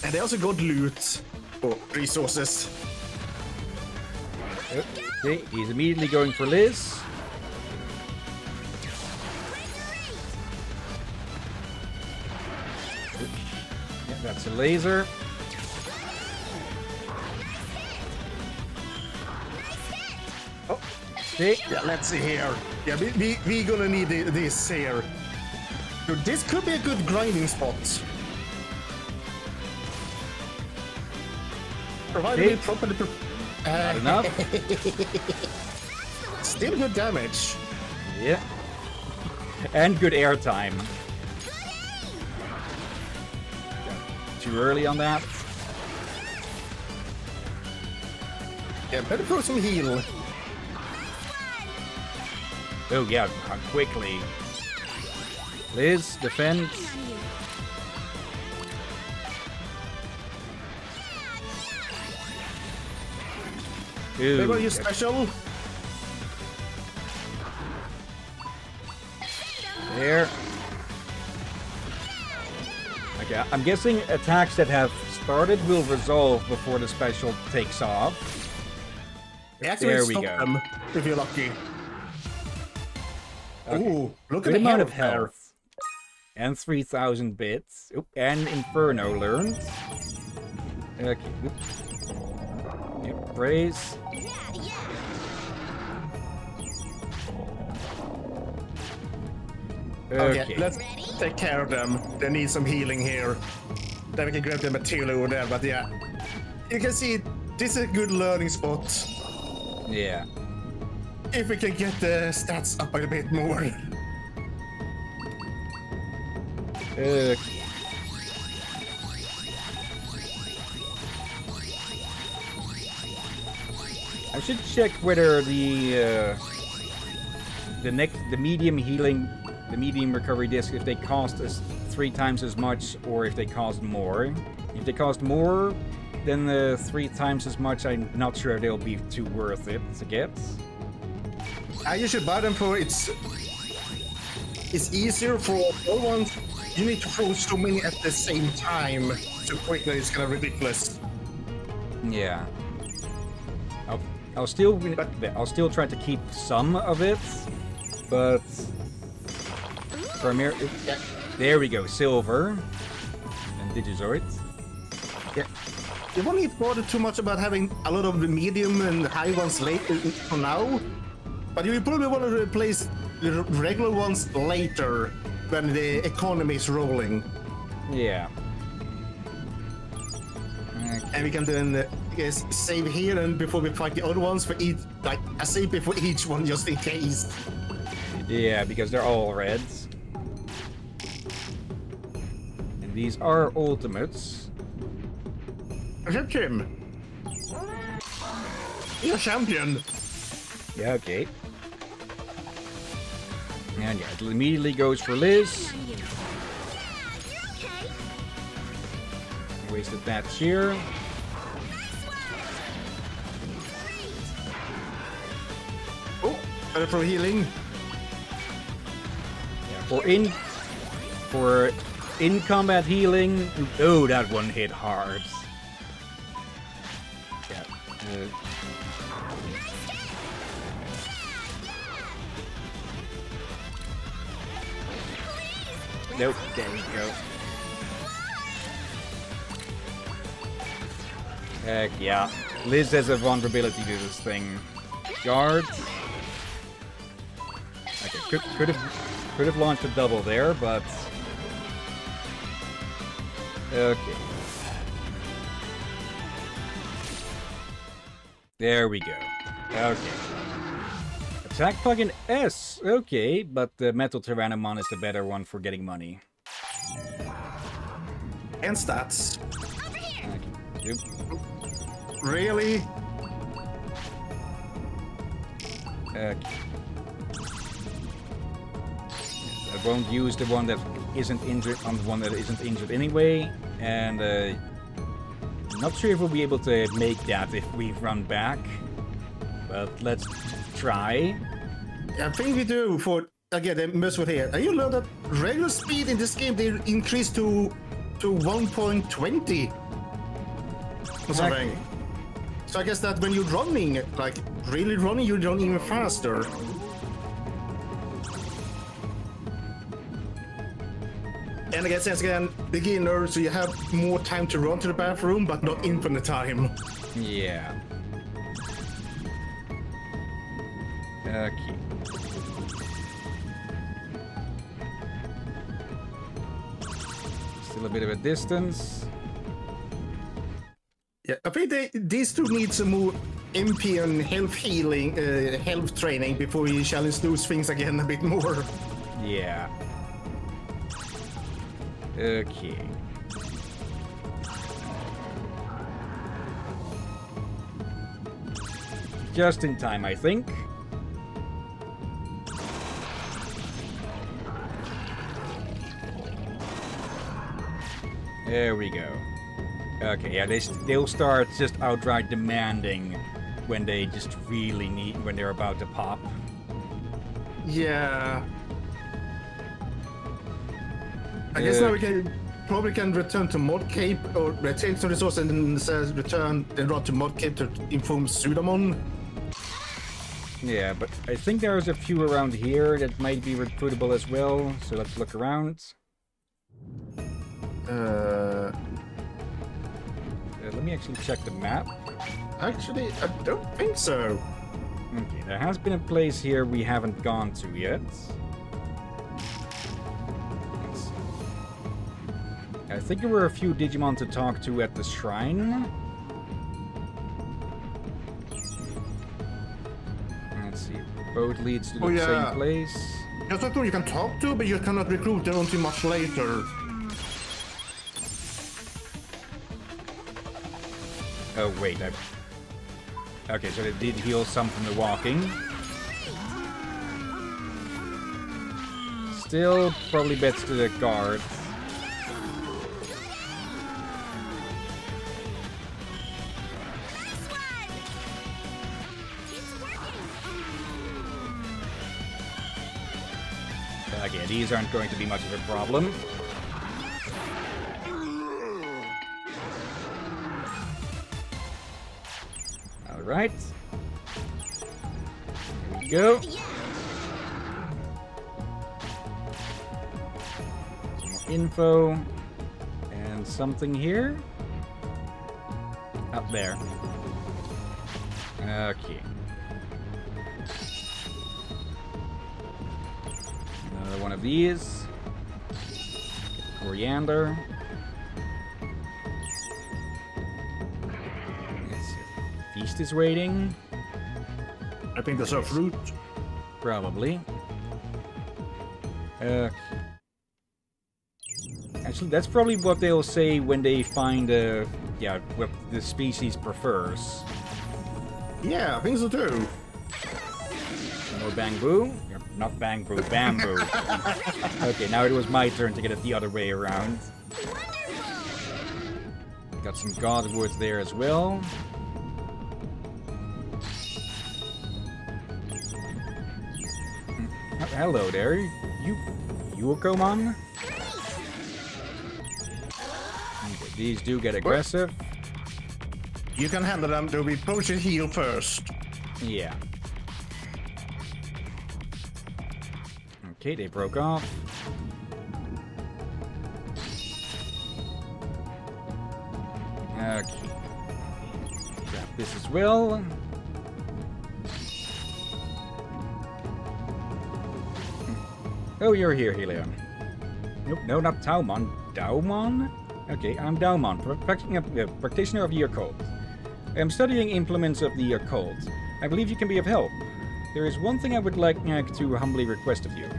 And they also got loot or resources. Okay, he's immediately going for Liz. Yeah, that's a laser. Oh, okay. Yeah, let's see here. Yeah, we gonna need this here. So this could be a good grinding spot. Provided we properly. Not enough. Still good damage. Yeah. And good airtime. Too early on that. Yeah, better throw some heal. Oh yeah, quickly. Liz, defend. They got you special. There. Okay, I'm guessing attacks that have started will resolve before the special takes off. There we go. Them, if you're lucky. Okay. Ooh, look Good at the amount of health health. And 3,000 bits. Oop, and Inferno learned. Okay. Oop. Yep, praise. Okay, let's take care of them. They need some healing here. Then we can grab the material over there, but yeah. You can see, this is a good learning spot. Yeah. If we can get the stats up a bit more. I should check whether the medium healing, the medium recovery disc, if they cost us 3 times as much or if they cost more. If they cost more than the 3 times as much, I'm not sure they'll be too worth it to get. You should buy them for it's easier for all ones. You need to throw so many at the same time so quickly. It's kind of ridiculous. Yeah. I'll still try to keep some of it, but primarily, there we go, silver and Digizoid. Yeah. You won't need to bother too much about having a lot of the medium and high ones later for now, but you probably want to replace the regular ones later when the economy is rolling. Yeah. Okay. And we can then save here and before we fight the other ones for each, like a save before each one just in case. Yeah, because they're all reds. And these are ultimates. Is that Tim? You're champion. Yeah, okay. And yeah, it immediately goes for Liz. Wasted that cheer. Oh, better for healing. Yeah, for in combat healing. Oh, that one hit hard. Yeah. Nope, there we go. Heck yeah. Liz has a vulnerability to this thing. Guards. Okay, could have launched a double there, but okay. There we go. Okay. Attack plugin S. Okay, but the Metal Tyrannomon is the better one for getting money. And stats. Okay. Yep. Really? Okay. I won't use the one that isn't injured on the one that isn't injured anyway, and not sure if we'll be able to make that if we run back, but let's try. I think we do. For again, I mess with here. And you know that regular speed in this game they increased to 1.20 or something. Okay. So I guess that when you're running, like really running, you run even faster. And I guess that's again beginner, so you have more time to run to the bathroom, but not infinite time. Yeah. Okay. Still a bit of a distance. Yeah, I think these two need some more MP and health healing, health training before we challenge those things again a bit more. Yeah. Okay. Just in time, I think. There we go. Okay, yeah, they'll start just outright demanding when they just really need, when they're about to pop. Yeah. I guess now we can probably return to Mod Cape or retain some resources and then says return then run to Mod Cape to inform Sudamon. Yeah, but I think there's a few around here that might be recruitable as well, so let's look around. Let me actually check the map. Actually, I don't think so. Okay, there has been a place here we haven't gone to yet. Let's see. I think there were a few Digimon to talk to at the shrine. Let's see. Boat leads to the same place. There's not one you can talk to, but you cannot recruit them until much later. Oh, wait, okay, so they did heal some from the walking. Still, probably bets to the guard. Okay, these aren't going to be much of a problem. Right. Here we go. Some more info. And something here. Up there. Okay. Another one of these. Coriander. Feast is waiting. I think there's a fruit. Probably. Actually, that's probably what they'll say when they find what the species prefers. Yeah, I think so too. More bamboo? Not bamboo, bamboo. Okay, now it was my turn to get it the other way around. Got some godwood there as well. Hello there. You a Komon? Okay, these do get aggressive. You can handle them, though we push your heal first. Yeah. Okay, they broke off. Okay. Grab this as well. Oh, you're here, Hillyan. Nope, no, not Taumon. Daumon? Okay, I'm Daumon, practitioner of the occult. I am studying implements of the occult. I believe you can be of help. There is one thing I would like to humbly request of you.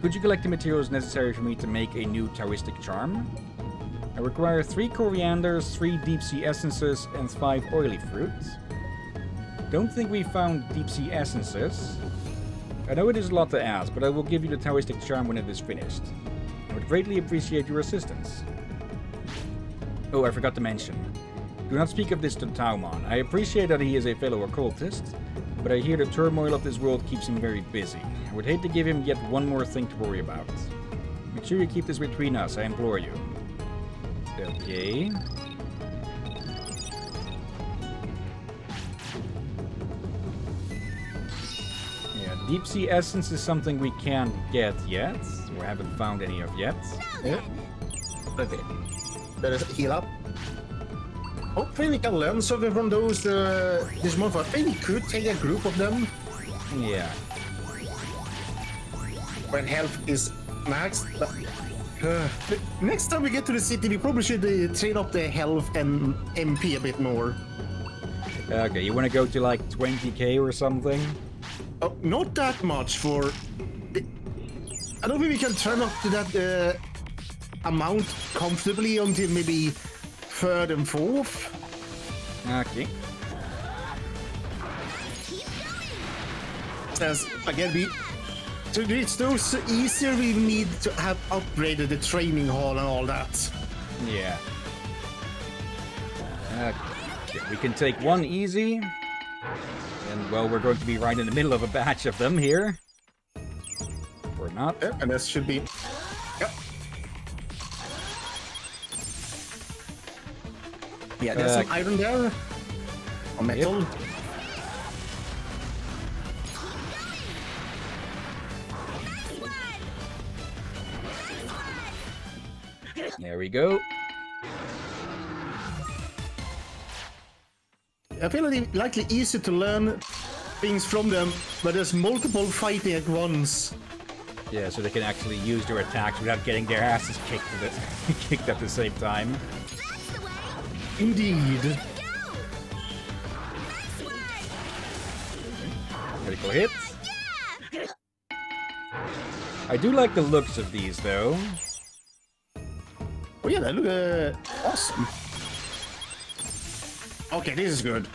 Could you collect the materials necessary for me to make a new Taoistic charm? I require 3 corianders, 3 deep sea essences, and 5 oily fruits. Don't think we found deep sea essences. I know it is a lot to ask, but I will give you the Taoistic charm when it is finished. I would greatly appreciate your assistance. Oh, I forgot to mention. Do not speak of this to Taumon. I appreciate that he is a fellow occultist, but I hear the turmoil of this world keeps him very busy. I would hate to give him yet one more thing to worry about. Make sure you keep this between us, I implore you. Okay. Yeah, deep sea essence is something we can't get yet, or haven't found any of yet. Yeah. Okay. Let us heal up. Hopefully we can learn something from those Digimon. I think we could take a group of them. Yeah. When health is maxed. Next time we get to the city, we probably should train up the health and MP a bit more. Okay, you want to go to like 20k or something? Oh, not that much for... I don't think we can turn up to that amount comfortably until maybe 3rd and 4th. Okay. Since, again, to reach those easier, we need to have upgraded the training hall and all that. Yeah. Okay, we can take one easy. And, well, we're going to be right in the middle of a batch of them here. Or not. Yeah, and this should be... Yep. Yeah, there's some iron there. Or metal. Yep. There we go. I feel like it's likely easier to learn things from them, but there's multiple fighting at once. Yeah, so they can actually use their attacks without getting their asses kicked at the same time. Indeed. Critical hit. I do like the looks of these, though. Oh yeah, they look awesome. Okay, this is good.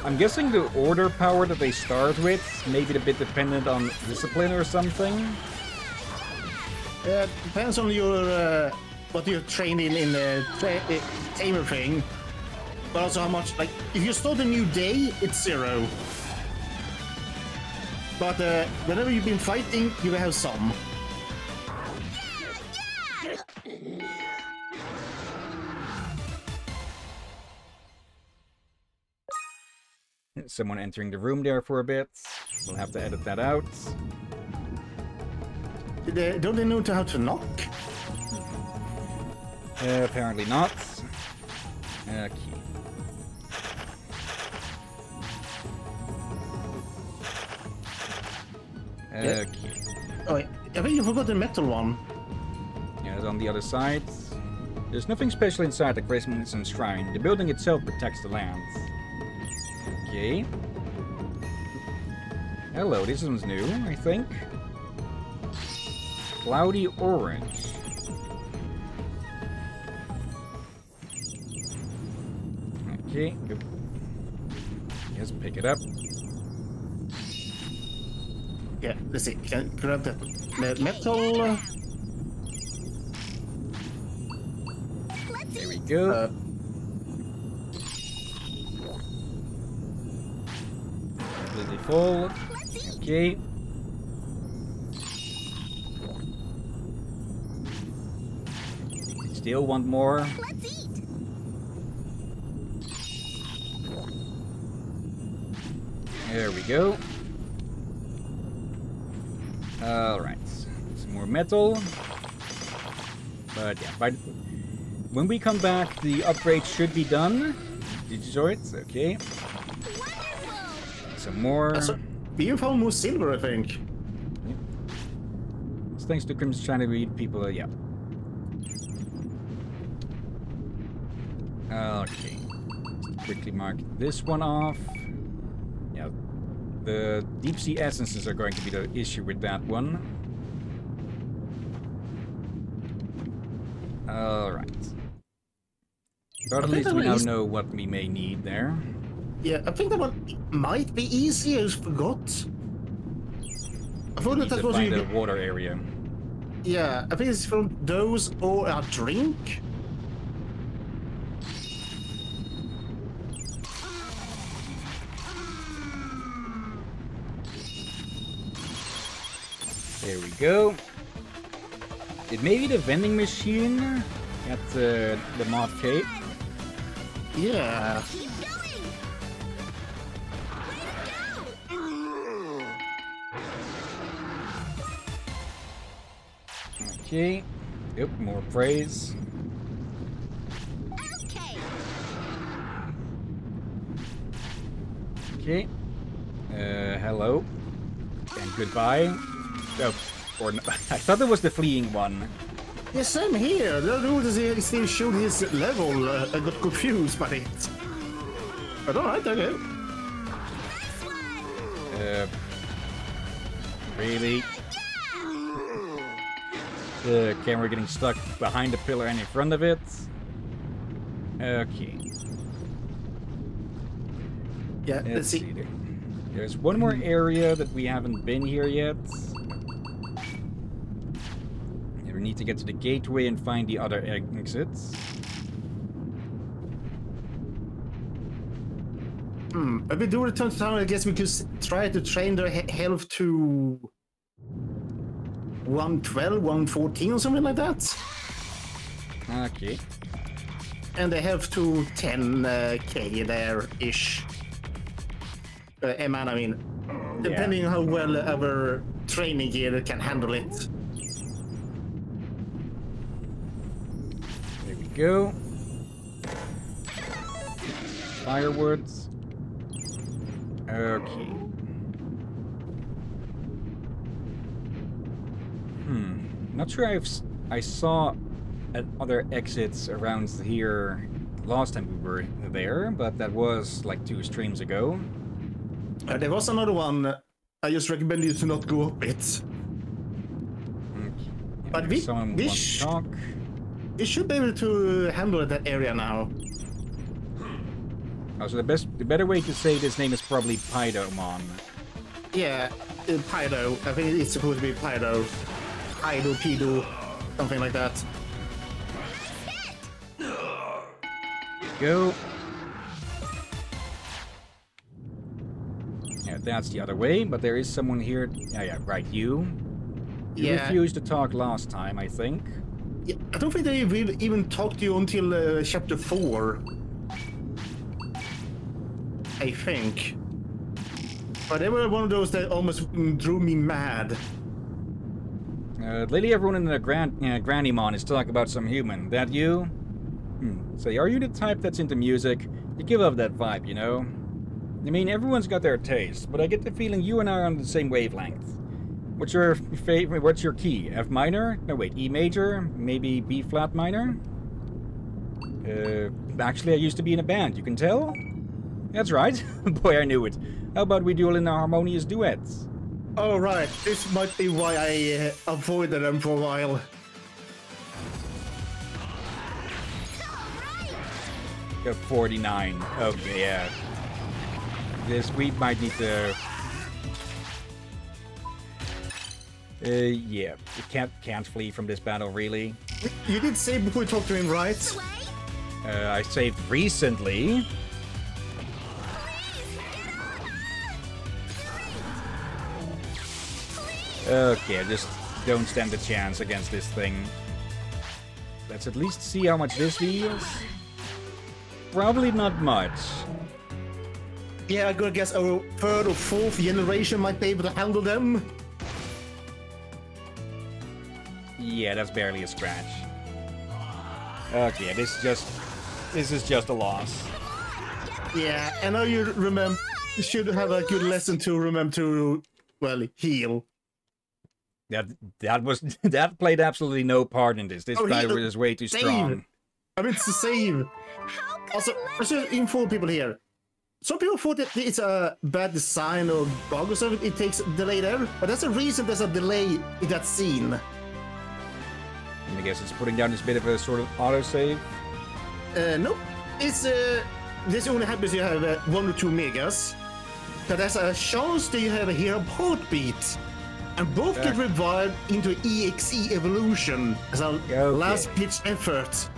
I'm guessing the order power that they start with may be a bit dependent on discipline or something. Yeah, depends on your what you're trained in the tamer thing, but also how much. Like, if you start a new day, it's 0. But whenever you've been fighting, you will have some. Someone entering the room there for a bit. We'll have to edit that out. Don't they know how to knock? Apparently not. Okay. Okay. Oh, I think you forgot the metal one. Yeah, it's on the other side. There's nothing special inside the Crescent Shrine. The building itself protects the land. Okay. Hello, this one's new, I think. Cloudy orange. Okay, good. Yes, pick it up. Yeah, let's see. Can I grab the metal? There we go. Completely full. Okay. Still want more. There we go. Alright. Some more metal. But yeah, when we come back, the upgrade should be done. Digizoids, okay. Some more. We found more silver, I think. Yep. It's thanks to Crimson trying to read people, yeah. Okay. Let's quickly mark this one off. Yeah. The deep sea essences are going to be the issue with that one. Alright. But at least we now know what we may need there. Yeah, I think that one might be easy. I forgot. I thought that was the water area. Yeah, I think it's from those or a drink. There we go. It may be the vending machine at the Moth Cave. Yeah. Okay. Yep, more praise. Okay. Hello. And goodbye. Oh, or no, I thought it was the fleeing one. Yeah, same here. The dude still showed his level. I got confused by it. But alright, okay. Really? The camera getting stuck behind the pillar and in front of it. Okay. Yeah, let's see. There's one more area that we haven't been here yet. We need to get to the gateway and find the other exits. If we do return to town, I guess we could try to train their health to 112, 114 or something like that. Okay. And they have to 10k there-ish. Man, I mean, depending on how well our training gear can handle it. There we go. Firewoods. Okay. Not sure I saw other exits around here last time we were there, but that was like 2 streams ago. There was another one. I just recommend you to not go up it. Yeah, but we should be able to handle that area now. Oh, so the better way to say this name is probably Pydomon. Yeah, Pydo. I think it's supposed to be Pydo. Pydo, Pido, something like that. Go. Yeah, that's the other way, but there is someone here. Yeah, right, you. You refused to talk last time, I think. Yeah, I don't think they will even talk to you until chapter 4. I think. But they were one of those that almost drew me mad. Lately everyone in the Grannymon is talking about some human. That you? Say, are you the type that's into music? You give off that vibe, you know? I mean, everyone's got their taste, but I get the feeling you and I are on the same wavelength. What's your favorite? What's your key? F minor? No, wait, E major? Maybe B flat minor? Actually, I used to be in a band, you can tell? That's right. Boy, I knew it. How about we duel in our harmonious duets? Oh, right. This might be why I avoided them for a while. 49. Okay, yeah. We might need to... yeah. You can't flee from this battle, really. You did save before you talked to him, right? I saved recently. Okay, just don't stand a chance against this thing. Let's at least see how much this deals. Probably not much. Yeah, I gotta guess our third or fourth generation might be able to handle them. Yeah, that's barely a scratch. Okay, this is just a loss. Yeah, and now you should have a good lesson to remember to, well, heal. That played absolutely no part in this. This guy was way too strong. I mean, it's the save. Also, I should inform people here. Some people thought that it's a bad design or bug or something. It takes a delay there, but that's the reason there's a delay in that scene. I guess it's putting down this bit of a sort of autosave. Nope. It's this only happens if you have 1 or 2 megas. But there's a chance that you have a hero heartbeat. And both get revived into EXE evolution as a last pitch effort.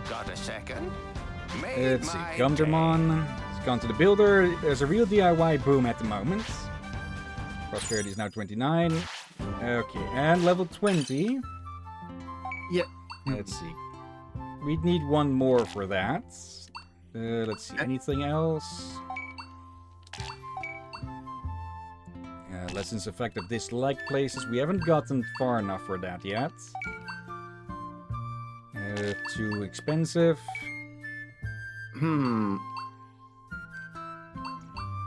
Got a second? Let's see. Gumdramon. It's gone to the builder. There's a real DIY boom at the moment. Prosperity is now 29. Okay, and level 20. Yeah. Let's see. We'd need one more for that. Let's see. Anything else? Lessons effect of disliked places. We haven't gotten far enough for that yet. Too expensive. I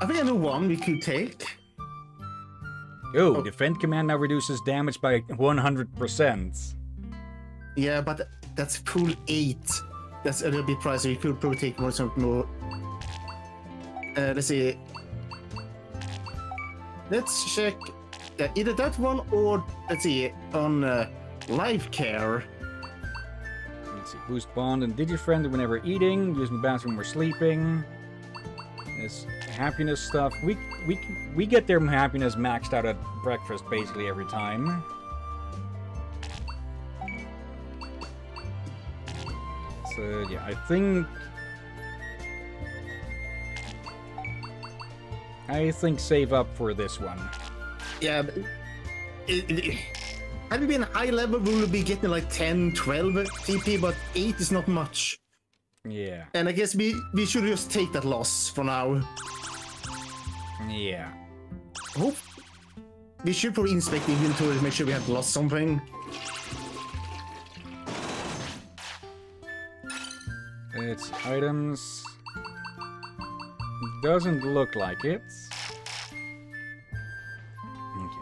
think I know one we could take. Oh, defend command now reduces damage by 100%. Yeah, but that's full 8. That's a little bit pricey. We could probably take something more. Let's see. Let's check either that one or, let's see, on life care. Let's see, boost bond and digifriend whenever eating, using the bathroom or sleeping. This happiness stuff. We get their happiness maxed out at breakfast basically every time. So yeah, I think save up for this one. Yeah, had we been high level, we would be getting like 10, 12 TP, but 8 is not much. Yeah. And I guess we should just take that loss for now. Yeah. Hope we should probably inspect the inventory to make sure we haven't lost something. It's items. Doesn't look like it. Okay.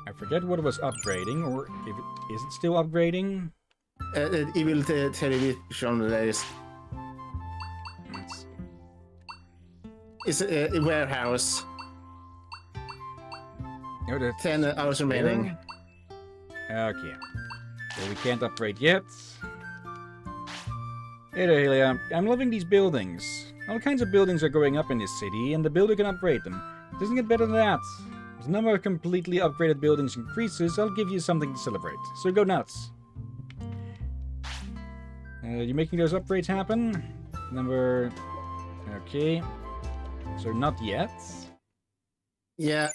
I forget what it was upgrading, or if is it still upgrading? It will tell you which one it is. It's a warehouse. Oh, 10 hours remaining. Okay. So we can't upgrade yet. Hey there, Hillyan. I'm loving these buildings. All kinds of buildings are going up in this city, and the builder can upgrade them. It doesn't get better than that. As the number of completely upgraded buildings increases, I'll give you something to celebrate. So go nuts. You making those upgrades happen? Number... Okay. So not yet. Yeah.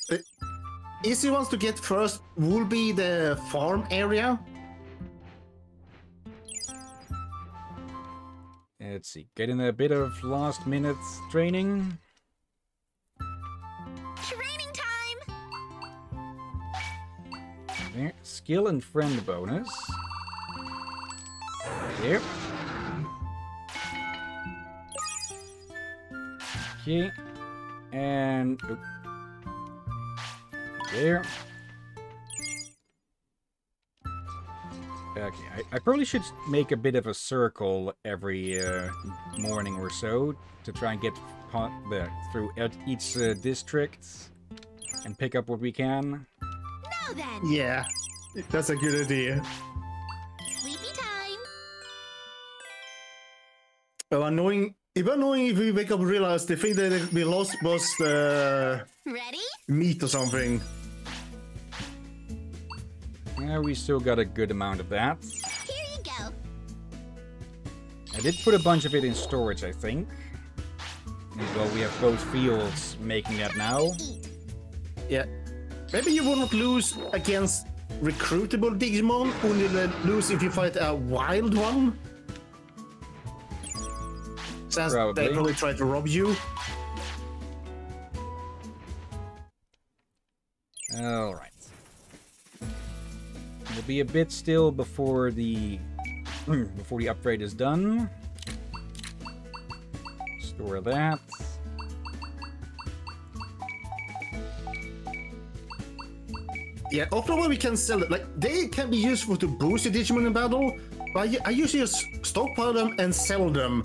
Easy ones to get first will be the farm area. Let's see. Getting a bit of last minute training. Training time! There. Skill and friend bonus. Here. Okay. And... Oh. There. Okay, I probably should make a bit of a circle every morning or so to try and get through each district and pick up what we can. Now then! Yeah, that's a good idea. Sleepy time! Oh, annoying. It was annoying if we wake up and realize the thing that we lost was the Ready? meat or something. Yeah, we still got a good amount of that. Here you go. I did put a bunch of it in storage, I think. And well, we have both fields making that now. Yeah. Maybe you will not lose against recruitable Digimon, only lose if you fight a wild one. Since they probably try to rob you. Alright. It'll be a bit still before the upgrade is done. Store that. Yeah, afterward we can sell it. Like, they can be useful to boost your Digimon in battle, but I usually just stockpile them and sell them.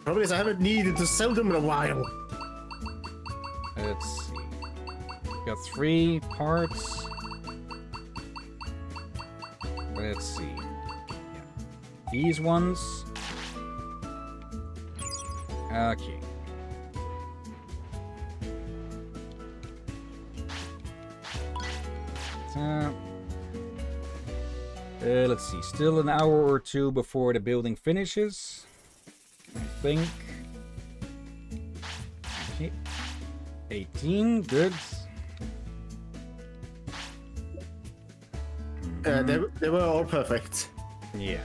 Probably is I haven't needed to sell them in a while. Let's see. Got 3 parts. Let's see. Yeah. These ones. Okay. Let's see. Still an hour or two before the building finishes. I think. Okay. 18. Good. They were all perfect. Yeah.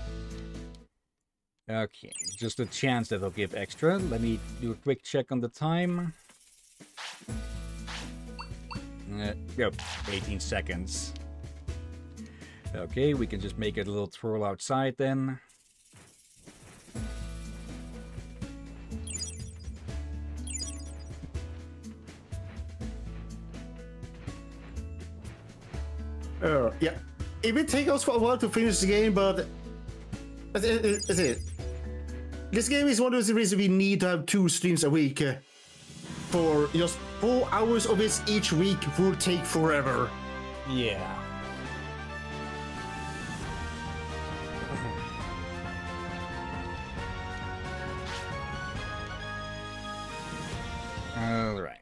Okay, just a chance that they'll give extra. Let me do a quick check on the time. Yep, 18 seconds. Okay, we can just make it a little twirl outside then. Yeah. It will take us for a while to finish the game, but that's it. This game is one of the reasons we need to have 2 streams a week. For just 4 hours of it each week will take forever. Yeah. Alright.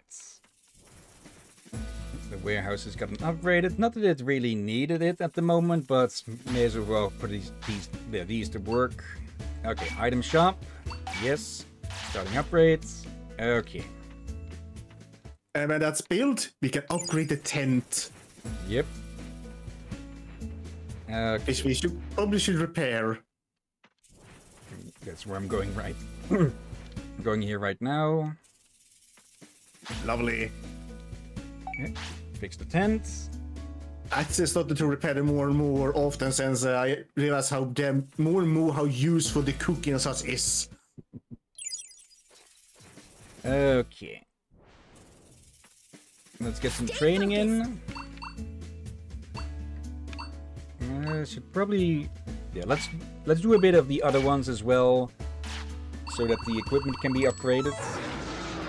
The warehouse has gotten upgraded. Not that it really needed it at the moment, but may as well put these to work. Okay, item shop. Yes. Starting upgrades. Okay. And when that's built, we can upgrade the tent. Yep. Okay. Which we probably should repair. That's where I'm going right. I'm going here right now. Lovely. Okay. Fix the tent. I just started to repair them more and more often since I realized how more and more how useful the cooking and such is. Okay. Let's get some training in. Should probably, yeah. Let's do a bit of the other ones as well, so that the equipment can be upgraded.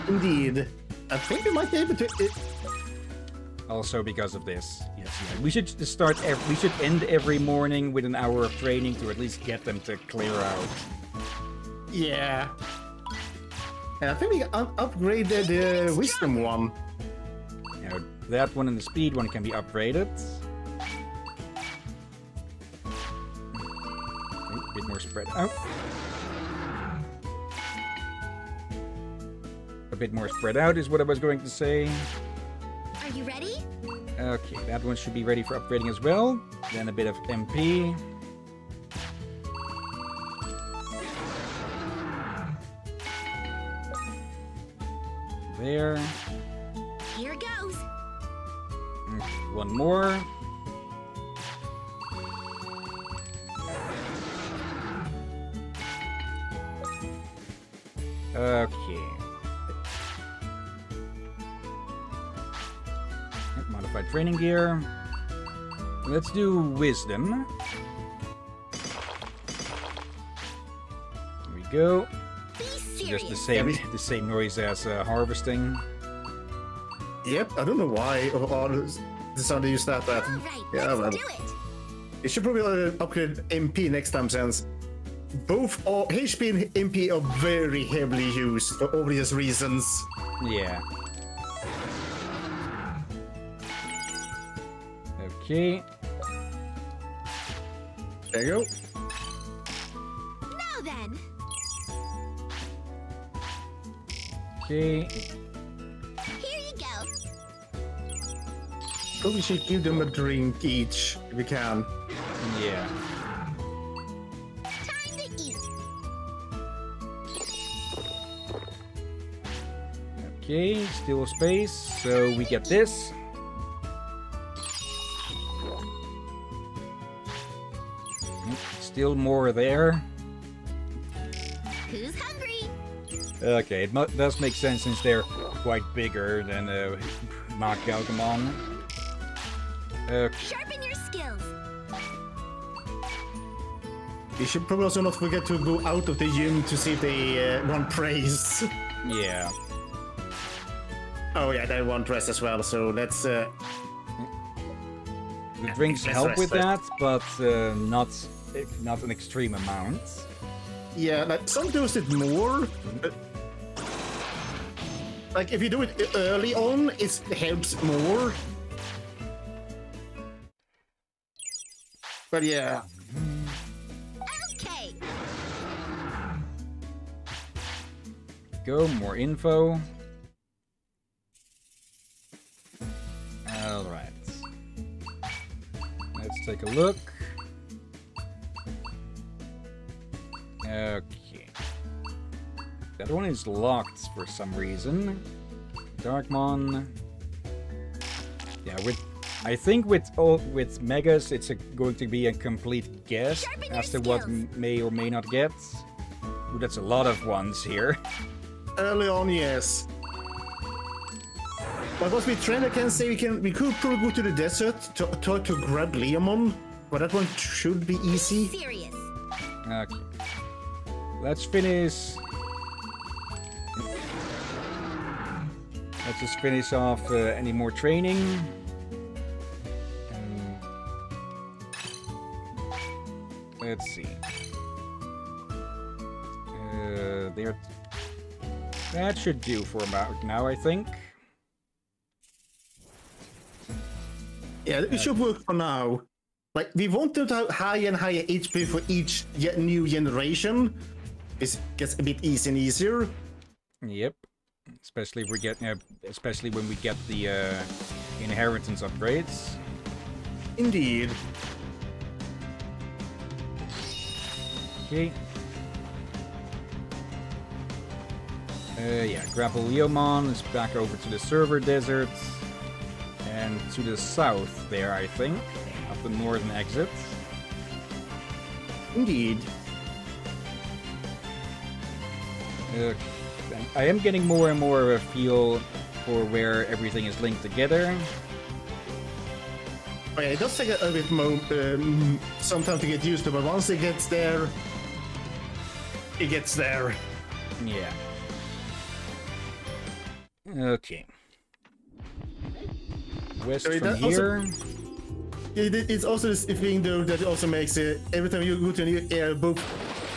Indeed, I think we might be able to. Also because of this, yes. Yeah. We should start. We should end every morning with an hour of training to at least get them to clear out. Yeah. And I think we upgraded the wisdom one. Now, that one and the speed one can be upgraded. A bit more spread out. A bit more spread out is what I was going to say. Are you ready? Okay, that one should be ready for upgrading as well. Then a bit of MP. There. Here goes. Okay, one more. Okay. Modified training gear. Let's do wisdom. There we go. Just the same noise as harvesting. Yep, I don't know why the sound they use that. But All right, yeah, let's well, do it. it should probably upgrade MP next time since both HP and MP are very heavily used for obvious reasons. Yeah. Okay. There you go. Now then. Okay. Here you go. Probably should give them a drink each if we can. Yeah. Time to eat. Okay, still space, so we get this. Still more there. Who's hungry? Okay, it does make sense since they're quite bigger than Mark-Galgamon. Sharpen your skills. We should probably also not forget to go out of the gym to see if they want praise. Yeah. Oh yeah, they want rest as well, so let's... The drinks let's help rest, with that, let's- but not an extreme amount. Yeah, like some do it more. Like if you do it early on, it helps more. But yeah. Okay. Go, more info. Alright. Let's take a look. Okay. That one is locked for some reason. Darkmon. Yeah, I think with Megas, it's going to be a complete guess as to what may or may not get. Ooh, that's a lot of ones here. Early on, yes. But what we trainer can say we could probably go to the desert to try to grab Leomon, but that one should be easy. Serious. Okay. Let's finish. Let's just finish off any more training. Let's see. There. That should do for about now, I think. Yeah, it should work for now. Like, we want to have higher and higher HP for each new generation. It gets a bit easier and easier. Yep. Especially if we get, especially when we get the inheritance upgrades. Indeed. Okay. Yeah, grapple Leomon is back over to the server desert. And to the south there, I think. Up the northern exit. Indeed. I am getting more and more of a feel for where everything is linked together. Oh yeah, it does take a bit more, some time to get used to, but once it gets there, it gets there. Yeah. Okay. West So from that here. It's also this thing though that also makes it, every time you go to a new area, both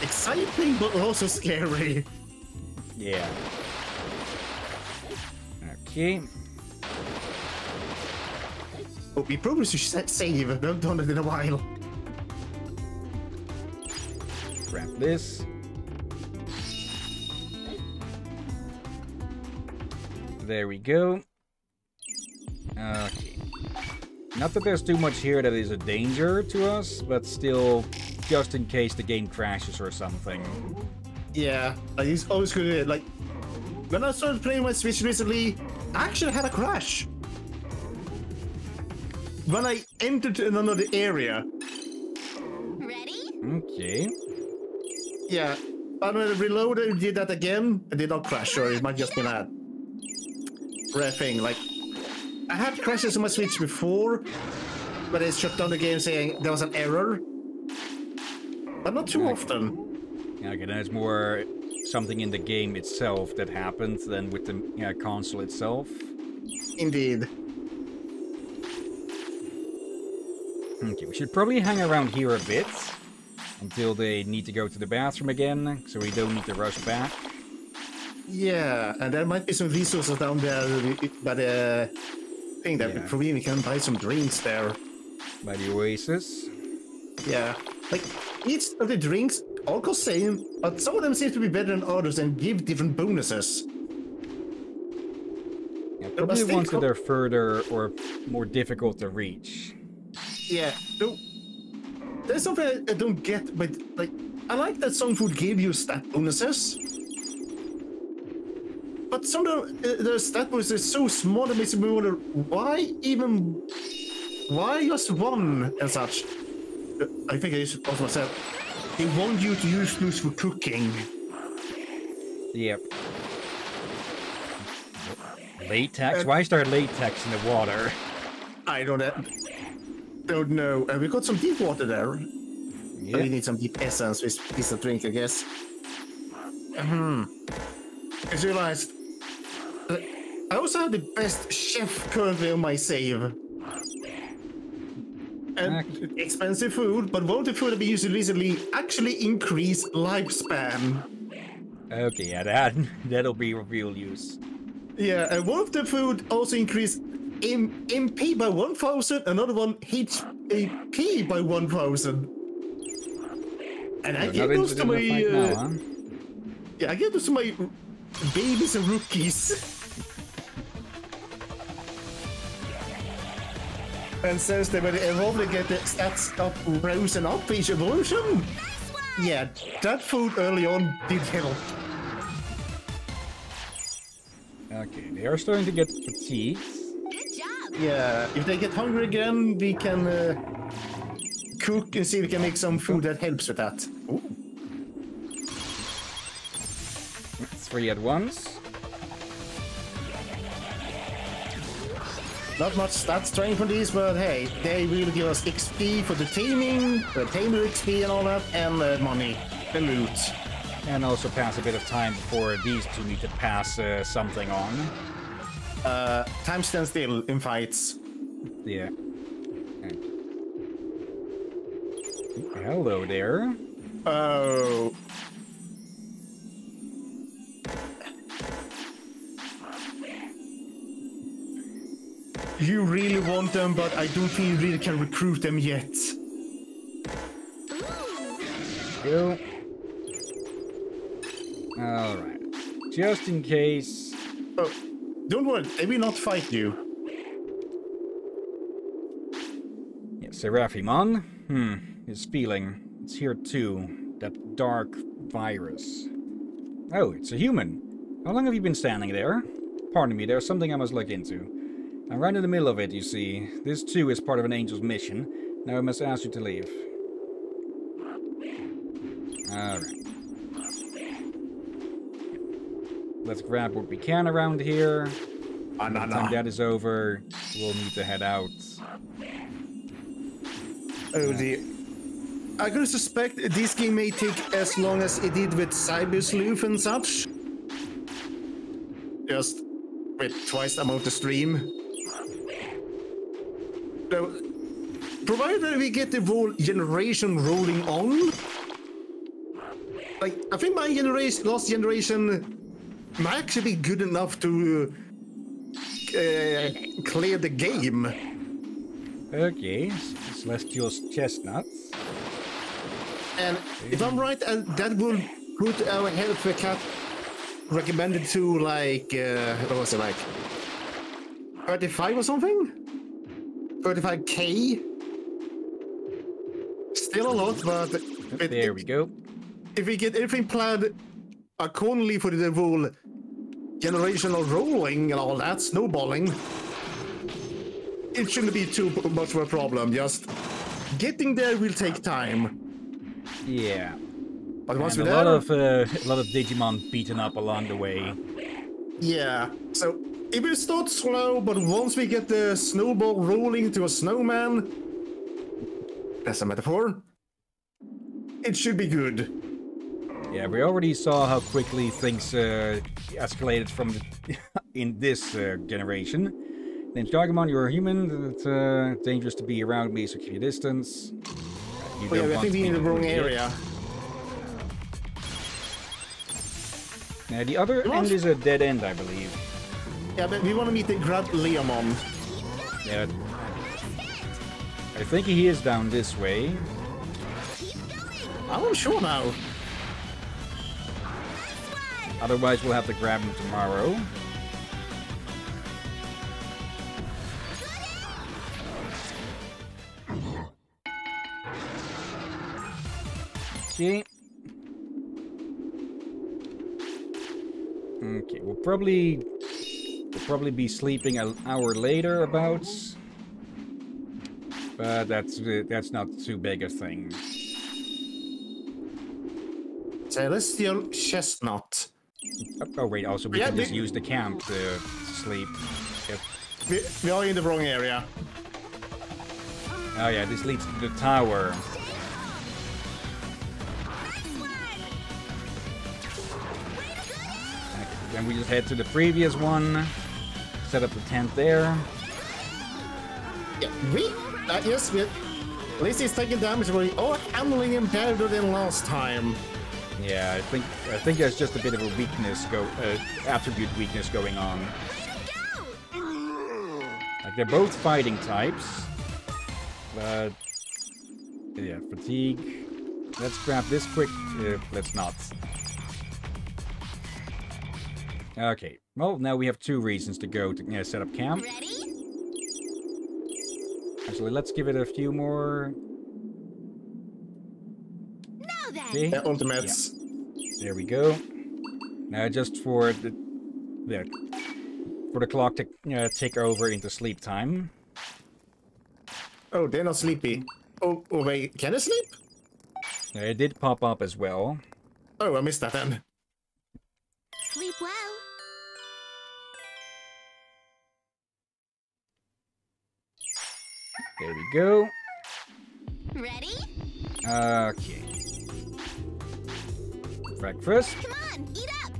exciting but also scary. Yeah. Okay. Oh, we probably should save, we haven't done it in a while. Grab this. There we go. Okay. Not that there's too much here that is a danger to us, but still, just in case the game crashes or something. Yeah, like it's always good. Like, when I started playing my Switch recently, I actually had a crash. When I entered another area. Ready? Okay. Yeah, but when I reloaded and did that again, it did not crash, or it might just be that rare thing. Like, I had crashes on my Switch before, but it shut down the game saying there was an error. But not too often. Okay, then it's more something in the game itself that happened than with the console itself. Indeed. Okay, we should probably hang around here a bit. until they need to go to the bathroom again, so we don't need to rush back. Yeah, and there might be some resources down there, but I think that probably we can buy some drinks there. By the Oasis. Yeah, like each of the drinks all cost same, but some of them seem to be better than others and give different bonuses. Yeah, probably the ones that are further or more difficult to reach. Yeah, no, there's something I don't get, but like I like that some food gave you stat bonuses. But some of the stat bonuses are so small that makes me wonder why just one and such. I think I should also myself. They want you to use those for cooking. Yep. Latex? Why start latex in the water? I don't know. We got some deep water there. Yeah. We need some deep essence with piece of drink, I guess. I just realized I also have the best chef currently on my save. And expensive food, but one of the food that we used recently actually increase lifespan. Okay, yeah, that'll be of real use. Yeah, and one of the food also increased MP by 1000, another one HP by 1000. And I give those to my yeah, I give those to my babies and rookies. And since they will evolve, get the stats up, frozen up each evolution. Yeah, that food early on did help. Okay, they are starting to get fatigued. Good job. Yeah, if they get hungry again, we can cook and see if we can make some food that helps with that. Ooh. 3 at once. Not much stats training for these, but hey, they will give us XP for the taming, the tamer XP and all that, and money, the loot. And also pass a bit of time before these two need to pass something on. Time stands still in fights. Yeah. Okay. Hello there. Oh. You really want them, but I don't think you really can recruit them yet. Go. Alright. Just in case. Oh, don't worry, they will not fight you. Yeah, Seraphimon. His feeling. It's here too. That dark virus. Oh, it's a human. How long have you been standing there? Pardon me, there's something I must look into. I'm right in the middle of it, you see. This too is part of an angel's mission. Now I must ask you to leave. Alright. Let's grab what we can around here. By the time that is over, we'll need to head out. Oh dear. I could suspect this game may take as long as it did with Cyber Sleuth and such. Just with twice the amount of stream. So, provided we get the whole generation rolling on, like I think my generation, last generation, might actually be good enough to clear the game. Okay, Celestial's Chestnuts. And if I'm right, that will put our health per cap recommended to like what was it, like 35 or something? 35k? Still a lot, but there we go. If we get everything planned accordingly for the whole generational rolling and all that, snowballing, it shouldn't be too much of a problem. Just getting there will take time. Yeah. But once and we're a there, lot of Digimon beaten up along the way. yeah. So it will start slow, but once we get the snowball rolling to a snowman, that's a metaphor, it should be good. Yeah, we already saw how quickly things escalated from in this generation. Name's Digimon, you're a human. It's dangerous to be around me, so keep your distance. you Oh, don't yeah, I want think to we're be in the wrong idiot. area. The other end is a dead end, I believe. Yeah, but we want to meet the Grab Leomon. Yeah. I think he is down this way. I'm not sure now. Otherwise, we'll have to grab him tomorrow. Okay. Okay, we'll probably be sleeping an hour later about. But that's not too big a thing. Celestial Chestnut. Oh wait, also we can just use the camp to sleep. Yep. We are in the wrong area. Oh yeah, this leads to the tower. Then we just head to the previous one, set up the tent there. Yeah, yes, at least he's taking damage, but we're handling him better than last time. Yeah, I think there's just a bit of a weakness attribute weakness going on. Like they're both fighting types, but yeah, fatigue. Let's grab this quick. Let's not. Okay. Well, now we have 2 reasons to go to set up camp. Ready? Actually, let's give it a few more. Now then. Okay. Ultimates. Yeah. There we go. Now just for the clock to tick over into sleep time. Oh, they're not sleepy. Oh wait, can I sleep? It did pop up as well. Oh, I missed that then. Sleep well. There we go. Ready? Okay. Breakfast. Come on, eat up.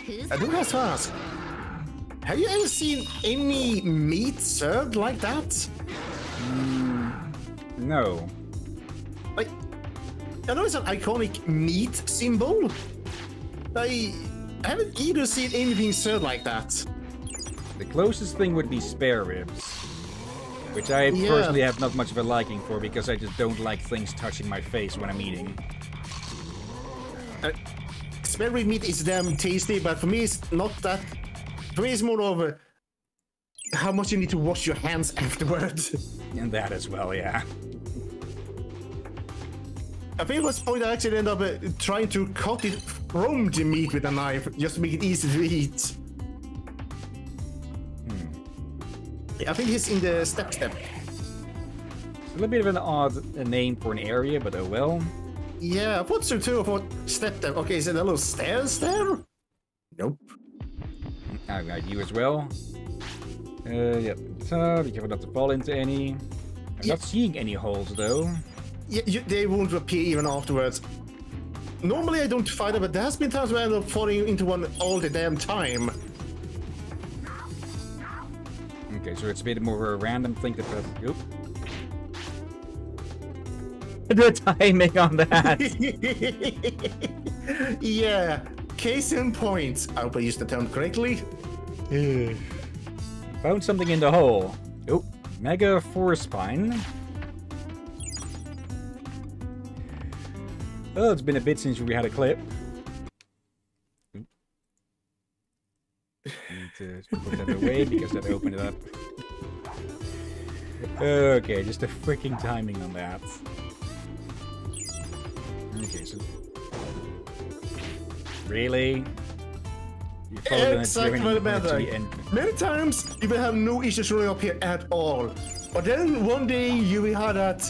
Who's I do have to ask. Have you ever seen any meat served like that? No. Like, I know it's an iconic meat symbol. I haven't either seen anything served like that. The closest thing would be spare ribs. Which I personally have not much of a liking for because I just don't like things touching my face when I'm eating. Spare rib meat is damn tasty, but for me it's not that. For me it's more of how much you need to wash your hands afterwards. And that as well, yeah. I think at this point I actually end up trying to cut it from the meat with a knife just to make it easy to eat. I think he's in the step. It's a little bit of an odd name for an area, but oh well. Yeah, I thought so too. I thought step. Okay, is it a little stairs there? Nope. I got you as well. Yep. So, be careful not to fall into any. I'm not seeing any holes though. Yeah, they won't appear even afterwards. Normally I don't fight it, but there has been times where I end up falling into one all the damn time. Okay, so it's a bit more of a random thing to press. Oop. The timing on that. Yeah, case in point. I hope I used the term correctly. Found something in the hole. Oh, Mega Force Spine. Oh, it's been a bit since we had a clip. Need to put that away because that opened it up. Okay, just the freaking timing on that. Okay, so really? Exactly what many times you will have no issues showing up here at all. But then one day you will have that,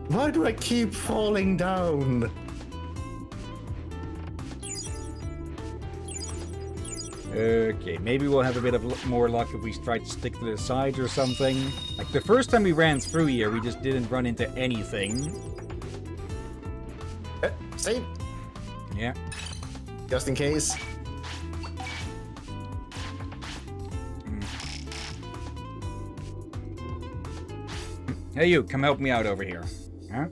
why do I keep falling down? Okay, maybe we'll have a bit of more luck if we try to stick to the sides or something. Like the first time we ran through here, we just didn't run into anything. Same. Yeah. Just in case. Hey you, come help me out over here. Huh?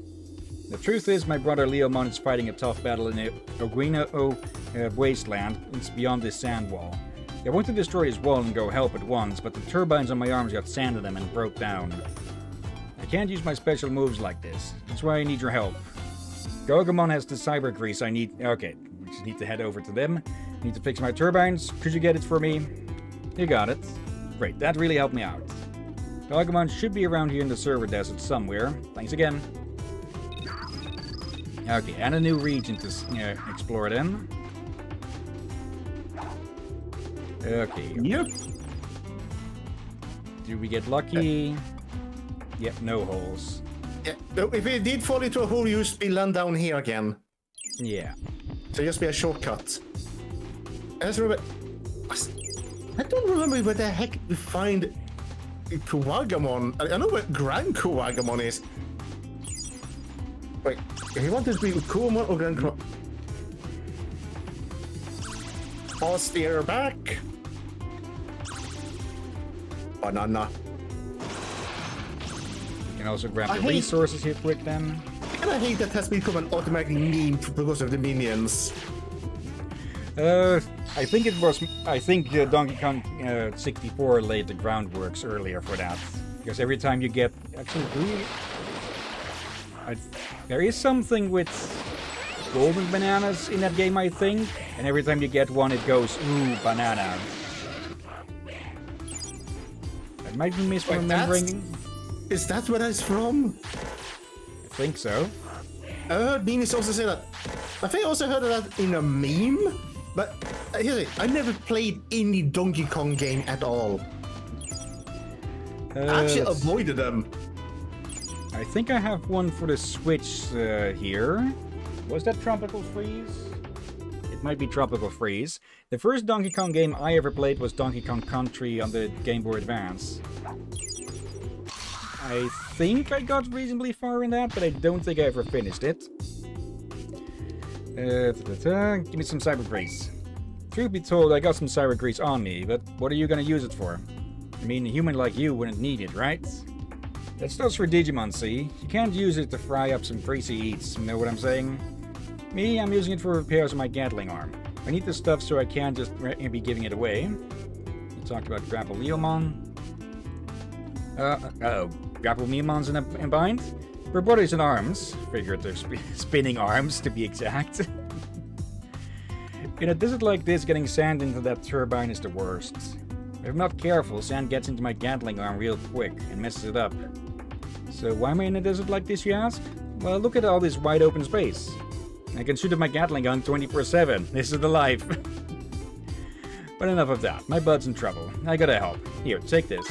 The truth is, my brother Leomon is fighting a tough battle in the Oguina wasteland. It's beyond this sand wall. I want to destroy his wall and go help at once, but the turbines on my arms got sand in them and broke down. I can't use my special moves like this. That's why I need your help. Gogumon has the cyber grease I need. Okay, we just need to head over to them. Need to fix my turbines. Could you get it for me? You got it. Great, that really helped me out. Gogumon should be around here in the server desert somewhere. Thanks again. Okay, and a new region to explore then. Okay. Yep. Do we get lucky? Yep, no holes. Yeah, if we did fall into a hole, you just be land down here again. Yeah. So just be a shortcut. I just remember... I don't remember where the heck we find Kuwagamon. I know where Grand Kuwagamon is. Wait, if you want this to be Kuwagamon or Grand Kuwagamon? I'll steer back. Banana. You can also grab the resources here quick then. And I hate that has become an automatic meme because of the minions. I think it was. I think Donkey Kong 64 laid the groundworks earlier for that. Because every time you get, actually, there is something with golden bananas in that game, I think. And every time you get one, it goes, ooh, banana. I might be misremembering. Is that where that's from? I think so. I heard memes also say that. I think I also heard that in a meme. But here's it. I never played any Donkey Kong game at all. I actually avoided them. I think I have one for the Switch here. Was that Tropical Freeze? It might be Tropical Freeze. The first Donkey Kong game I ever played was Donkey Kong Country on the Game Boy Advance. I think I got reasonably far in that, but I don't think I ever finished it. Give me some cyber grease. Truth be told, I got some cyber grease on me, but what are you gonna use it for? I mean, a human like you wouldn't need it, right? That stuff's for Digimon, see? You can't use it to fry up some greasy eats, you know what I'm saying? Me, I'm using it for repairs on my Gatling arm. I need this stuff so I can't just be giving it away. You talked about Grapple Leomon. Grapple Leomon's in a bind? For bodies and arms. Figurative spinning arms, to be exact. In a desert like this, getting sand into that turbine is the worst. If I'm not careful, sand gets into my Gatling arm real quick and messes it up. So why am I in a desert like this, you ask? Well, look at all this wide open space. I can shoot at my Gatling gun 24/7. This is the life. But enough of that. My bud's in trouble. I gotta help. Here, take this.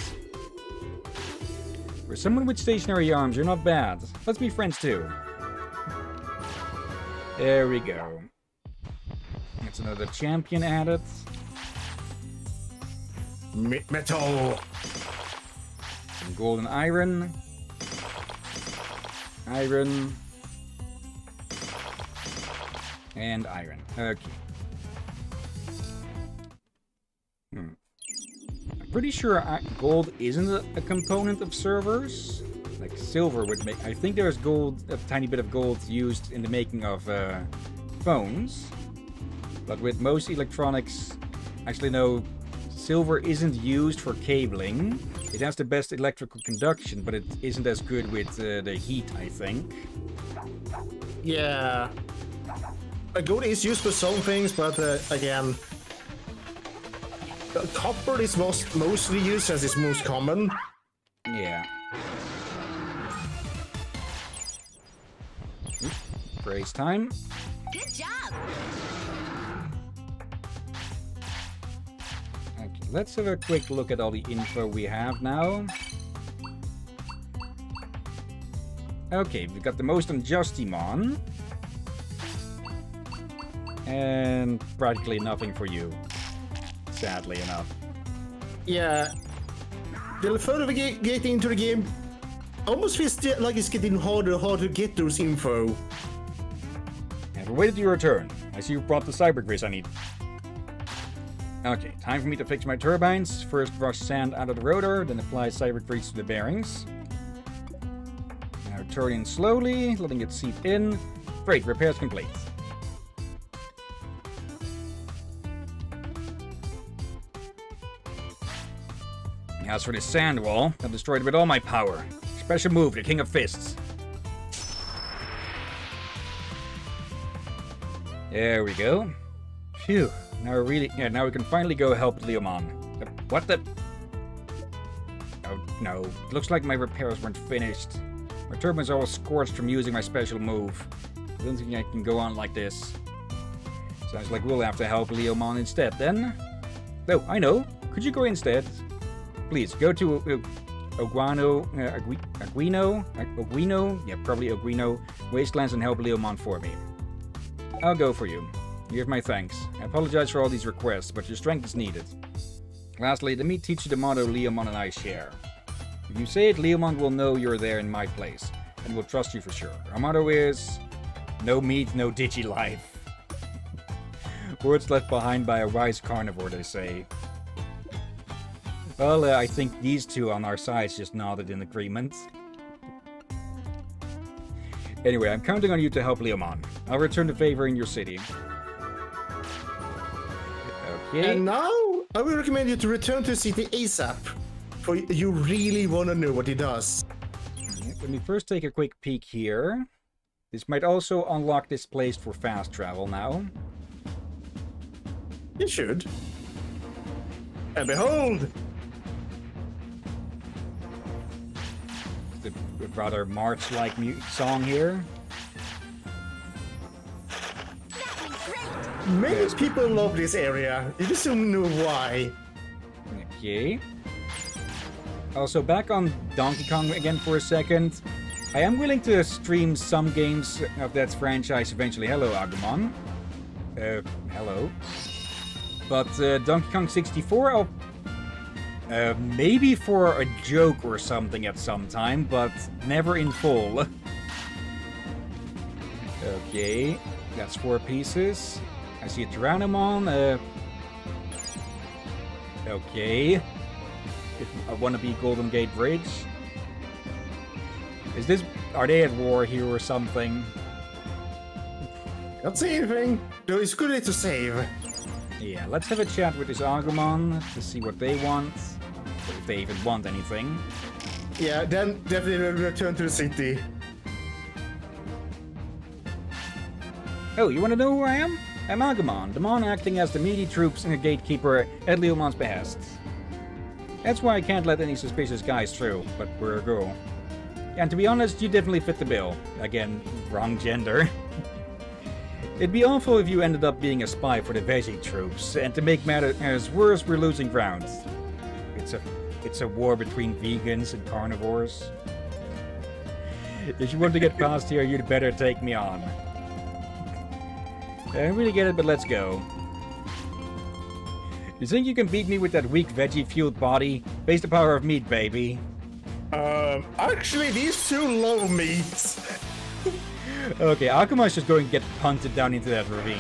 For someone with stationary arms, you're not bad. Let's be friends too. There we go. That's another champion added. Metal. Some golden iron. Iron. And iron. Okay. I'm pretty sure gold isn't a component of servers. Like silver would make... I think there's gold, a tiny bit of gold used in the making of phones. But with most electronics... Actually, no. Silver isn't used for cabling. It has the best electrical conduction, but it isn't as good with the heat, I think. Yeah. Gold is used for some things, but again... Copper is mostly used as it's most common. Yeah. Praise time. Good job! Okay, let's have a quick look at all the info we have now. Okay, we've got the most unjust Digimon. And practically nothing for you. Sadly enough. Yeah. The further we get into the game, almost feels like it's getting harder and harder to get those info. And we're waiting to your return. I see you brought the cyber grease I need. Okay, time for me to fix my turbines. First brush sand out of the rotor, then apply cyber grease to the bearings. turning slowly, letting it seep in. Great, repairs complete. As for this sand wall, I've destroyed it with all my power. Special move, the King of Fists. There we go. Phew. Now we can finally go help Leomon. What the? Oh no. Looks like my repairs weren't finished. My turban's all scorched from using my special move. I don't think I can go on like this. Sounds like we'll have to help Leomon instead then. Oh, I know. Could you go instead? Please, go to Oguino, yeah, probably Oguino Wastelands and help Leomon for me. I'll go for you. You have my thanks. I apologize for all these requests, but your strength is needed. Lastly, let me teach you the motto Leomon and I share. If you say it, Leomon will know you're there in my place, and will trust you for sure. Our motto is, no meat, no digi-life. Words left behind by a wise carnivore, they say. Well, I think these two on our sides just nodded in agreement. Anyway, I'm counting on you to help Leomon. I'll return the favor in your city. Okay. And now, I will recommend you to return to the city ASAP. For you really want to know what he does. Let me first take a quick peek here. This might also unlock this place for fast travel now. It should. And behold! The rather March-like song here. Many people love this area. You just don't know why. Okay. Also, back on Donkey Kong again for a second. I am willing to stream some games of that franchise eventually. Hello, Agumon. Hello. But Donkey Kong 64, I'll maybe for a joke or something at some time, but never in full. Okay, that's 4 pieces. I see a Tyrannomon. Okay. A wannabe Golden Gate Bridge. Is this... Are they at war here or something? Can't see anything. Though it's good to save. Yeah, let's have a chat with this Agumon to see what they want. If they even want anything. Yeah, then definitely return to the city. Oh, you want to know who I am? I'm Agumon, the Mon acting as the meaty troops and a gatekeeper at Leomon's behest. That's why I can't let any suspicious guys through, but we're a girl. And to be honest, you definitely fit the bill. Again, wrong gender. It'd be awful if you ended up being a spy for the Veggie troops, and to make matters worse, we're losing ground. It's a war between vegans and carnivores. If you want to get past here, you'd better take me on. I don't really get it, but let's go. You think you can beat me with that weak veggie-fueled body? Face the power of meat, baby. Actually, these two love meat. Okay, Akuma's just going to get punted down into that ravine.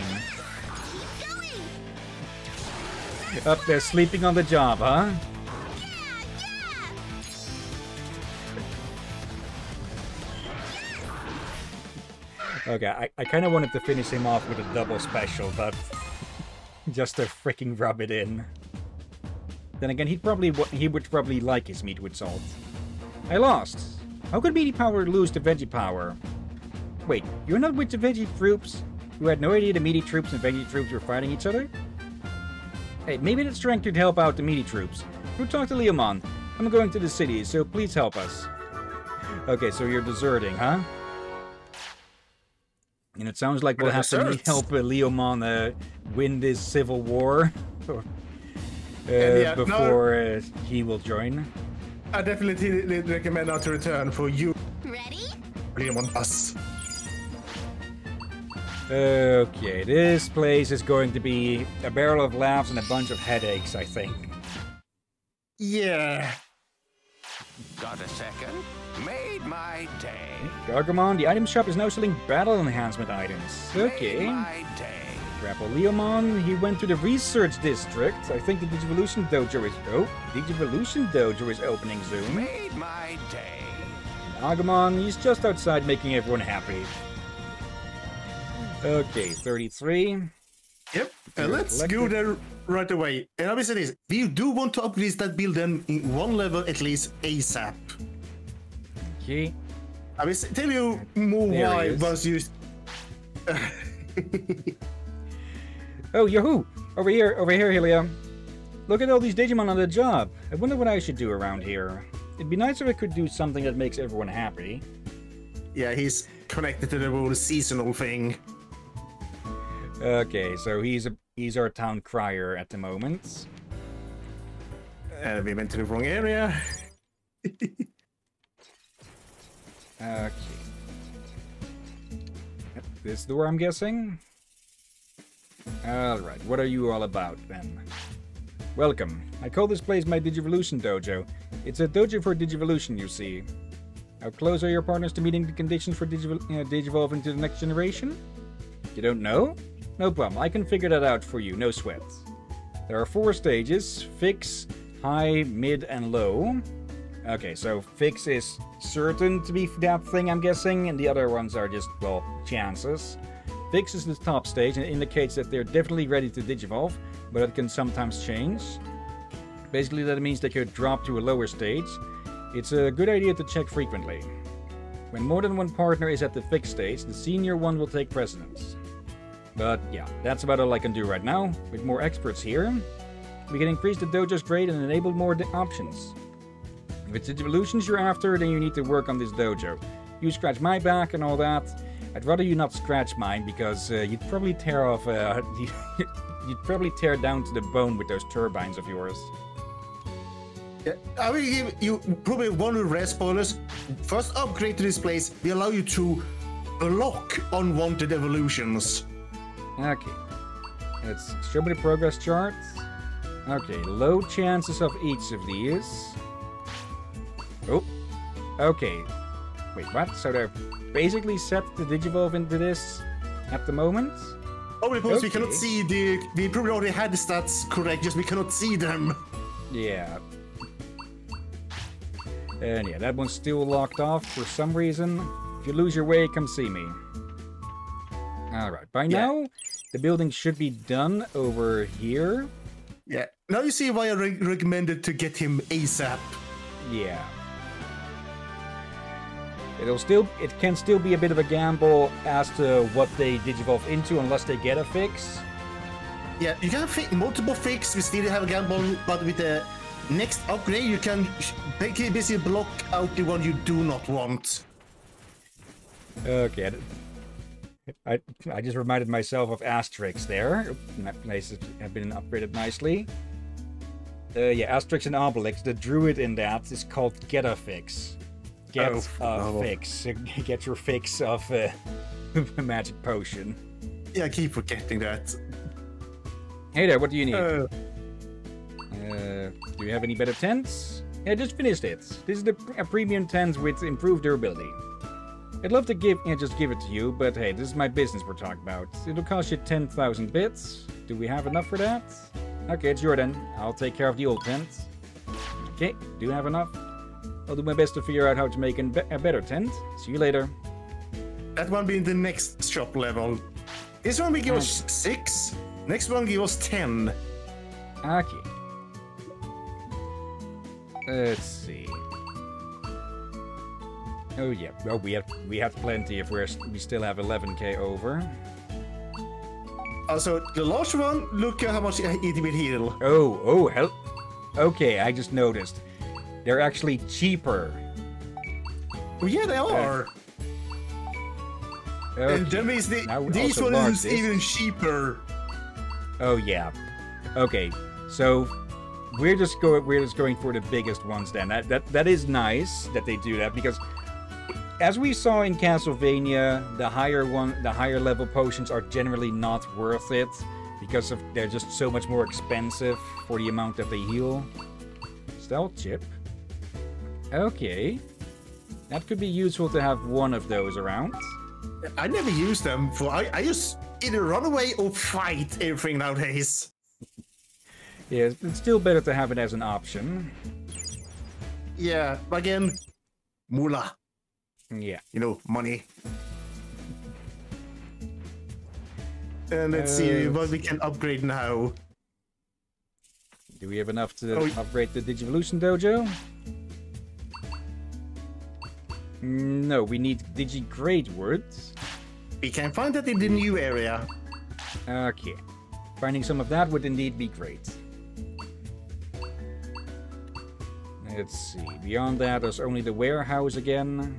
Up there sleeping on the job, huh? Okay, I kind of wanted to finish him off with a double special, but just to freaking rub it in. Then again, he would probably like his meat with salt. I lost. How could meaty power lose to veggie power? Wait, you're not with the veggie troops? You had no idea the meaty troops and veggie troops were fighting each other? Hey, maybe that strength could help out the meaty troops. Go talk to Leomon. I'm going to the city, so please help us. Okay, so you're deserting, huh? And it sounds like we'll have to help Leomon win this civil war before he will join. I definitely recommend not to return for you. Ready? Leomon us. Okay, this place is going to be a barrel of laughs and a bunch of headaches, I think. Yeah. Got a second? Made my day. Gargamon, the item shop is now selling battle enhancement items. Okay. Made my day. Grapple Leomon, he went to the research district. I think the Digivolution Dojo is... Oh, Digivolution Dojo is opening soon. Made my day. Agumon, he's just outside making everyone happy. Okay, 33. Yep, and let's go there right away. And obviously this, we do want to upgrade that building in one level at least ASAP. Okay. I will tell you more why once you... Oh, yahoo! Over here, Hillyan. Look at all these Digimon on the job. I wonder what I should do around here. It'd be nice if I could do something that makes everyone happy. Yeah, he's connected to the whole seasonal thing. Okay, so he's our town crier at the moment. We went to the wrong area. Okay. Yep, this door, I'm guessing? Alright, what are you all about, then? Welcome. I call this place my Digivolution Dojo. It's a dojo for Digivolution, you see. How close are your partners to meeting the conditions for Digivolving to the next generation? You don't know? No problem, I can figure that out for you, no sweat. There are 4 stages: Fix, High, Mid, and Low. Okay, so Fix is certain to be that thing, I'm guessing, and the other ones are just, well, chances. Fix is the top stage and indicates that they're definitely ready to Digivolve, but it can sometimes change. Basically, that means they could drop to a lower stage. It's a good idea to check frequently. When more than one partner is at the Fix stage, the senior one will take precedence. But yeah, that's about all I can do right now. With more experts here, we can increase the dojo's grade and enable more options. If it's Digivolutions you're after, then you need to work on this dojo. You scratch my back and all that. I'd rather you not scratch mine, because you'd probably tear off... you'd probably tear down to the bone with those turbines of yours. Yeah, I will give you probably one of the rare spoilers. First upgrade to this place, we allow you to block unwanted evolutions. Okay. Let's show me the progress charts. Okay, low chances of each of these. Oh, okay. Wait, what? So they're basically set to Digivolve into this at the moment? Oh, because we cannot see the... We probably already had the stats correct, just we cannot see them. Yeah. And yeah, that one's still locked off for some reason. If you lose your way, come see me. Alright, by now, the building should be done over here. Yeah, now you see why I recommended to get him ASAP. Yeah. It can still be a bit of a gamble as to what they Digivolve into unless they get a fix. Yeah, you can have multiple fix, we still have a gamble, but with the next upgrade you can basically block out the one you do not want. Okay. I just reminded myself of Asterix there. That places have been upgraded nicely. Yeah, Asterix and Obelix, the druid in that is called Get a Fix. Get a fix. Get your fix of a magic potion. Yeah, I keep forgetting that. Hey there, what do you need? Do you have any better tents? Yeah, just finished it. This is a premium tent with improved durability. I'd love to just give it to you, but hey, this is my business we're talking about. It'll cost you 10,000 bits. Do we have enough for that? Okay, it's your then. I'll take care of the old tent. Okay, do you have enough? I'll do my best to figure out how to make a better tent. See you later. That one being the next shop level. This one will give us 6. Next one give us 10. Okay. Let's see. Oh yeah. Oh, we have plenty if we still have 11k over. Also, the large one. Look at how much it will heal. Oh, hell. Okay, I just noticed. They're actually cheaper. Oh, yeah, they are. Okay. And that means these ones is even cheaper. Oh yeah. Okay. So we're just going for the biggest ones then. That is nice that they do that, because as we saw in Castlevania, the higher level potions are generally not worth it because they're just so much more expensive for the amount that they heal. Stealth chip. Okay. That could be useful to have one of those around. I never use them for... I just either run away or fight everything nowadays. Yeah, it's still better to have it as an option. Yeah, again, moolah. Yeah. You know, money. And let's see what we can upgrade now. Do we have enough to upgrade the Digivolution Dojo? No, we need Digigrade words. We can find that in the new area. Okay. Finding some of that would indeed be great. Let's see. Beyond that, there's only the warehouse again.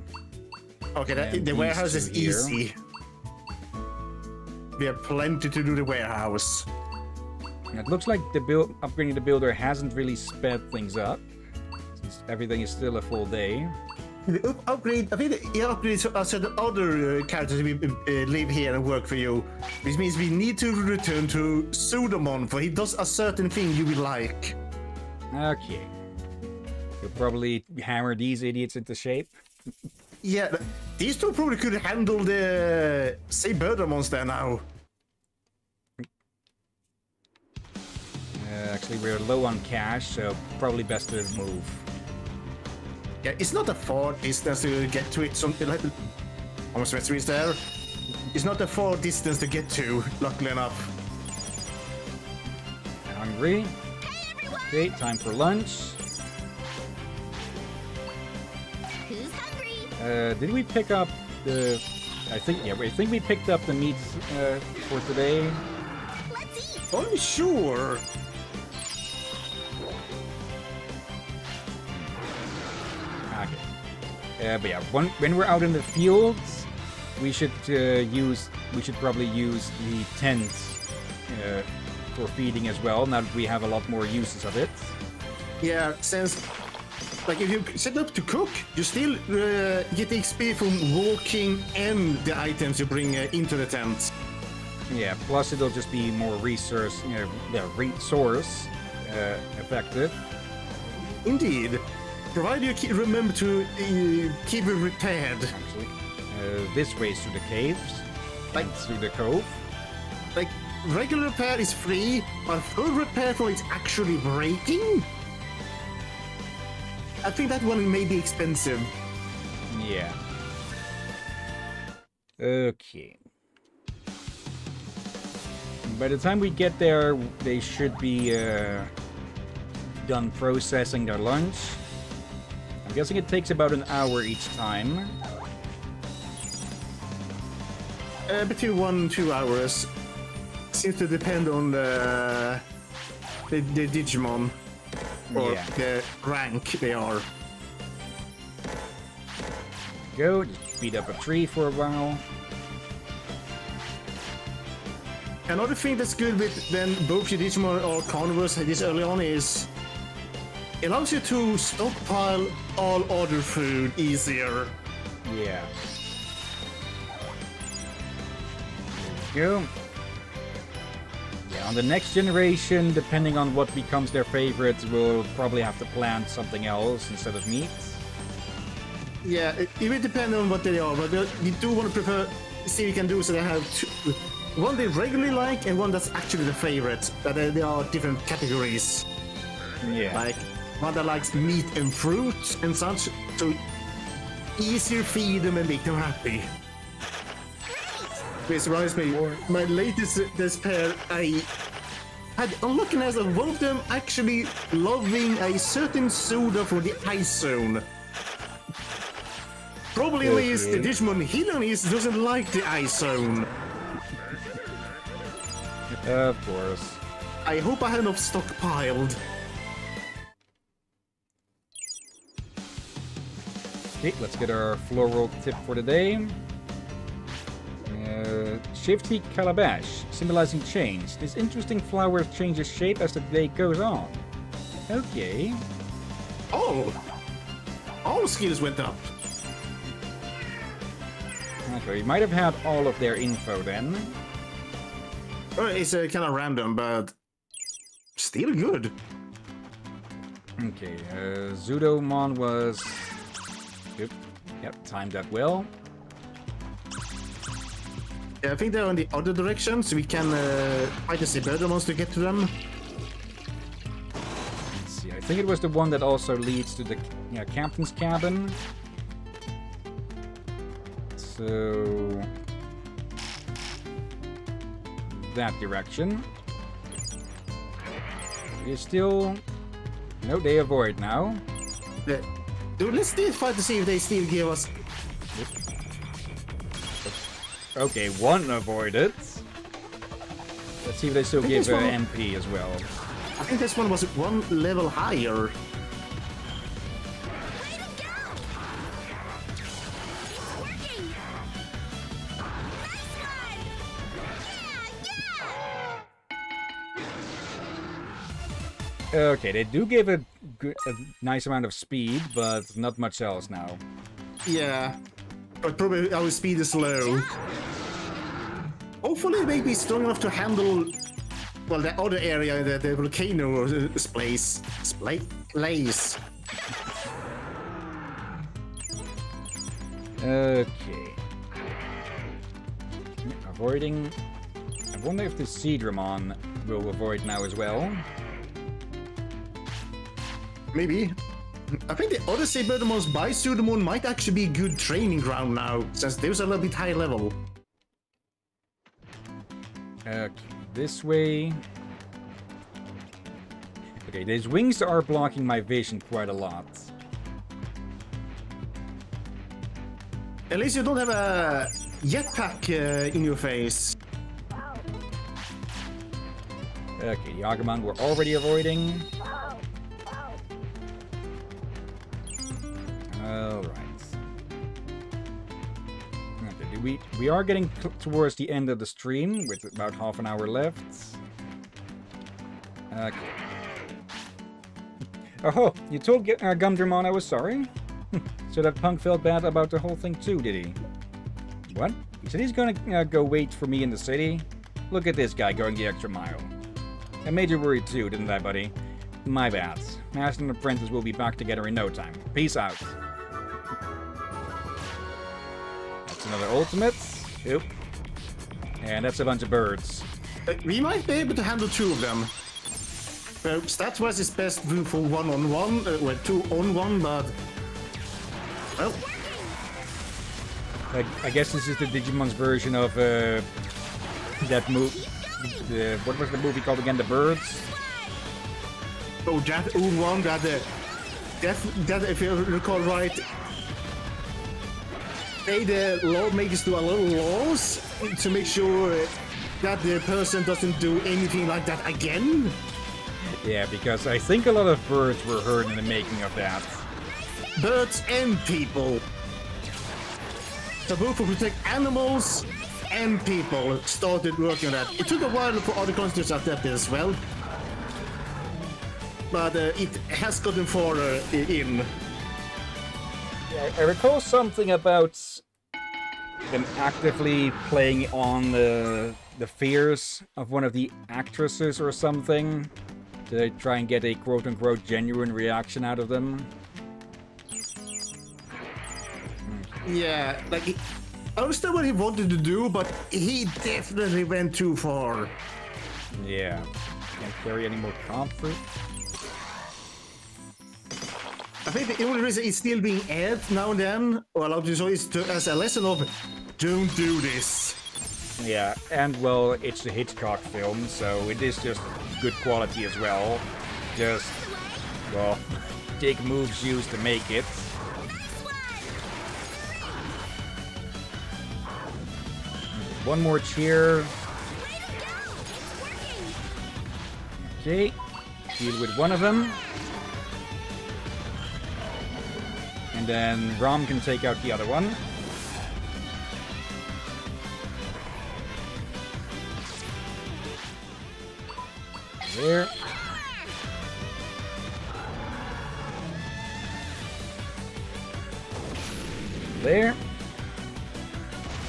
Okay, the warehouse is easy. We have plenty to do the warehouse. It looks like upgrading the builder hasn't really sped things up, since everything is still a full day. The upgrade, I think the upgrades are certain other characters we live here and work for you. Which means we need to return to Pseudomon, for he does a certain thing you will like. Okay. You'll probably hammer these idiots into shape. Yeah, these two probably could handle the Cyberdomons there now. Actually, we're low on cash, so probably best to move. Yeah, it's not a far distance to get to it. Something like almost reach there. It's not a far distance to get to, luckily enough. Hungry? Okay, time for lunch. Who's hungry? Did we pick up the... I think we picked up the meat for today. Let's eat. I'm sure. Okay. But yeah, when we're out in the fields, we should probably use the tents for feeding as well. Now that we have a lot more uses of it. Yeah, since like if you set up to cook, you still get XP from walking and the items you bring into the tent. Yeah, plus it'll just be more resource effective. Indeed. Provided you remember to keep it repaired. Actually, this way is through the caves, like through the cove. Like regular repair is free, but full repair for it's actually breaking. I think that one may be expensive. Yeah. Okay. By the time we get there, they should be done processing their lunch. I'm guessing it takes about an hour each time. Between 1 and 2 hours. Seems to depend on the Digimon. Or the rank they are. Go, just beat up a tree for a while. Another thing that's good with then both your Digimon or carnivores this early on is it allows you to stockpile all other food easier. Yeah. Go. Yeah, on the next generation, depending on what becomes their favorites, we'll probably have to plant something else instead of meat. Yeah, it will depend on what they are, but we do want to prefer see we can do so they have two, one they regularly like and one that's actually the favorite. But they are different categories. Yeah. Like one that likes meat and fruit and such, so easier feed them and make them happy. This reminds me, my latest pair, I had unluckiness of one of them actually loving a certain soda for the ice zone. Problem is the Digimon Hillyan doesn't like the ice zone. Of course. I hope I have enough stockpiled. Okay, let's get our floral tip for the day. Shifty Calabash, symbolizing change. This interesting flower changes shape as the day goes on. Okay. Oh! All skills went up. Okay, you might have had all of their info then. It's kind of random, but still good. Okay, Zudomon was... Yep, timed that well. Yeah, I think they're in the other direction, so we can fight the Cyberdomons to get to them. Let's see, I think it was the one that also leads to the captain's cabin. So... that direction. It's still... no, they avoid now. Dude, let's still fight to see if they still give us... Okay, one avoided. Let's see if they still give MP as well. I think this one was one level higher. Okay, they do give a nice amount of speed, but not much else now. Yeah, but probably our speed is low. Hopefully it may be strong enough to handle, well, the other area, the volcano place. Okay. Avoiding... I wonder if the Seedramon will avoid now as well. Maybe. I think the other Saberdemon's by Sudamon might actually be a good training ground now, since those are a little bit high level. Okay, this way. Okay, these wings are blocking my vision quite a lot. At least you don't have a jetpack in your face. Okay, Yagamon we're already avoiding. Alright. Okay, we are getting towards the end of the stream, with about half an hour left. Okay. Oh, you told Gumdramon I was sorry? So that punk felt bad about the whole thing too, did he? What? He said he's gonna go wait for me in the city? Look at this guy going the extra mile. I made you worried too, didn't I, buddy? My bad. Master and apprentice will be back together in no time. Peace out. That's another ultimate. Oop. And that's a bunch of birds. We might be able to handle two of them. Stats-wise, it's best for one-on-one, well, two-on-one, but... well... I guess this is the Digimon's version of that movie. What was the movie called again? The Birds? Oh, that one, that if you recall right, the lawmakers do a little laws to make sure that the person doesn't do anything like that again. Yeah, because I think a lot of birds were hurt in the making of that. Birds and people. Taboo to protect animals and people started working on that. It took a while for other countries to adapt as well. But it has gotten further in. Yeah, I recall something about them actively playing on the fears of one of the actresses or something to try and get a quote-unquote genuine reaction out of them. Yeah, like, I understand what he wanted to do, but he definitely went too far. Yeah, can't carry any more comfort. I think the only reason it's still being aired now and then, or allowed to show, is as a lesson of, don't do this. Yeah, and well, it's a Hitchcock film, so it is just good quality as well. Just, well, take moves used to make it. One more cheer. Okay, deal with one of them. And then Rom can take out the other one. There. There.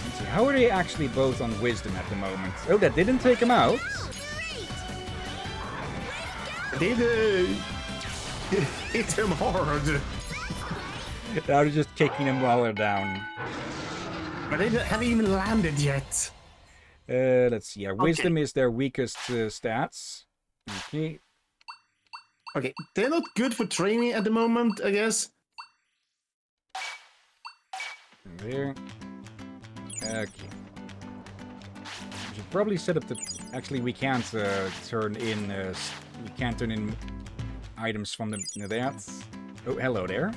Let's see, how are they actually both on wisdom at the moment? Oh, that didn't take him out. They hit him hard. Now they're just kicking them while they're down. But they haven't even landed yet. Let's see. Yeah, wisdom is their weakest stats. Okay. Okay, they're not good for training at the moment, I guess. There. Okay. We should probably set up the... Actually, we can't turn in... we can't turn in items from the... That's... Oh, hello there.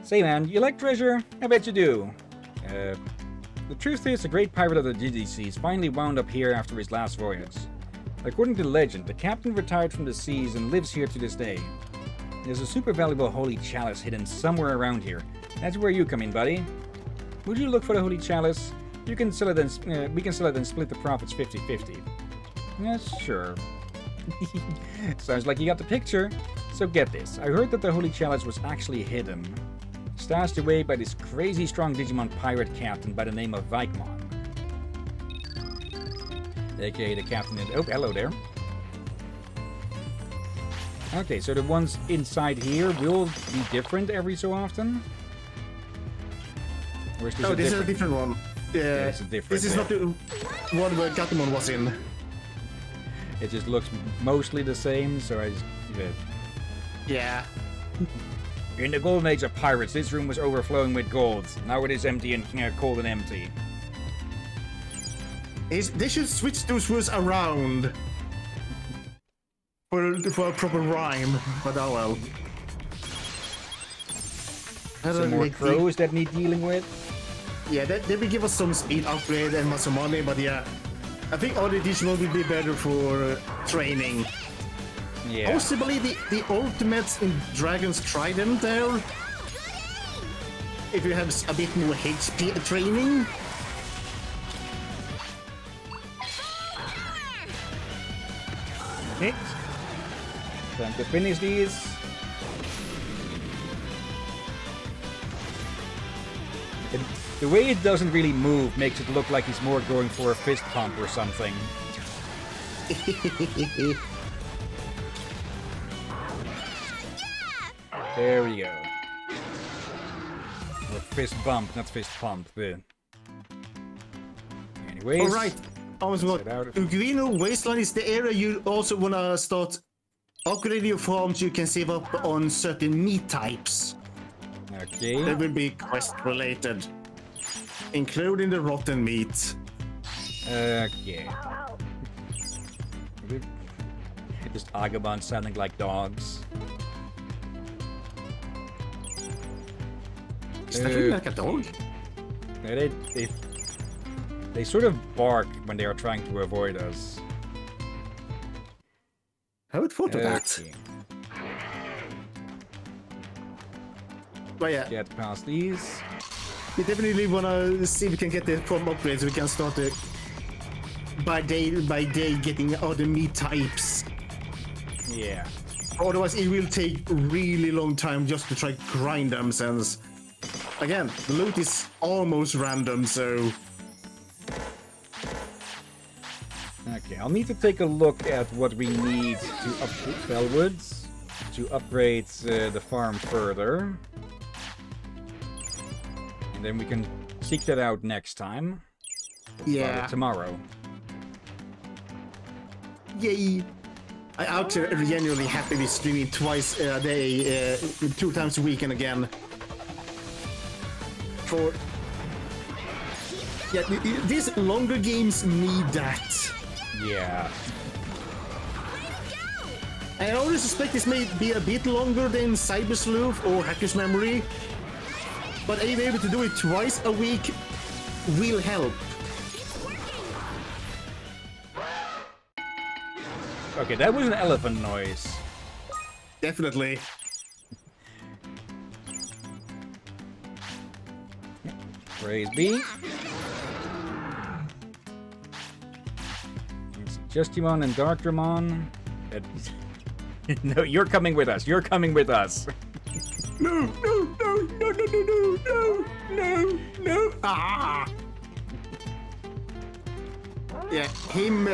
Say, man, you like treasure? I bet you do. The truth is, a great pirate of the Digiseas finally wound up here after his last voyage. According to legend, the captain retired from the seas and lives here to this day. There's a super valuable holy chalice hidden somewhere around here. That's where you come in, buddy. Would you look for the holy chalice? You can sell it and we can sell it and split the profits 50-50. Yes, sure. Sounds like you got the picture. So get this. I heard that the holy chalice was actually hidden. Stashed away by this crazy strong Digimon pirate captain by the name of Vikemon. AKA the captain in... Oh, hello there. Okay, so the ones inside here will be different every so often? Or is this this is a different one. Yeah, it's a different, this is not the one where Gatomon was in. It just looks mostly the same, so I just... Yeah. In the golden age of pirates, this room was overflowing with gold. Now it is empty and cold and empty. They should switch those words around. For a proper rhyme, but oh well. Some more crows that need dealing with? Yeah, they will give us some speed upgrade and some money, but yeah. I think all the Digimon will be better for training. Yeah. Possibly the ultimates in Dragon's Trident there. If you have a bit more HP training. Hit. Time to finish these. The way it doesn't really move makes it look like he's more going for a fist pump or something. There we go. Or fist bump, not fist pump. Anyways. Alright. Ugrino Wasteland is the area you also wanna start upgrading your farms. You can save up on certain meat types. Okay. That will be quest related. Including the rotten meat. Okay. Just Agabon sounding like dogs. Is that really like a dog? They sort of bark when they are trying to avoid us. I would thought of that. But yeah. Get past these. We definitely wanna see if we can get the farm upgrades so we can start it by day getting other meat types. Yeah. Otherwise it will take really long time just to try to grind them, since again the loot is almost random, so okay, I'll need to take a look at what we need to upgrade Fellwoods to upgrade the farm further. And then we can seek that out next time. yeah. Tomorrow. Yay! I actually genuinely happy with streaming twice a day, 2 times a week and again. For yeah, these longer games need that. Yeah. I always suspect this may be a bit longer than Cyber Sleuth or Hacker's Memory, but being able to do it twice a week will help. Okay, that was an elephant noise. Definitely. Praise be. It's Justimon and Darkdramon. No, you're coming with us. You're coming with us. No, no, no, no, no, no, no, no, no. Ah! Yeah, him.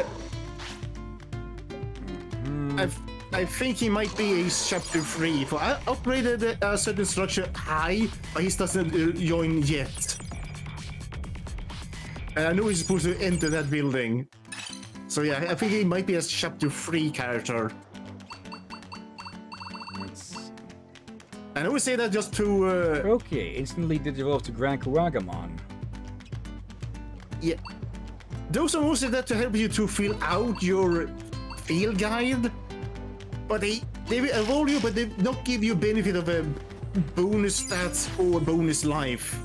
I think he might be a chapter 3. For I upgraded a certain structure high, but he doesn't join yet. And I know he's supposed to enter that building. So yeah, I think he might be a chapter 3 character. I always say that just to... Okay, instantly digivolve to Grand Kuragamon. Yeah. Those are mostly there to help you to fill out your field guide. But they will evolve you, but they not give you benefit of a bonus stats or bonus life.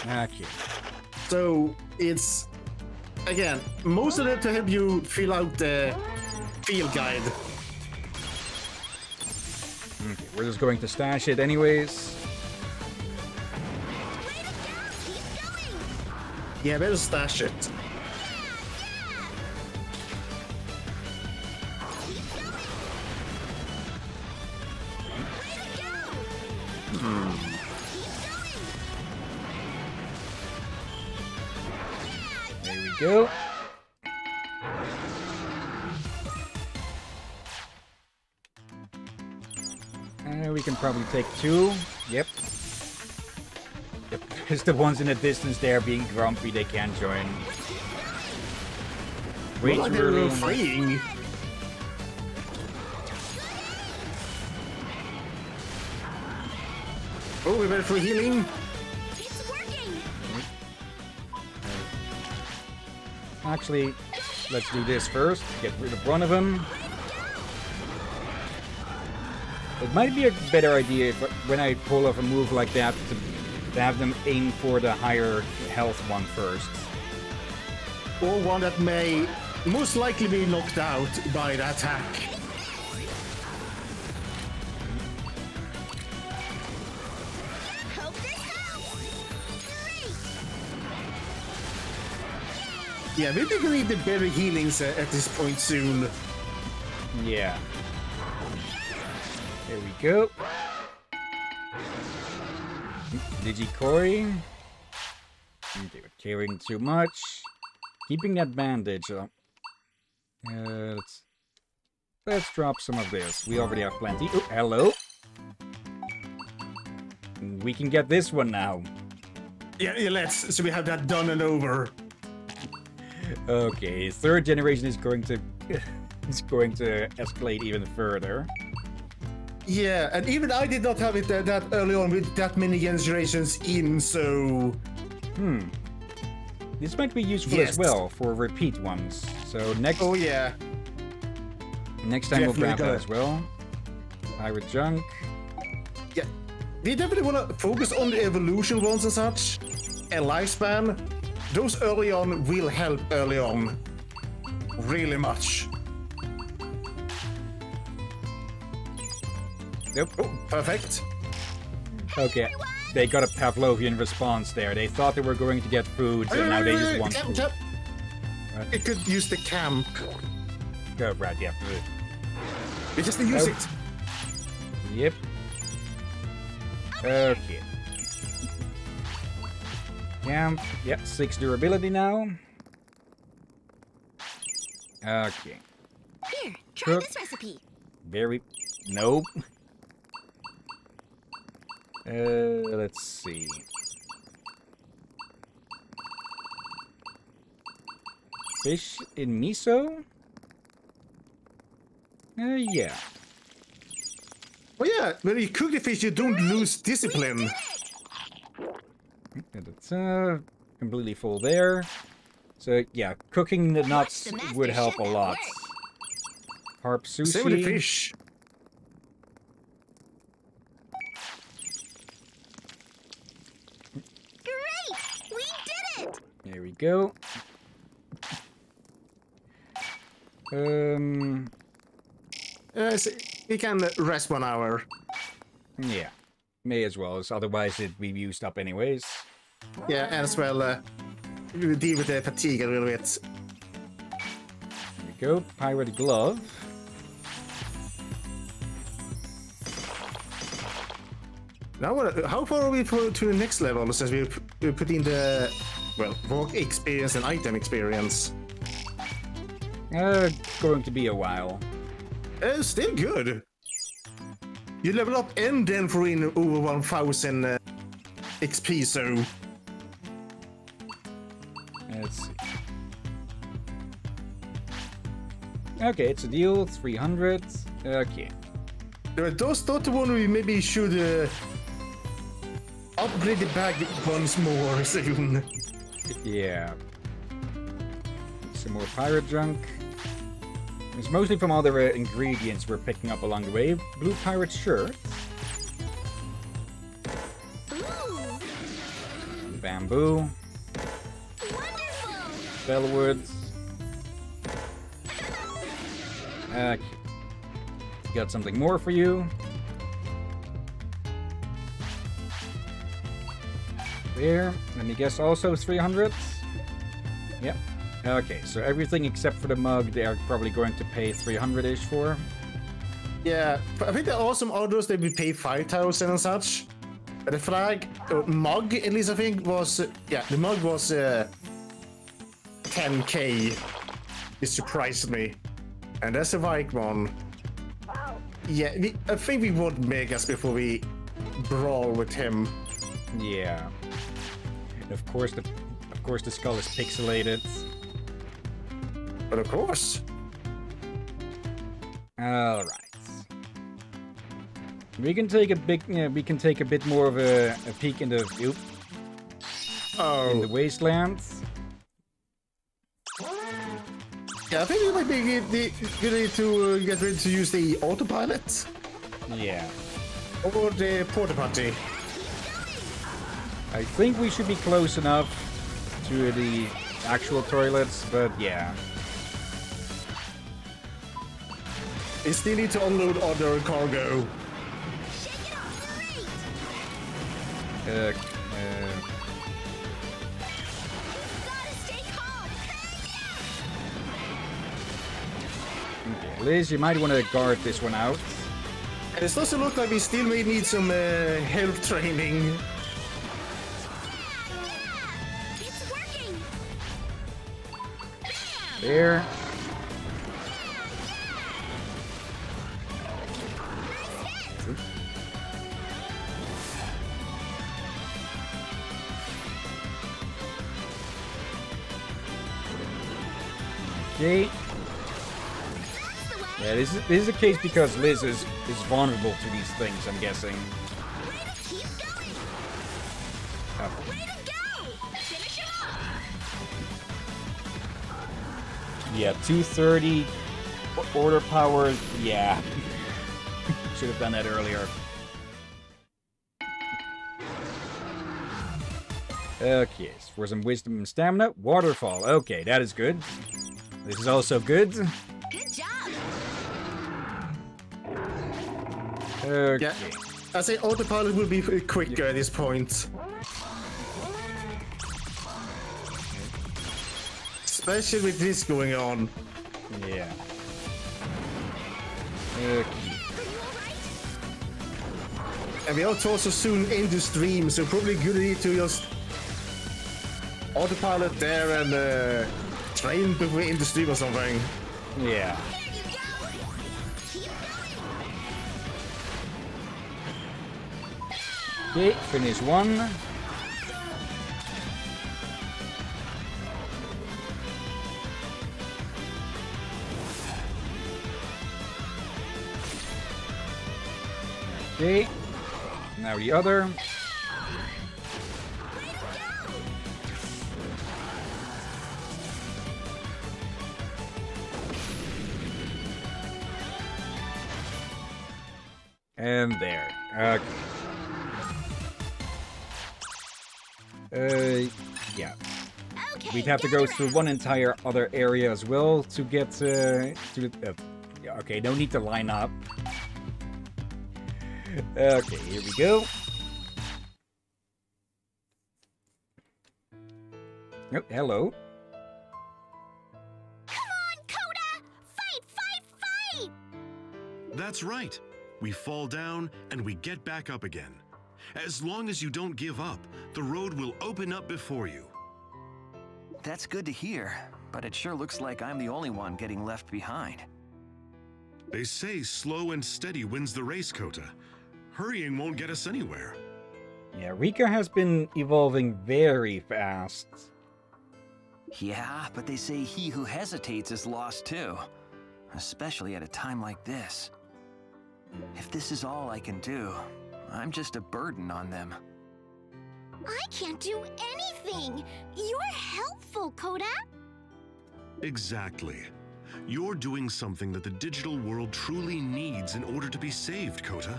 Okay. So it's, again, most of them to help you fill out the field guide. Okay, we're just going to stash it anyways. Yeah, better stash it. There we go. We can probably take 2. Yep. Yep. Because the ones in the distance there being grumpy, they can't join. Way Well, too they're early. freeing. Oh, we're ready for healing. It's working. Actually, let's do this first. Get rid of one of them. It might be a better idea if, when I pull off a move like that to have them aim for the higher health one first. Or one that may most likely be knocked out by the attack. Hope this helps. Great. Yeah, maybe we need the better healings at this point soon. Yeah. There we go. Digikori. Okay, we're carrying too much. Keeping that bandage. Let's drop some of this. We already have plenty. Oh, hello. We can get this one now. Yeah, let's. So we have that done and over. Okay, 3rd generation is going to escalate even further. Yeah, and even I did not have it that early on with that many generations in, so... This might be useful as well for repeat ones. So next... Oh, yeah. Next time we'll Definitely grab that gonna- as well. Pirate junk. Yeah. We definitely want to focus on the evolution ones and such. And lifespan. Those early on will help early on. Really much. Nope. Oh, perfect. Okay. They got a Pavlovian response there. They thought they were going to get food, and now they just want food. It could use the camp. Oh, right, yeah. We just use it. Yep. Okay. Camp. Yep, 6 durability now. Okay. Here, try Cook. this recipe. Very... Nope. Let's see. Fish in miso? Yeah. Oh yeah, when you cook the fish, you don't lose discipline. And it's completely full there. So yeah, cooking the nuts would help a lot. Harp sushi. Same with the fish. Great! We did it! There we go. So we can rest 1 hour. Yeah. May as well, as otherwise it'd be used up anyways. Yeah, and as well, we deal with the fatigue a little bit. There we go. Pirate glove. Now, how far are we to the next level? Since we put in the, well, work experience and item experience. Going to be a while. Still good. You level up and then throw in over 1000 XP, so... Let's see. Okay, it's a deal. 300. Okay. Those the one we maybe should upgrade the bag once more soon. Yeah. Some more pirate junk. It's mostly from all the ingredients we're picking up along the way. Blue pirate shirt. Ooh, Bamboo. wonderful! Bellwoods. Got something more for you. There. Let me guess also 300s? Yep. Okay, so everything except for the mug they are probably going to pay 300-ish for. Yeah, I think there are some others that we pay 5,000 and such. But the flag, mug at least I think was, yeah, the mug was 10k. It surprised me. And that's a Vike one. Yeah, I think we would make us before we brawl with him. Yeah. And of course the skull is pixelated. But of course. All right. We can take a bit more of a peek in the in the wastelands. Yeah, I think it might be good to get ready to use the autopilot. Yeah. Or the porta potty. I think we should be close enough to the actual toilets, but yeah. We still need to unload other cargo. Gotta stay calm! Okay, Liz, you might want to guard this one out. And it doesn't look like we still may need some health training. It's working! There. Okay. Yeah, this is a case because Liz is vulnerable to these things, I'm guessing. Keep going! Oh. Way to go! Finish him off! Yeah, 230 order power. Yeah. Should have done that earlier. Okay, so for some wisdom and stamina. Waterfall. Okay, that is good. This is also good. Good job! Okay. Yeah. I say autopilot will be quicker at this point. Especially with this going on. Yeah. Okay. And we are also soon into stream, so probably good to just autopilot there and train before into stream or something. Yeah. There you go! Keep going! Okay, finish one. Okay. Now the other. And there. Okay. Yeah. Okay, We'd have to go through one entire other area as well to get to the... yeah, okay, no need to line up. Okay, here we go. Oh, hello. Come on, Coda! Fight, fight, fight! That's right. We fall down and we get back up again. As long as you don't give up, the road will open up before you. That's good to hear, but it sure looks like I'm the only one getting left behind. They say slow and steady wins the race, Kota. Hurrying won't get us anywhere. Yeah, Rika has been evolving very fast. Yeah, but they say he who hesitates is lost too. Especially at a time like this. If this is all I can do, I'm just a burden on them. I can't do anything! You're helpful, Koda! Exactly. You're doing something that the digital world truly needs in order to be saved, Kota.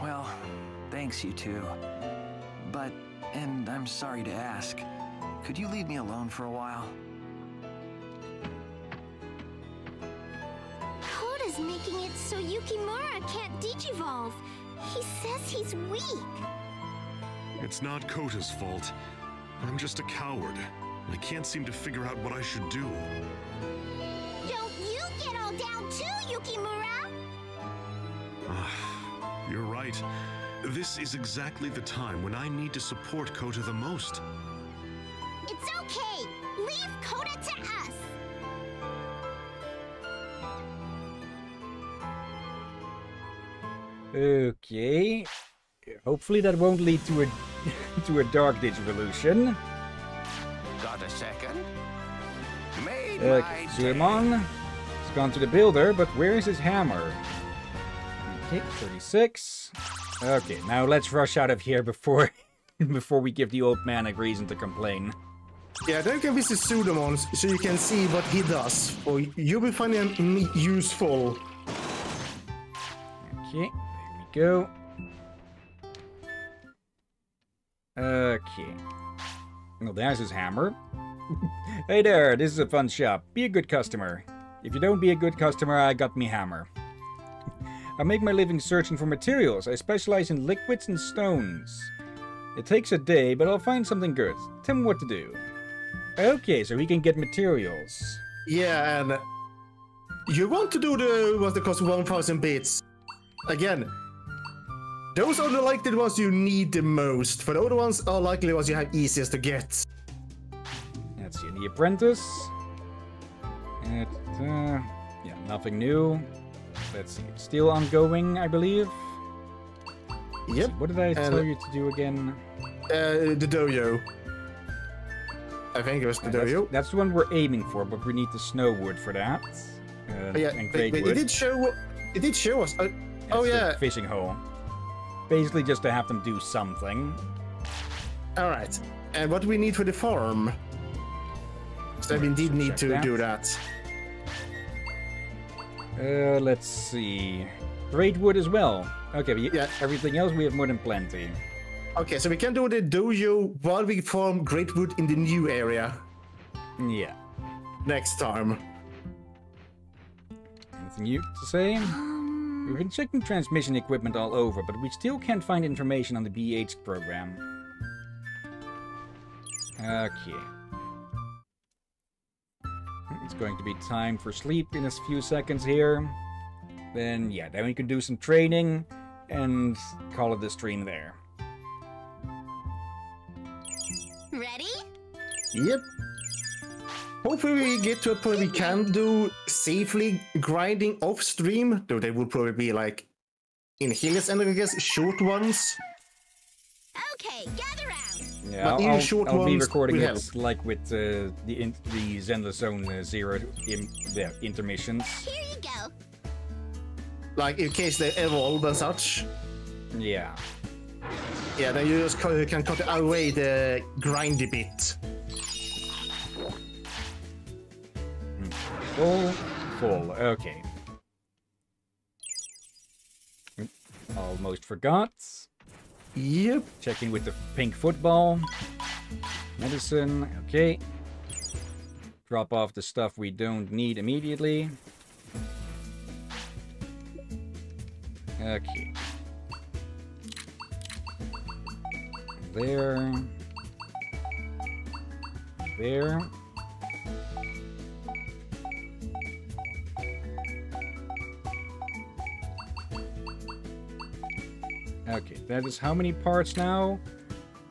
Well, thanks you two. But, and I'm sorry to ask, could you leave me alone for a while? Koda's making it so Yukimura can't digivolve. He says he's weak. It's not Kota's fault. I'm just a coward. I can't seem to figure out what I should do. Don't you get all down too, Yukimura! You're right. This is exactly the time when I need to support Kota the most. It's okay! Leave Koda to us! Okay. Hopefully that won't lead to a to a dark Digivolution. Got a second? Made Okay, my Digimon has gone to the builder, but where is his hammer? Okay, 36. Okay, now let's rush out of here before before we give the old man a reason to complain. Yeah, then you can visit Pseudomon so you can see what he does. Or you will find him useful. Okay, there we go. Okay. Well, there's his hammer. Hey there, this is a fun shop. Be a good customer. If you don't be a good customer, I got me hammer. I make my living searching for materials. I specialize in liquids and stones. It takes a day, but I'll find something good. Tell me what to do. Okay, so we can get materials. Yeah, and you want to do the what they cost 1,000 bits. Again, those are the likely ones you need the most. For the other ones are likely ones you have easiest to get. Let's see, the apprentice. Yeah, nothing new. Let's see, it's still ongoing, I believe. Yep. What did I tell you to do again? The dojo. I think it was the dojo. That's the one we're aiming for, but we need the snow wood for that. Yeah, and but great wood. it did show. It did show us. Oh That's yeah. the fishing hole. Basically, just to have them do something. All right. And what do we need for the farm? So we indeed need to do that. Let's see. Great wood as well. Okay, but Yeah. everything else we have more than plenty. Okay, so we can do the dojo while we farm great wood in the new area Yeah. next time. Anything you to say? We've been checking transmission equipment all over, but we still can't find information on the BH program. Okay. It's going to be time for sleep in a few seconds here. Then, yeah, then we can do some training and call it the stream there. Ready? Yep. Hopefully we get to a point we can do safely grinding off stream, though they will probably be like in Hillyan's and I guess short ones. Okay, gather round. Yeah, But even short I'll be ones recording will it help. like with the Zenless Zone Zero intermissions. Here you go. Like in case they evolve and such. Yeah. Yeah, then you just can cut away the grindy bit. Full. Okay. Almost forgot. Yep. Checking with the pink football. Medicine. Okay. Drop off the stuff we don't need immediately. Okay. There. There. Okay, that is how many parts now?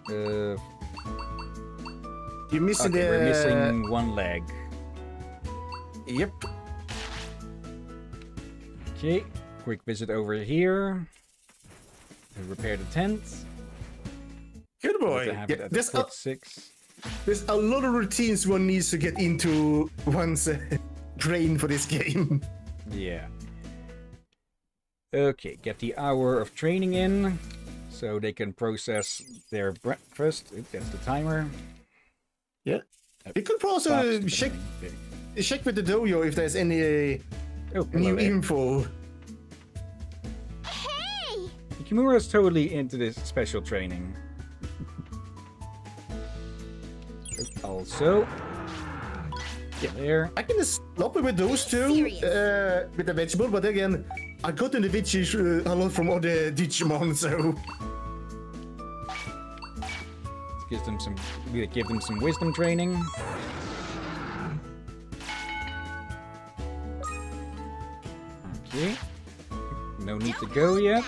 You're missing Okay, we're missing one leg. Yep. Okay, quick visit over here. To repair the tent. Good boy. To have Yeah, it at there's, foot 6. there's a lot of routines one needs to get into once brain for this game. Yeah. Okay, get the hour of training in, so they can process their breakfast. Oop, that's the timer. Yeah. You could also check with the dojo if there's any new info. Hey! Kimura's totally into this special training. Also, there. I can stop it with those two, with the vegetable, but again, I got in the veggies a lot from other Digimon, so... Let's give them some wisdom training. Okay. No need to go yet.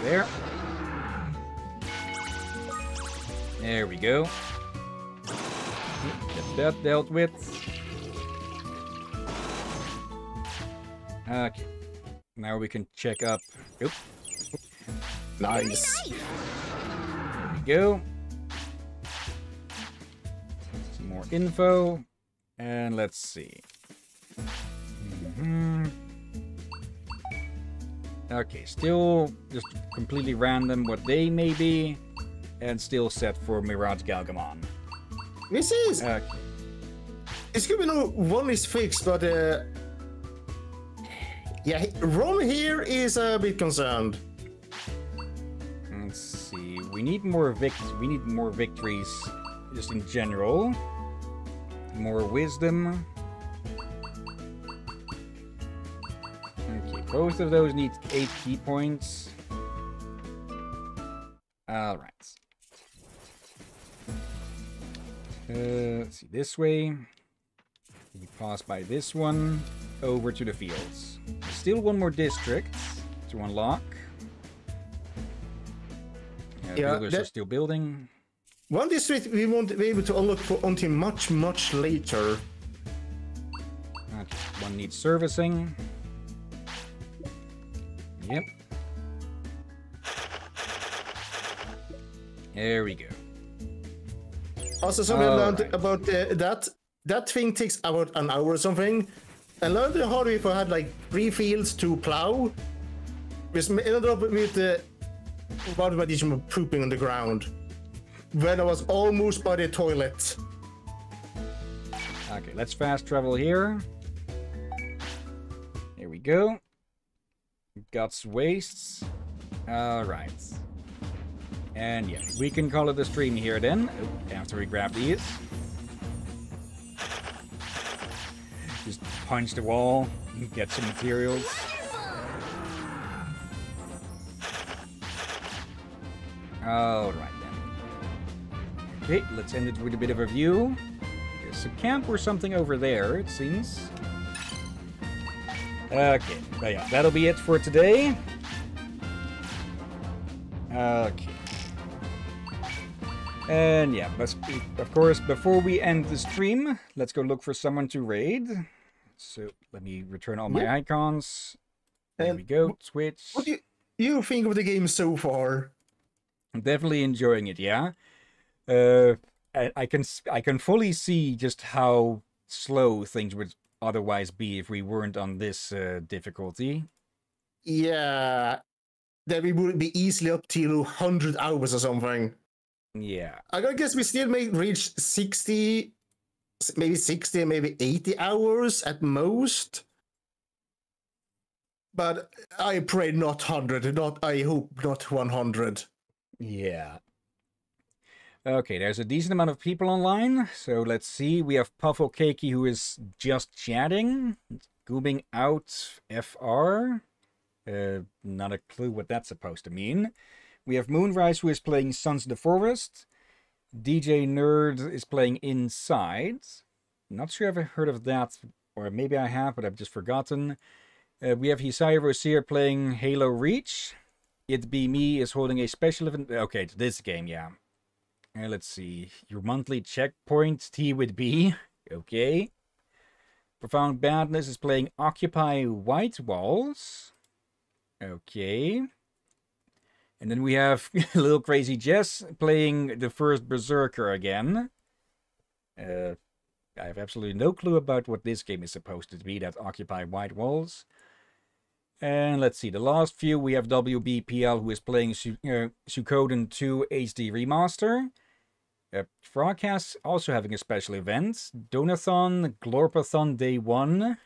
There. There we go. Get that dealt with. Okay. Now we can check up. Oop. Nice. There we go. Some more info. And let's see. Okay, still just completely random what they may be. And still set for Mirage Galgamon. This is... Okay. It's good to know one is fixed, but... yeah, Ron here is a bit concerned. Let's see. We need more victories, just in general. More wisdom. Okay, both of those need 8 key points. All right. Let's see. This way. We pass by this one. Over to the fields. Still one more district to unlock. Builders are still building. One district we won't be able to unlock until much, much later. Okay, one needs servicing. Yep. There we go. Also, something I learned about that thing takes about an hour or something. I learned the hard way if I had like 3 fields to plow. Which ended up with one of my Digimon pooping on the ground when I was almost by the toilet. Okay, let's fast travel here. Here we go. Guts wastes. Alright. And yeah, we can call it a stream here then, after we grab these. Just punch the wall, get some materials. Alright then. Okay, let's end it with a bit of a view. There's a camp or something over there, it seems. Okay, but yeah, that'll be it for today. Okay. And yeah, but of course, before we end the stream, let's go look for someone to raid. So let me return all my icons. There we go, Switch. What do you think of the game so far? I'm definitely enjoying it, yeah. I can fully see just how slow things would otherwise be if we weren't on this difficulty. Yeah, that we would be easily up to 100 hours or something. Yeah. I guess we still may reach 60, maybe 60, maybe 80 hours at most. But I pray not 100, I hope not 100. Yeah. Okay, there's a decent amount of people online, so let's see. We have Puffle Cakey, who is just chatting. Goobing out FR. Not a clue what that's supposed to mean. We have Moonrise, who is playing Sons of the Forest. DJ Nerd is playing Inside. Not sure if I've heard of that, or maybe I have, but I've just forgotten. We have Hisaya Rosier playing Halo Reach. It Be Me is holding a special event. Okay, it's this game, yeah. Let's see. Your monthly checkpoint, T with B. Okay. Profound Badness is playing Occupy White Walls. Okay. And then we have Little Crazy Jess playing the first Berserker again. I have absolutely no clue about what this game is supposed to be that occupy white walls. And let's see, the last few we have WBPL, who is playing Suikoden 2 HD Remaster. Frogcast also having a special event. Donathon, Glorpathon Day 1.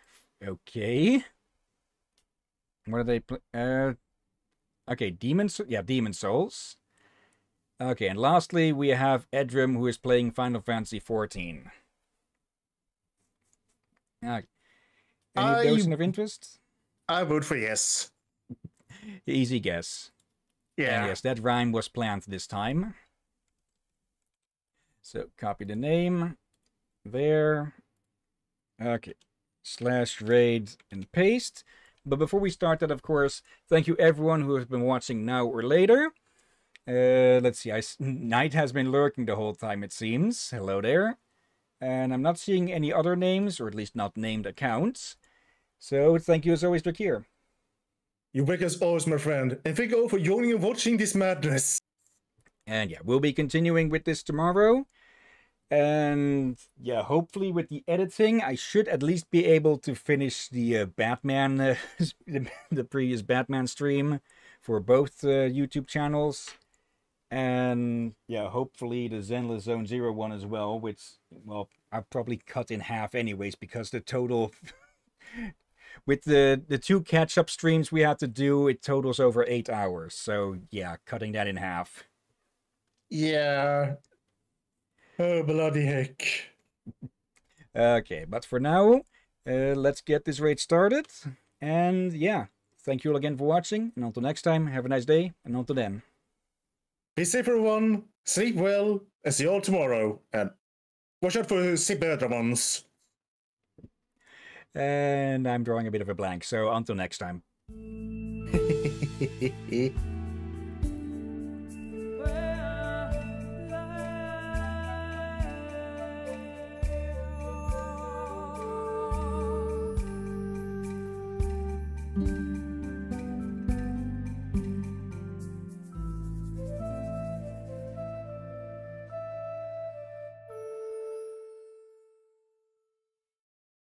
Okay. What are they okay, Demon Souls. Okay, and lastly we have Edrum, who is playing Final Fantasy 14. Any of those of interest? I vote for yes. Easy guess. Yeah. And yes, that rhyme was planned this time. So copy the name there. Okay. /raid and paste. But before we start that, of course, thank you everyone who has been watching now or later. Let's see. Knight has been lurking the whole time, it seems. Hello there. And I'm not seeing any other names, or at least not named accounts. So thank you as always, Drakir. You make us always, my friend. And thank you all for joining and watching this madness. And yeah, we'll be continuing with this tomorrow. And yeah, hopefully with the editing, I should at least be able to finish the Batman, the previous Batman stream for both YouTube channels. And yeah, hopefully the Zenless Zone Zero one as well, which, well, I'll probably cut in half anyways, because the total... with the 2 catch-up streams we had to do, it totals over 8 hours. So yeah, cutting that in half. Yeah. Oh, bloody heck. Okay, but for now, let's get this raid started. And yeah, thank you all again for watching. And until next time, have a nice day. And until then. Be safe, everyone. Sleep well. And see you all tomorrow. And watch out for Cyberdragons. And I'm drawing a bit of a blank, so until next time.